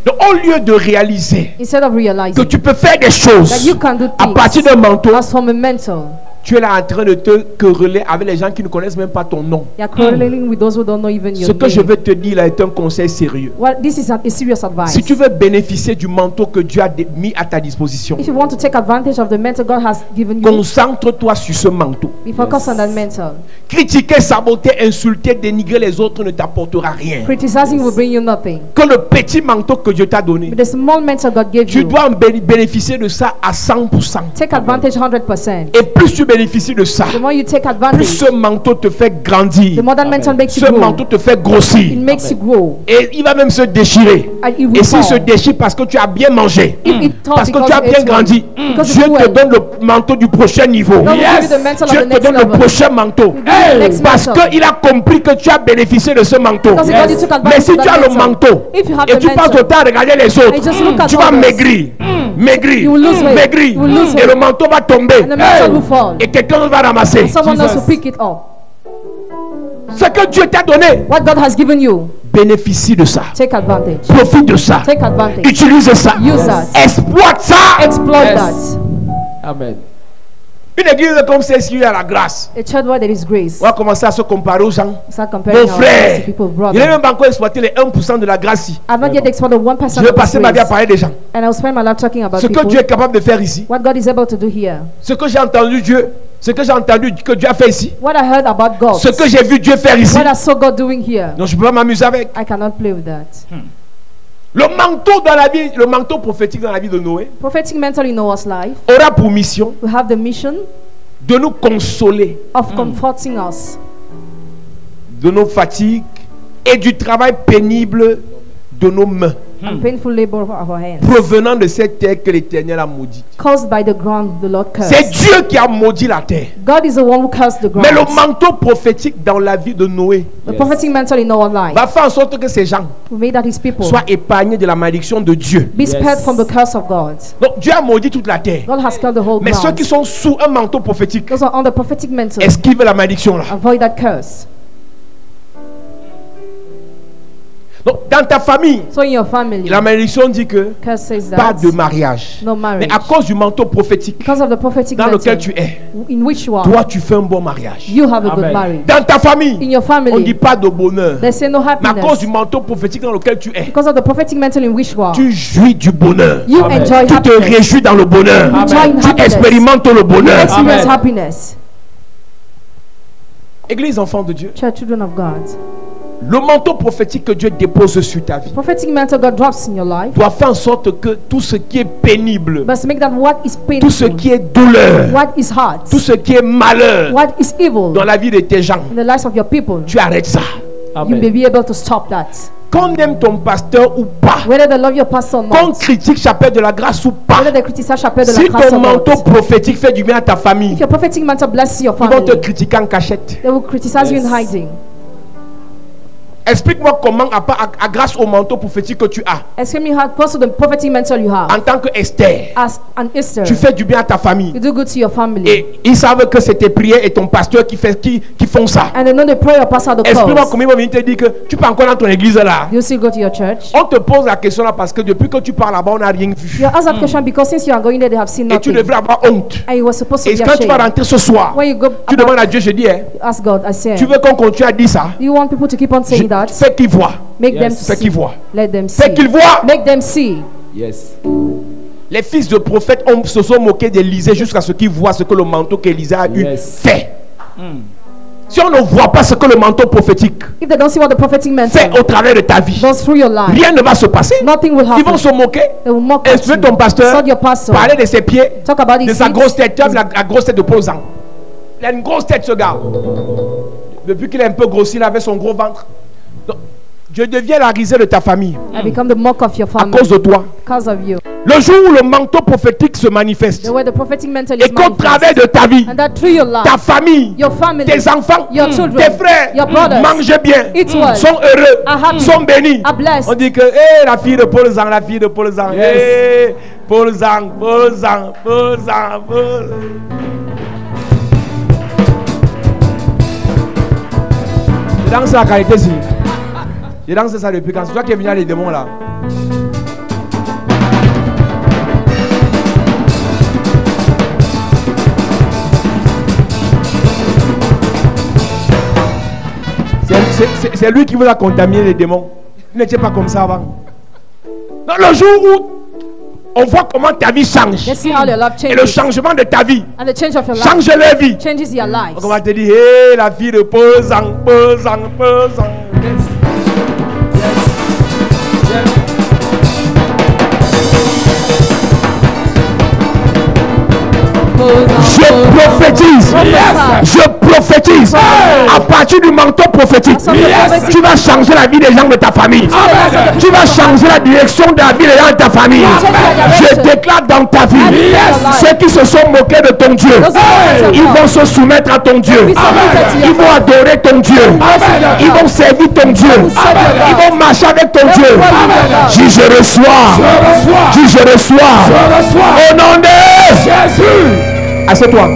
Speaker 1: Donc, au lieu de réaliser
Speaker 2: Instead of
Speaker 1: que
Speaker 2: realizing
Speaker 1: tu peux faire des choses
Speaker 2: that you can do
Speaker 1: à partir
Speaker 2: things
Speaker 1: d'un manteau,
Speaker 2: as from a mantle,
Speaker 1: tu es là en train de te quereller avec les gens qui ne connaissent même pas ton nom.
Speaker 2: you are quarreling with those who don't know even your
Speaker 1: Ce que je
Speaker 2: name.
Speaker 1: vais te dire là est un conseil sérieux.
Speaker 2: Well, this is a serious advice.
Speaker 1: Si tu veux bénéficier du manteau que Dieu a mis à ta disposition,
Speaker 2: If you want to take advantage of the mantle God has given you,
Speaker 1: concentre-toi sur ce manteau.
Speaker 2: be focused on that mantle.
Speaker 1: Critiquer, saboter, insulter, dénigrer les autres ne t'apportera rien.
Speaker 2: Criticizing will bring you nothing.
Speaker 1: Que le petit manteau que Dieu t'a donné,
Speaker 2: But the small mantle God gave
Speaker 1: tu
Speaker 2: you,
Speaker 1: dois bénéficier de ça à 100%.
Speaker 2: take advantage 100%.
Speaker 1: Et plus tu bénéficies de ça,
Speaker 2: The more you take
Speaker 1: plus
Speaker 2: advantage,
Speaker 1: ce manteau te fait grandir.
Speaker 2: the more that mantle makes you
Speaker 1: Ce
Speaker 2: grow.
Speaker 1: manteau te fait
Speaker 2: It
Speaker 1: grossir.
Speaker 2: makes you grow.
Speaker 1: Et il va même se déchirer.
Speaker 2: And it will
Speaker 1: Et s'il se
Speaker 2: fall.
Speaker 1: déchire parce que tu as bien mangé,
Speaker 2: If it tore
Speaker 1: parce que
Speaker 2: because
Speaker 1: tu as bien
Speaker 2: it's
Speaker 1: grandi,
Speaker 2: because
Speaker 1: Dieu
Speaker 2: it's
Speaker 1: te
Speaker 2: well.
Speaker 1: donne le manteau du prochain niveau.
Speaker 2: God will give you the mantle of
Speaker 1: Dieu
Speaker 2: the
Speaker 1: te
Speaker 2: next
Speaker 1: donne le
Speaker 2: level.
Speaker 1: prochain manteau.
Speaker 2: He will give you the next
Speaker 1: Parce
Speaker 2: mantle.
Speaker 1: qu'il a compris que tu as bénéficié de ce manteau.
Speaker 2: Because God, you took advantage
Speaker 1: Mais si
Speaker 2: of
Speaker 1: tu
Speaker 2: that
Speaker 1: as le
Speaker 2: mantle.
Speaker 1: manteau
Speaker 2: If you have
Speaker 1: et
Speaker 2: the
Speaker 1: tu passes
Speaker 2: mantle,
Speaker 1: le temps à regarder les
Speaker 2: and
Speaker 1: autres,
Speaker 2: just look at
Speaker 1: tu vas
Speaker 2: others,
Speaker 1: maigrir. Maigrir.
Speaker 2: You will lose weight.
Speaker 1: Maigrir.
Speaker 2: You will lose
Speaker 1: Et
Speaker 2: weight.
Speaker 1: le manteau va tomber.
Speaker 2: And the mantle will fall.
Speaker 1: Et quelqu'un va ramasser.
Speaker 2: Someone else
Speaker 3: Jesus.
Speaker 2: will pick it up.
Speaker 1: Ce que Dieu t'a donné,
Speaker 2: What God has given you,
Speaker 1: bénéficie de ça.
Speaker 2: take advantage.
Speaker 1: Profite de ça.
Speaker 2: Take advantage.
Speaker 1: Utilise ça.
Speaker 2: Use that.
Speaker 1: Exploite ça.
Speaker 2: Exploit
Speaker 3: Yes.
Speaker 2: that.
Speaker 3: Amen.
Speaker 1: Une église comme celle-ci, il y a la grâce.
Speaker 2: A church where there is grace.
Speaker 1: On va commencer à se comparer aux gens.
Speaker 2: Start comparing
Speaker 1: Mon
Speaker 2: ourselves
Speaker 1: frère,
Speaker 2: to people,
Speaker 1: il
Speaker 2: brother.
Speaker 1: n'a même pas encore exploité les 1% de la grâce ici.
Speaker 2: I've not yet exploited 1%
Speaker 1: Je vais
Speaker 2: of this
Speaker 1: passer ma vie à
Speaker 2: grace.
Speaker 1: parler des gens.
Speaker 2: And I'll spend my life talking about
Speaker 1: Ce que
Speaker 2: people.
Speaker 1: Dieu est capable de faire ici,
Speaker 2: What God is able to do here.
Speaker 1: ce que j'ai entendu Dieu, ce que j'ai entendu que Dieu a fait ici,
Speaker 2: What I heard about God.
Speaker 1: ce que j'ai vu Dieu faire ici.
Speaker 2: What I saw God doing here.
Speaker 1: Donc je ne peux pas m'amuser avec.
Speaker 2: I cannot play with that.
Speaker 1: Le manteau dans la vie, le manteau prophétique dans la vie de Noé
Speaker 2: Prophetic mantle in Noah's life.
Speaker 1: aura pour mission
Speaker 2: We have the mission
Speaker 1: de nous consoler
Speaker 2: of comforting us
Speaker 1: de nos fatigues et du travail pénible de nos mains,
Speaker 2: and painful labor of our hands.
Speaker 1: provenant de cette terre que l'Éternel a maudite.
Speaker 2: Caused by the ground the Lord
Speaker 1: C'est
Speaker 2: cursed.
Speaker 1: Dieu qui a maudit la terre.
Speaker 2: God is the one who cursed the
Speaker 1: Mais le
Speaker 2: ground.
Speaker 1: manteau prophétique dans la vie de Noé
Speaker 2: The prophetic mantle in our life
Speaker 1: va faire en sorte que ces gens
Speaker 2: who made that his people
Speaker 1: soient épargnés de la malédiction de Dieu.
Speaker 2: be spared from the curse of God.
Speaker 1: Donc Dieu a maudit toute la terre.
Speaker 2: God has killed the whole
Speaker 1: Mais ceux
Speaker 2: ground.
Speaker 1: qui sont sous un manteau prophétique
Speaker 2: Those are on the prophetic mantle.
Speaker 1: esquivent la malédiction là.
Speaker 2: Avoid that curse.
Speaker 1: Donc, dans ta famille,
Speaker 2: So in your family,
Speaker 1: la malédiction dit que
Speaker 2: curse says
Speaker 1: pas
Speaker 2: that
Speaker 1: de mariage.
Speaker 2: no marriage.
Speaker 1: Mais à cause du manteau prophétique
Speaker 2: Because of the prophetic
Speaker 1: dans lequel
Speaker 2: mantle
Speaker 1: tu es,
Speaker 2: in which you are,
Speaker 1: toi tu fais un bon mariage.
Speaker 2: you have a good
Speaker 3: Amen.
Speaker 2: marriage.
Speaker 1: Dans ta famille,
Speaker 2: In your
Speaker 1: on ne dit
Speaker 2: family,
Speaker 1: pas de bonheur.
Speaker 2: they say no
Speaker 1: Mais à cause
Speaker 2: happiness.
Speaker 1: du manteau prophétique dans lequel tu es,
Speaker 2: Because of the prophetic mantle in which you are,
Speaker 1: tu jouis du bonheur.
Speaker 2: you
Speaker 3: Amen.
Speaker 2: enjoy
Speaker 1: Tu te
Speaker 2: happiness.
Speaker 1: réjouis dans le bonheur.
Speaker 2: You enjoy
Speaker 3: Amen.
Speaker 1: Tu
Speaker 2: happiness.
Speaker 1: expérimentes le bonheur.
Speaker 2: Experience
Speaker 3: Amen.
Speaker 2: happiness.
Speaker 1: Église enfant de Dieu,
Speaker 2: Church, children of God.
Speaker 1: le manteau prophétique que Dieu dépose sur ta vie
Speaker 2: Prophetic mantle God drops in your life,
Speaker 1: doit faire en sorte que tout ce qui est pénible,
Speaker 2: but to make that what is
Speaker 1: tout ce
Speaker 2: painful,
Speaker 1: qui est douleur,
Speaker 2: what is hard,
Speaker 1: tout ce qui est malheur
Speaker 2: what is evil
Speaker 1: dans la vie de tes gens,
Speaker 2: in the lives of your people,
Speaker 1: tu arrêtes ça.
Speaker 2: you may be able to stop that.
Speaker 1: Qu'on aime ton pasteur ou pas,
Speaker 2: Whether they love your pastor or
Speaker 1: qu'on
Speaker 2: not,
Speaker 1: critique Chapelle de la Grâce ou pas,
Speaker 2: whether they criticize Chapelle de la
Speaker 1: si
Speaker 2: Grâce
Speaker 1: ton
Speaker 2: or
Speaker 1: manteau
Speaker 2: not,
Speaker 1: prophétique fait du bien à ta famille,
Speaker 2: if your prophetic mantle blesses your
Speaker 1: ils vont te
Speaker 2: family,
Speaker 1: critiquer en cachette.
Speaker 2: they will criticize you in hiding.
Speaker 1: Explique-moi comment, à grâce au manteau prophétique que tu as,
Speaker 2: Explain me how because of the prophetic mantle you have,
Speaker 1: en tant que Esther,
Speaker 2: as an Esther,
Speaker 1: tu fais du bien à ta famille.
Speaker 2: you do good to your family.
Speaker 1: Et ils savent que c'est tes prières et ton pasteur qui font ça.
Speaker 2: And they know they pray your pastor the
Speaker 1: Explique-moi
Speaker 2: cause.
Speaker 1: comment ils vont venir te dire que tu peux encore dans ton église là.
Speaker 2: You still go to your church.
Speaker 1: On te pose la question là parce que depuis que tu pars là-bas, on n'a rien vu.
Speaker 2: You ask that question because since you are going there, they have seen
Speaker 1: Et tu
Speaker 2: nothing.
Speaker 1: devrais avoir honte.
Speaker 2: And you were supposed to
Speaker 1: Et
Speaker 2: be
Speaker 1: quand tu vas
Speaker 2: ashamed.
Speaker 1: rentrer ce soir,
Speaker 2: When you go
Speaker 1: tu demandes à
Speaker 2: about,
Speaker 1: Dieu, je dis, hein,
Speaker 2: you ask God, I say,
Speaker 1: tu veux qu'on continue à dire ça?
Speaker 2: you want people to keep on saying that?
Speaker 1: Fais qu'ils voient.
Speaker 2: Make them
Speaker 1: Fais
Speaker 2: see.
Speaker 1: qu'ils voient.
Speaker 2: Let them see.
Speaker 1: Fais qu'ils voient.
Speaker 2: Make them see.
Speaker 3: Yes.
Speaker 1: Les fils de prophètes se sont moqués d'Élisée jusqu'à ce qu'ils voient ce que le manteau qu'Élisée a eu
Speaker 3: Yes.
Speaker 1: fait. Si on ne voit pas ce que le manteau prophétique
Speaker 2: If they don't see what the prophetic mantle
Speaker 1: fait au travers de ta vie,
Speaker 2: does through your life,
Speaker 1: rien ne va se passer.
Speaker 2: nothing will
Speaker 1: Ils vont
Speaker 2: happen.
Speaker 1: se moquer.
Speaker 2: They will mock at
Speaker 1: Instruire
Speaker 2: you.
Speaker 1: ton pasteur,
Speaker 2: Insult your pastor.
Speaker 1: parler de ses pieds,
Speaker 2: Talk about
Speaker 1: de
Speaker 2: his
Speaker 1: sa
Speaker 2: feet.
Speaker 1: grosse tête. Tu as vu la grosse tête de Paul Zang. Il a une grosse tête, ce gars. Depuis qu'il est un peu grossi, il avait son gros ventre. Donc, je deviens la risée de ta famille
Speaker 2: I become the mock of your
Speaker 1: à
Speaker 2: family
Speaker 1: cause de toi.
Speaker 2: because of you.
Speaker 1: Le jour où le manteau prophétique se manifeste
Speaker 2: The way the prophetic mantle
Speaker 1: et
Speaker 2: is
Speaker 1: qu'au travers
Speaker 2: manifest,
Speaker 1: de ta vie,
Speaker 2: and that through your life,
Speaker 1: ta famille,
Speaker 2: your family,
Speaker 1: tes enfants,
Speaker 2: your children,
Speaker 1: tes frères
Speaker 2: your brothers,
Speaker 1: mangent bien,
Speaker 2: eat well,
Speaker 1: sont heureux,
Speaker 2: are happy,
Speaker 1: sont bénis.
Speaker 2: are blessed.
Speaker 1: On dit que la fille de Paul Zang, la fille de Paul Zang,
Speaker 3: Yes.
Speaker 1: Paul Zang, Paul Zang, Paul Zang, Paul. Je danse la qualité si. Je danse ça depuis quand? C'est toi qui es venu à les démons là. C'est lui qui vous a contaminé les démons. Il n'était pas comme ça avant. Dans le jour où on voit comment ta vie change
Speaker 2: let's see how your life
Speaker 1: et le
Speaker 2: changes.
Speaker 1: changement de ta vie
Speaker 2: And the change of your life
Speaker 1: change leur vie.
Speaker 2: changes your lives.
Speaker 1: Donc on va te dire, hé, la fille de Paul Zang, Paul Zang, Paul Zang. Je prophétise. Je prophétise. À partir du manteau prophétique,
Speaker 2: Yes.
Speaker 1: tu vas changer la vie des gens de ta famille.
Speaker 3: Amen.
Speaker 1: Tu vas changer la direction de la vie des gens de ta famille. Je déclare dans ta vie,
Speaker 2: Yes.
Speaker 1: ceux qui se sont moqués de ton Dieu, ils vont se soumettre à ton Dieu. Ils vont adorer ton Dieu. Ils vont servir ton Dieu. Ils vont marcher avec ton Dieu. Dis je reçois. Dis je reçois. Au nom de
Speaker 3: Jésus.
Speaker 1: Assieds-toi.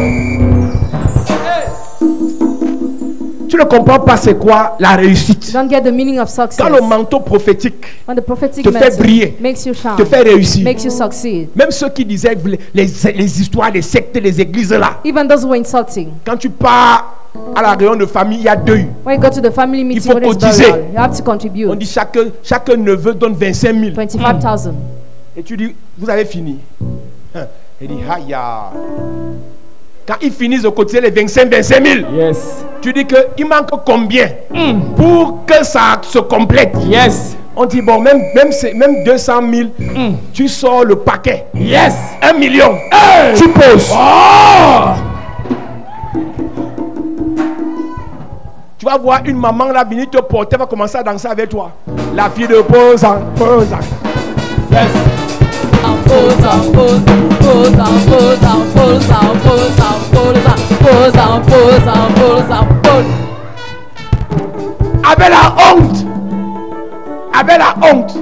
Speaker 1: Tu ne comprends pas c'est quoi la réussite.
Speaker 2: You don't get the meaning of success.
Speaker 1: Quand le manteau prophétique
Speaker 2: When the prophetic
Speaker 1: te fait
Speaker 2: mantle
Speaker 1: briller,
Speaker 2: makes you shine,
Speaker 1: te fait réussir.
Speaker 2: makes you succeed.
Speaker 1: Même ceux qui disaient les histoires des sectes, des églises là.
Speaker 2: Even those who are insulting.
Speaker 1: Quand tu pars à la réunion de famille, il y a deuil.
Speaker 2: When you go to the family meeting,
Speaker 1: faut
Speaker 2: when it's
Speaker 1: cotiser.
Speaker 2: burial, you have to
Speaker 1: On
Speaker 2: contribute
Speaker 1: dit chaque neveu donne 25 000.
Speaker 2: 25,000.
Speaker 1: Et tu dis, vous avez fini. Il dit, aïe. Quand ils finissent de cotiser les 25 000,
Speaker 3: Yes.
Speaker 1: tu dis qu'il manque combien pour que ça se complète.
Speaker 3: Yes.
Speaker 1: On dit, bon, même 200 000, tu sors le paquet.
Speaker 3: Yes.
Speaker 1: 1 million. Tu poses.
Speaker 3: Oh.
Speaker 1: Tu vas voir une maman là venir te porter, elle va commencer à danser avec toi. La fille de Posant.
Speaker 3: Yes.
Speaker 1: Avec la honte.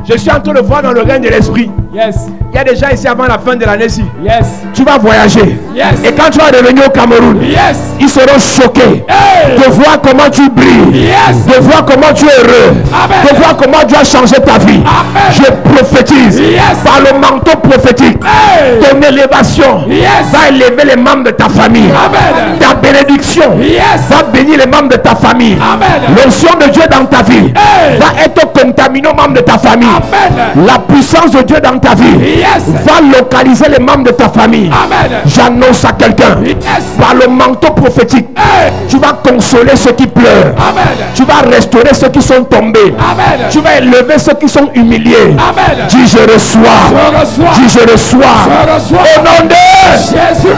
Speaker 1: Je suis en train de voir dans le règne de l'esprit
Speaker 3: Yes.
Speaker 1: Il y a des gens ici avant la fin de l'année-ci.
Speaker 3: Yes.
Speaker 1: Tu vas voyager.
Speaker 3: Yes.
Speaker 1: Et quand tu vas revenir au Cameroun,
Speaker 3: Yes.
Speaker 1: ils seront choqués
Speaker 3: Hey.
Speaker 1: de voir comment tu brilles,
Speaker 3: Yes.
Speaker 1: de voir comment tu es heureux,
Speaker 3: Amen.
Speaker 1: de voir comment tu as changé ta vie.
Speaker 3: Amen.
Speaker 1: Je prophétise
Speaker 3: Yes.
Speaker 1: par le manteau prophétique.
Speaker 3: Hey.
Speaker 1: Ton élévation
Speaker 3: Yes.
Speaker 1: va élever les membres de ta famille.
Speaker 3: Amen.
Speaker 1: Ta bénédiction
Speaker 3: Yes.
Speaker 1: va bénir les membres de ta famille.
Speaker 3: Amen.
Speaker 1: L'onction de Dieu dans ta vie
Speaker 3: Hey.
Speaker 1: va être contaminée aux membres de ta famille.
Speaker 3: Amen.
Speaker 1: La puissance de Dieu dans ta vie
Speaker 3: Yes.
Speaker 1: va localiser les membres de ta famille.
Speaker 3: Amen.
Speaker 1: J'annonce à quelqu'un,
Speaker 3: Yes.
Speaker 1: par le manteau prophétique,
Speaker 3: Hey.
Speaker 1: tu vas consoler ceux qui pleurent.
Speaker 3: Amen.
Speaker 1: Tu vas restaurer ceux qui sont tombés.
Speaker 3: Amen.
Speaker 1: Tu vas élever ceux qui sont humiliés.
Speaker 3: Amen.
Speaker 1: Dis je reçois.
Speaker 3: Je reçois.
Speaker 1: Dis je reçois.
Speaker 3: Je reçois.
Speaker 1: Au nom de
Speaker 3: Jésus.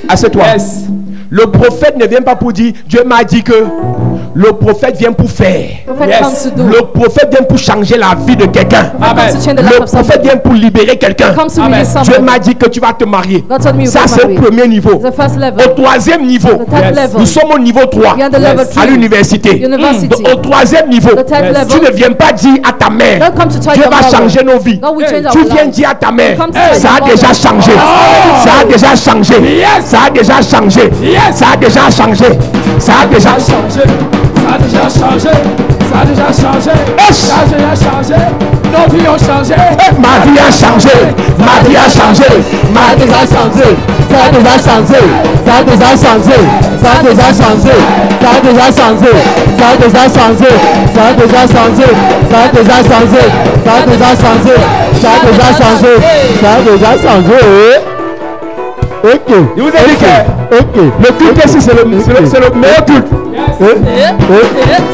Speaker 1: Assieds-toi.
Speaker 3: Yes.
Speaker 1: Le prophète ne vient pas pour dire Dieu m'a dit que. Le prophète vient pour faire.
Speaker 2: Prophet
Speaker 3: Yes.
Speaker 2: comes to do.
Speaker 1: Le prophète vient pour changer la vie de quelqu'un.
Speaker 3: Amen.
Speaker 2: Comes to change the
Speaker 1: Le
Speaker 2: life of
Speaker 1: prophète
Speaker 2: somebody.
Speaker 1: vient pour libérer quelqu'un.
Speaker 2: Comes to
Speaker 3: Amen.
Speaker 2: release
Speaker 1: Dieu
Speaker 2: somebody.
Speaker 1: m'a dit que tu vas te marier.
Speaker 2: God told me you
Speaker 1: Ça
Speaker 2: got
Speaker 1: c'est le
Speaker 2: married.
Speaker 1: premier niveau.
Speaker 2: The first
Speaker 1: Au
Speaker 2: level.
Speaker 1: troisième niveau,
Speaker 2: The third
Speaker 3: Yes.
Speaker 2: level.
Speaker 1: nous sommes au niveau 3
Speaker 2: We are the level
Speaker 3: Yes.
Speaker 1: à
Speaker 2: 3.
Speaker 1: l'université.
Speaker 2: University.
Speaker 1: Donc, au troisième niveau,
Speaker 2: The third
Speaker 3: Yes.
Speaker 1: tu
Speaker 2: level.
Speaker 1: ne viens pas dire à ta mère
Speaker 2: Don't come to tell
Speaker 1: Dieu
Speaker 2: your
Speaker 1: va
Speaker 2: mother.
Speaker 1: changer nos vies.
Speaker 2: God will change
Speaker 1: Tu
Speaker 2: our
Speaker 1: viens
Speaker 2: lives.
Speaker 1: dire à ta mère
Speaker 2: Come to tell
Speaker 1: ça
Speaker 2: your
Speaker 1: a déjà
Speaker 2: mother.
Speaker 1: changé. Ça a déjà changé.
Speaker 3: Yes.
Speaker 1: Ça a déjà changé.
Speaker 3: Yes.
Speaker 1: Ça a déjà changé. Ça a déjà
Speaker 3: Ça a changé. Ça a déjà changé. Ça a déjà changé.
Speaker 1: Yes.
Speaker 3: Ça a déjà changé. Nos vies ont changé.
Speaker 1: Ma vie a changé, ma vie a changé, ma vie a changé, ça a déjà changé, ça a déjà changé, ça a déjà changé, ça a déjà changé, ça a déjà changé, ça a déjà changé, ça a déjà changé, ça a déjà changé, ça a déjà changé, ça a déjà changé. Ok.
Speaker 3: Je vous ai dit que
Speaker 1: Ok. Le culte ici c'est le meilleur culte.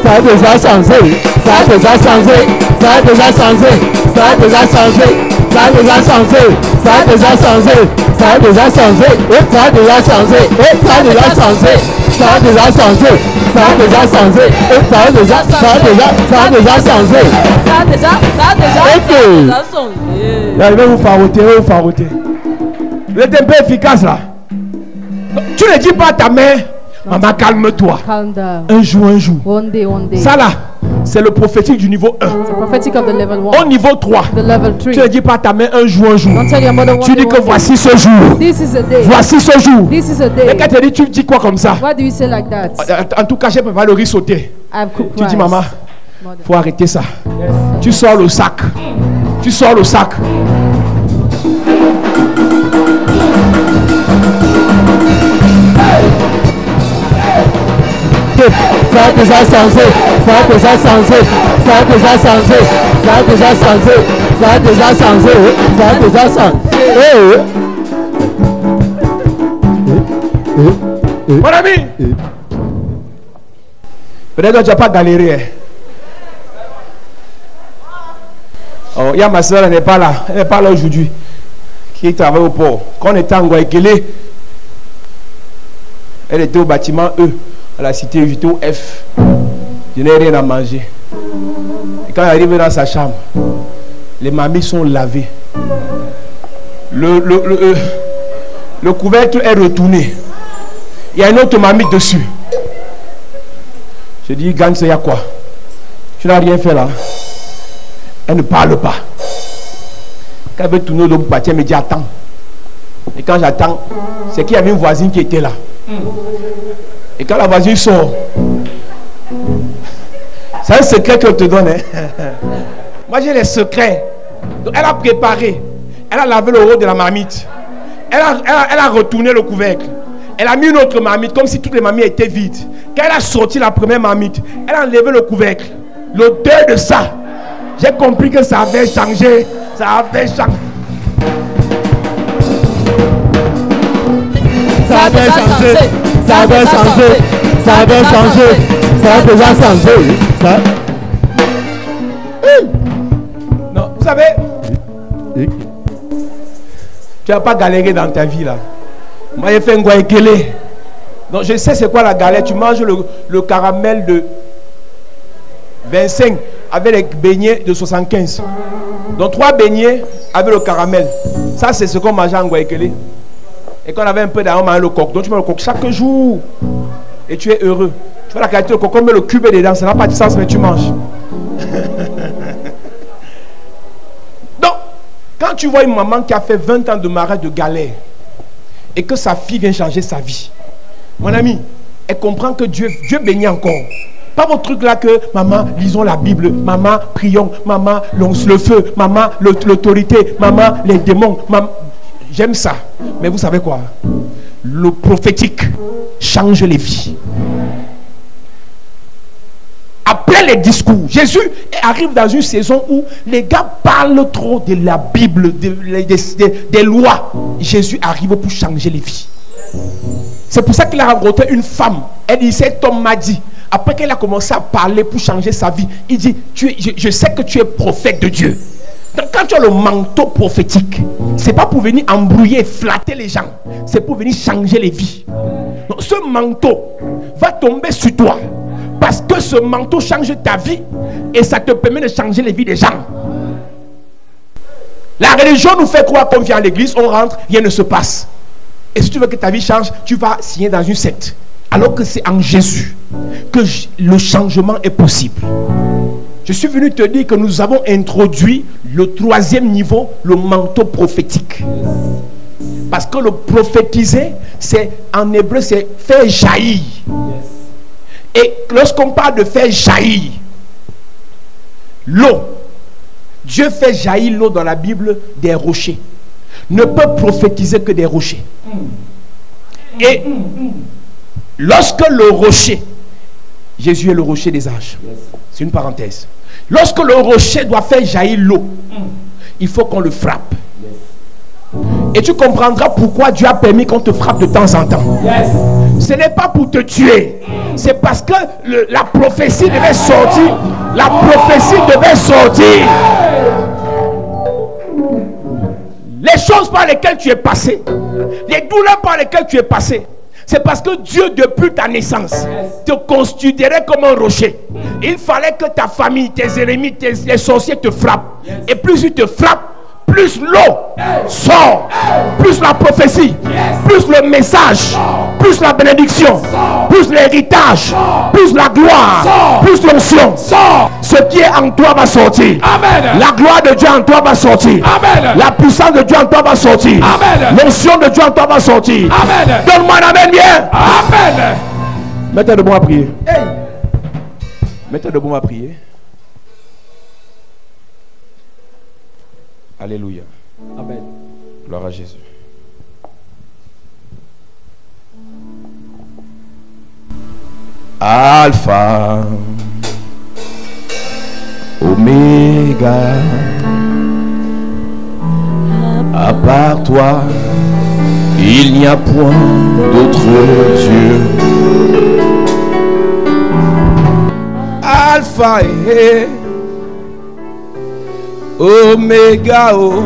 Speaker 1: Ça a déjà changé, ça a déjà changé, ça a déjà changé, ça a déjà changé, ça a déjà changé, ça a déjà changé, ça a déjà changé, ça a déjà changé, ça a déjà changé, ça a déjà changé, ça a déjà changé, ça a déjà changé.
Speaker 2: Ça a déjà changé.
Speaker 1: Là, je vais vous faroter, Vous êtes un peu efficace là. Tu ne dis pas à ta mère, maman calme-toi.
Speaker 2: Calm down.
Speaker 1: Un jour.
Speaker 2: One day.
Speaker 1: Ça là, c'est le prophétique du niveau 1.
Speaker 2: The prophetic of the level
Speaker 1: Au
Speaker 2: 1.
Speaker 1: niveau 3,
Speaker 2: The level 3.
Speaker 1: tu ne dis pas à ta mère un jour.
Speaker 2: Don't tell your mother one
Speaker 1: Tu
Speaker 2: day,
Speaker 1: dis que
Speaker 2: one day.
Speaker 1: voici ce jour.
Speaker 2: This is a day.
Speaker 1: Voici ce jour.
Speaker 2: This is a
Speaker 1: Et
Speaker 2: day.
Speaker 1: quand tu dis, tu dis quoi comme ça?
Speaker 2: Why do you say like that?
Speaker 1: En tout cas, j'ai préparé le riz sauté.
Speaker 2: I've cooked
Speaker 1: Tu dis,
Speaker 2: rice.
Speaker 1: maman,
Speaker 2: Mother.
Speaker 1: faut arrêter ça. Tu sors le sac. Tu sors le sac. Ça a déjà changé, ça a déjà changé, ça a déjà changé, ça a déjà changé, ça a déjà changé, ça a déjà changé. Mon ami, peut-être que tu n'as pas galéré. Hein. Oh, il y a ma soeur, elle n'est pas là. Elle n'est pas là aujourd'hui. Qui travaille au port. Quand on était en Guayaquil, elle était au bâtiment E, à la cité, j'étais au F. Je n'ai rien à manger. Et quand elle arrive dans sa chambre, les mamies sont lavées. Le couvercle est retourné. Il y a une autre mamie dessus. Je dis, Gans, il y a quoi? Tu n'as rien fait là. Elle ne parle pas. Quand elle veut tourner le bâtiment, elle me dit attends. Et quand j'attends, c'est qu'il y avait une voisine qui était là. Et quand la voisine sort, c'est un secret qu'elle te donne. Hein? Moi j'ai les secrets. Donc, elle a préparé. Elle a lavé le haut de la marmite. Elle a retourné le couvercle. Elle a mis une autre marmite comme si toutes les mamies étaient vides. Quand elle a sorti la première marmite, elle a enlevé le couvercle. L'odeur de ça. J'ai compris que ça avait changé. Ça avait changé. Ça avait changé. Ça avait changé. Ça avait changé. Ça a déjà changé. Ça... Non, vous savez, tu n'as pas galéré dans ta vie là. Moi j'ai fait un Guayaquil. Donc je sais c'est quoi la galère. Tu manges le caramel de 25 avec les beignets de 75. Donc 3 beignets avec le caramel. Ça c'est ce qu'on mangeait en Guayaquil. Et quand on avait un peu d'arôme, on mangeait le coq. Donc tu manges le coq chaque jour. Et tu es heureux. Tu vois la qualité du coq, on met le cube dedans. Ça n'a pas de sens mais tu manges. Donc
Speaker 5: Quand tu vois une maman qui a fait 20 ans de mariage de galère et que sa fille vient changer sa vie, mon ami, elle comprend que Dieu bénit encore. Pas votre truc là que maman, lisons la Bible, maman, prions, maman, lance le feu, maman, l'autorité, maman, les démons. Maman. J'aime ça. Mais vous savez quoi? Le prophétique change les vies. Après les discours, Jésus arrive dans une saison où les gars parlent trop de la Bible, des lois. Jésus arrive pour changer les vies. C'est pour ça qu'il a rencontré une femme. Elle dit, cet homme m'a dit. Après qu'elle a commencé à parler pour changer sa vie, il dit, je sais que tu es prophète de Dieu. Donc quand tu as le manteau prophétique, c'est pas pour venir embrouiller, flatter les gens. C'est pour venir changer les vies. Donc ce manteau va tomber sur toi. Parce que ce manteau change ta vie et ça te permet de changer les vies des gens. La religion nous fait croire qu'on vient à l'église, on rentre, rien ne se passe. Et si tu veux que ta vie change, tu vas signer dans une secte. Alors que c'est en Jésus que le changement est possible. Je suis venu te dire que nous avons introduit le 3e niveau, le manteau prophétique. Parce que le prophétiser, c'est en hébreu, c'est faire jaillir. Et lorsqu'on parle de faire jaillir l'eau, Dieu fait jaillir l'eau dans la Bible des rochers. Ne peut prophétiser que des rochers. Et lorsque le rocher, Jésus est le rocher des âges. C'est une parenthèse. Lorsque le rocher doit faire jaillir l'eau, il faut qu'on le frappe. Et tu comprendras pourquoi Dieu a permis qu'on te frappe de temps en temps. Ce n'est pas pour te tuer. C'est parce que la prophétie devait sortir. La prophétie devait sortir. Les choses par lesquelles tu es passé, les douleurs par lesquelles tu es passé, c'est parce que Dieu, depuis ta naissance, te considérait comme un rocher. Il fallait que ta famille, tes ennemis, les sorciers te frappent. Et plus ils te frappent, plus l'eau sort, plus la prophétie, plus le message, plus la bénédiction, plus l'héritage, plus la gloire, plus l'onction. Ce qui est en toi va sortir. Amen. La gloire de Dieu en toi va sortir. Amen. La puissance de Dieu en toi va sortir. L'onction de Dieu en toi va sortir. Amen. Donne-moi un amen bien. Amen. Mettez debout à prier. Hey. Mettez debout à prier. Alléluia. Amen. Gloire à Jésus. Alpha, Oméga, à part toi, il n'y a point d'autre Dieu. Alpha et Oméga, oh,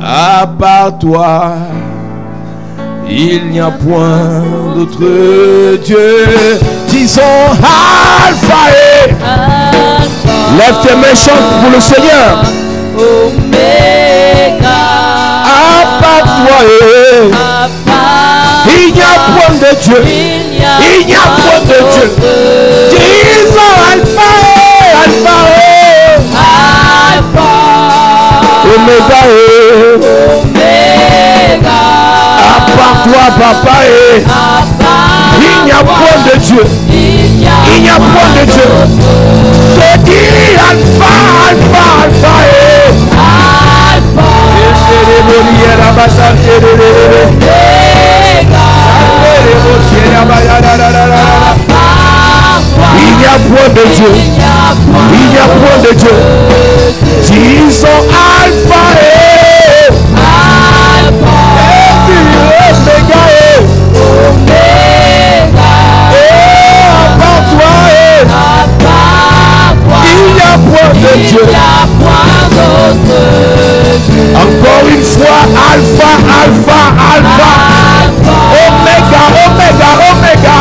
Speaker 5: à part toi, il n'y a point d'autre Dieu. Disons Alpha et lève tes mains, chante pour le Seigneur.
Speaker 2: Oméga,
Speaker 5: à part toi, il n'y a point de Dieu. Il n'y a point de Dieu. Disons Alpha et Alpha et
Speaker 2: Alpha,
Speaker 5: Oméga,
Speaker 2: Oméga,
Speaker 5: à part toi, papa, il n'y a point de Dieu. Il n'y a point de Dieu. Je dis Alpha, Alpha, Alpha et
Speaker 2: Alpha,
Speaker 5: il n'y a point de Dieu. Il n'y a point de Dieu. Disons Alpha et
Speaker 2: Alpha,
Speaker 5: Oméga et
Speaker 2: Oméga,
Speaker 5: à part toi il n'y a point de Dieu. Encore une fois, Alpha, Alpha, Alpha, Oméga, Oméga, Oméga,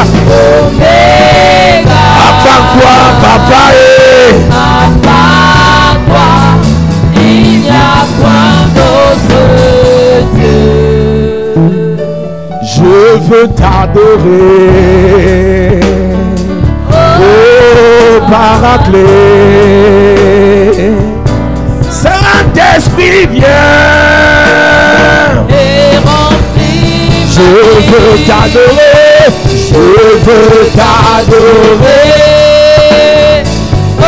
Speaker 2: Oméga,
Speaker 5: à part toi, papa et
Speaker 2: à part toi, il n'y a point d'autre Dieu.
Speaker 5: je veux t'adorer. Oh, Paraclet, Saint-Esprit, viens.
Speaker 2: Et remplis
Speaker 5: Je veux t'adorer. Je veux t'adorer.
Speaker 2: Oh,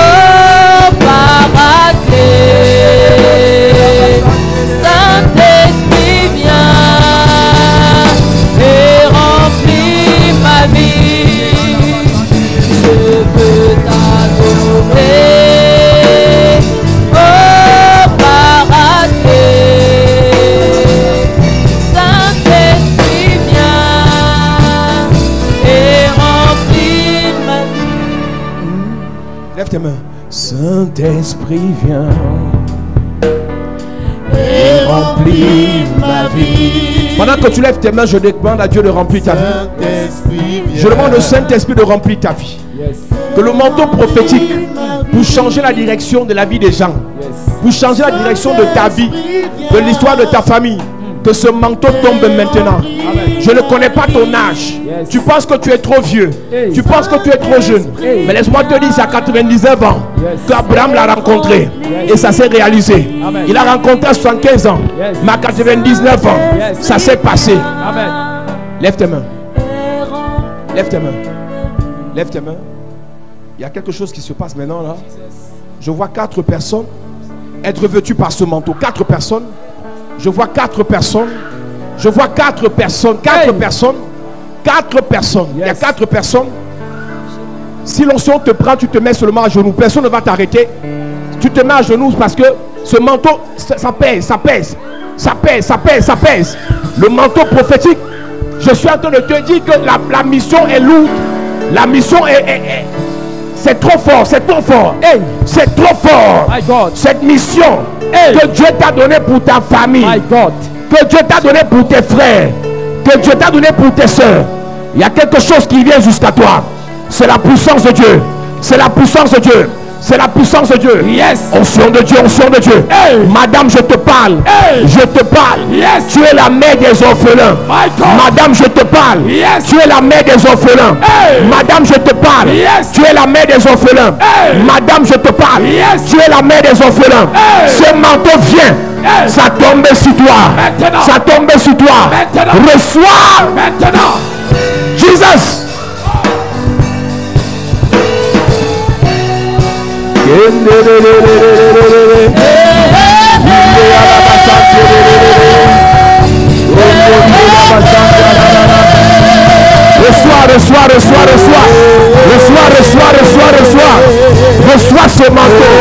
Speaker 2: Paraclet. Saint-Esprit, viens et remplis ma vie. Je veux t'adorer. Oh, Paraclet. Saint-Esprit, viens et remplis ma vie.
Speaker 5: Lève tes mains. Saint-Esprit, viens.
Speaker 2: Et remplis ma vie.
Speaker 5: Pendant que tu lèves tes mains, je demande à Dieu de remplir ta vie. Je demande au Saint-Esprit de remplir ta vie. Que le manteau prophétique pour changer la direction de la vie des gens, pour changer la direction de ta vie, de l'histoire de ta famille, que ce manteau tombe maintenant. Je ne connais pas ton âge. Tu penses que tu es trop vieux. Tu penses que tu es trop jeune. Mais laisse-moi te dire, c'est à 99 ans qu'Abraham l'a rencontré. Et ça s'est réalisé. Il a rencontré à 75 ans. Mais à 99 ans, ça s'est passé. Lève tes mains. Lève tes mains. Lève tes mains. Il y a quelque chose qui se passe maintenant là. Je vois 4 personnes être revêtues par ce manteau. 4 personnes. Je vois 4 personnes. Je vois 4 personnes. 4 personnes. 4 personnes. Il y a 4 personnes. Si l'onction te prend, tu te mets seulement à genoux. Personne ne va t'arrêter. Tu te mets à genoux parce que ce manteau, ça pèse, ça pèse. Ça pèse, ça pèse, ça pèse. Le manteau prophétique, je suis en train de te dire que la mission est lourde. La mission est c'est trop fort, c'est trop fort. Hey, c'est trop fort.
Speaker 4: My God.
Speaker 5: Cette mission que Dieu t'a donnée pour ta famille.
Speaker 4: My God.
Speaker 5: Que Dieu t'a donné pour tes frères. Que Dieu t'a donné pour tes soeurs. Il y a quelque chose qui vient jusqu'à toi. C'est la puissance de Dieu. C'est la puissance de Dieu. C'est la puissance de Dieu.
Speaker 4: Yes.
Speaker 5: Onction de Dieu, onction de Dieu.
Speaker 4: Hey.
Speaker 5: Madame, je te parle.
Speaker 4: Hey.
Speaker 5: Je te parle.
Speaker 4: Yes.
Speaker 5: Tu es la mère des orphelins.
Speaker 4: My God.
Speaker 5: Madame, je te parle.
Speaker 4: Yes.
Speaker 5: Tu es la mère des orphelins.
Speaker 4: Hey.
Speaker 5: Madame, je te parle.
Speaker 4: Yes.
Speaker 5: Tu es la mère des orphelins.
Speaker 4: Hey.
Speaker 5: Madame, je te parle.
Speaker 4: Yes.
Speaker 5: Tu es la mère des orphelins.
Speaker 4: Hey.
Speaker 5: Ce manteau vient.
Speaker 4: Hey.
Speaker 5: Ça tombe sur toi.
Speaker 4: Maintenant.
Speaker 5: Ça tombe sur toi.
Speaker 4: Maintenant.
Speaker 5: Reçois.
Speaker 4: Maintenant.
Speaker 5: Jesus. Reçois ce manteau.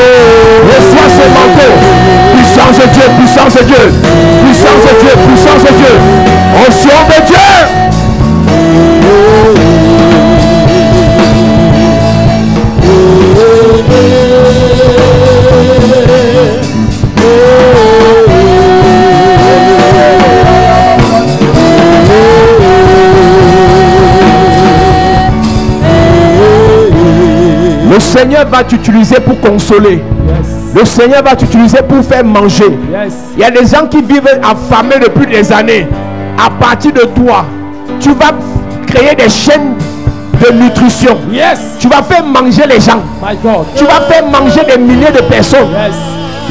Speaker 5: Reçois ce manteau. Puissance de Dieu, puissance de Dieu. Puissance de Dieu, puissance de Dieu. Onction de Dieu. Le Seigneur va t'utiliser pour consoler.
Speaker 4: Yes.
Speaker 5: Le Seigneur va t'utiliser pour faire manger.
Speaker 4: Yes.
Speaker 5: Il y a des gens qui vivent affamés depuis des années. À partir de toi, tu vas créer des chaînes de nutrition.
Speaker 4: Yes.
Speaker 5: Tu vas faire manger les gens.
Speaker 4: My God.
Speaker 5: Tu vas faire manger des milliers de personnes.
Speaker 4: Yes.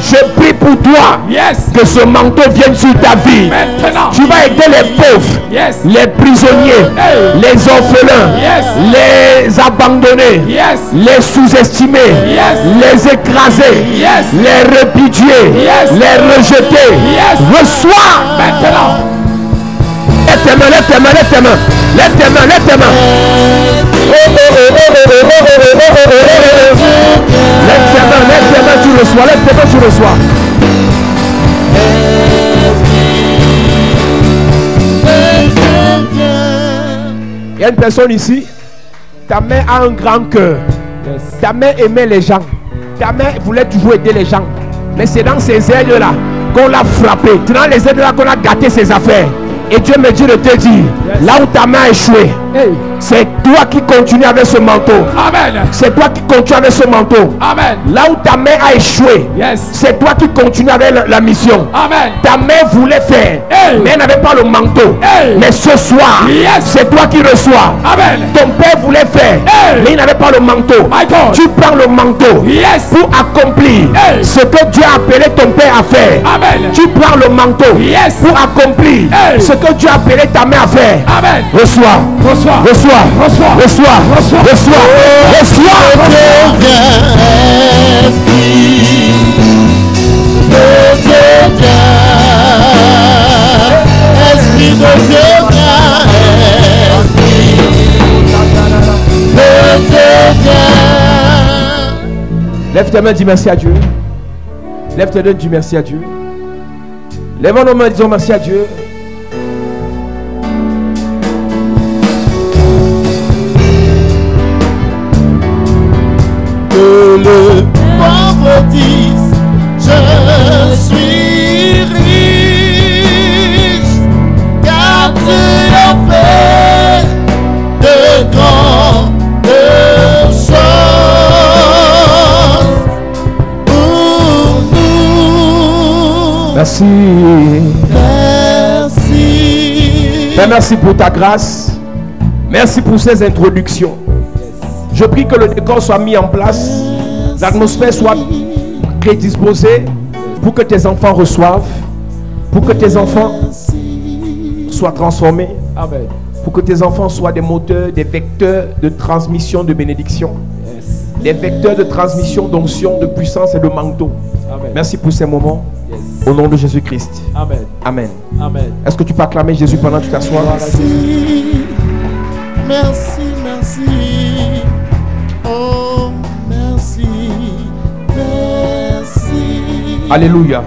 Speaker 5: Je prie pour toi.
Speaker 4: Yes.
Speaker 5: Que ce manteau vienne sur ta vie.
Speaker 4: Maintenant.
Speaker 5: Tu vas aider les pauvres,
Speaker 4: Yes.
Speaker 5: les prisonniers,
Speaker 4: Hey.
Speaker 5: les orphelins,
Speaker 4: Yes.
Speaker 5: les abandonnés,
Speaker 4: Yes.
Speaker 5: les sous-estimés,
Speaker 4: Yes.
Speaker 5: les écrasés,
Speaker 4: Yes.
Speaker 5: les répudiés,
Speaker 4: Yes.
Speaker 5: les rejetés.
Speaker 4: Yes.
Speaker 5: Reçois
Speaker 4: Maintenant.
Speaker 5: Lève tes mains, lève tes mains, lève tes mains. Lève tes mains, lève tes mains. Lève tes mains, tu reçois. Lève tes mains, tu reçois. Il y a une personne ici. Ta mère a un grand cœur.
Speaker 4: Yes.
Speaker 5: Ta mère aimait les gens. Ta mère voulait toujours aider les gens. Mais c'est dans ces aides-là qu'on l'a frappé. C'est dans les aides-là qu'on a gâté ses affaires. Et Dieu me dit de te dire, là où ta main a échoué,
Speaker 4: Hey.
Speaker 5: c'est toi qui continues avec ce manteau.
Speaker 4: Amen.
Speaker 5: C'est toi qui continues avec ce manteau.
Speaker 4: Amen.
Speaker 5: Là où ta main a échoué,
Speaker 4: Yes.
Speaker 5: c'est toi qui continues avec la mission.
Speaker 4: Amen.
Speaker 5: Ta main voulait faire,
Speaker 4: Hey.
Speaker 5: mais elle n'avait pas le manteau.
Speaker 4: Hey.
Speaker 5: Mais ce soir,
Speaker 4: Yes.
Speaker 5: c'est toi qui reçois.
Speaker 4: Amen.
Speaker 5: Ton père voulait faire,
Speaker 4: Hey.
Speaker 5: mais il n'avait pas le manteau.
Speaker 4: My God.
Speaker 5: Tu prends le manteau
Speaker 4: Yes.
Speaker 5: pour accomplir
Speaker 4: Hey.
Speaker 5: ce que Dieu a appelé ton père à faire.
Speaker 4: Amen.
Speaker 5: Tu prends le manteau
Speaker 4: Yes.
Speaker 5: pour accomplir
Speaker 4: Hey.
Speaker 5: ce que Dieu a appelé ta main à faire.
Speaker 4: Amen.
Speaker 5: Reçois,
Speaker 4: Reçois.
Speaker 5: reçois,
Speaker 4: Reçois.
Speaker 5: reçois,
Speaker 4: Reçois.
Speaker 5: reçois, reçois.
Speaker 6: Esprit de Dieu vient, Esprit de Dieu.
Speaker 5: Lève tes mains, dis merci à Dieu. Lève tes mains, dis merci à Dieu. Lève nos mains, disons merci à Dieu.
Speaker 6: Que le pauvre dise, je suis riche, car tu as fait de grandes choses pour nous.
Speaker 5: Merci.
Speaker 6: Merci.
Speaker 5: Père, merci pour ta grâce. Merci pour ces introductions. Je prie que le décor soit mis en place, l'atmosphère soit prédisposée pour que tes enfants reçoivent, pour que tes enfants soient transformés,
Speaker 4: Amen.
Speaker 5: pour que tes enfants soient des moteurs, des vecteurs de transmission de bénédiction,
Speaker 4: Yes.
Speaker 5: des vecteurs de transmission d'onction, de puissance et de manteau.
Speaker 4: Amen.
Speaker 5: Merci pour ces moments.
Speaker 4: Yes.
Speaker 5: Au nom de Jésus-Christ.
Speaker 4: Amen.
Speaker 5: Amen.
Speaker 4: Amen.
Speaker 5: Est-ce que tu peux acclamer Jésus pendant que tu t'assois?
Speaker 6: Merci, merci, merci. Oh, merci, merci.
Speaker 5: Alléluia.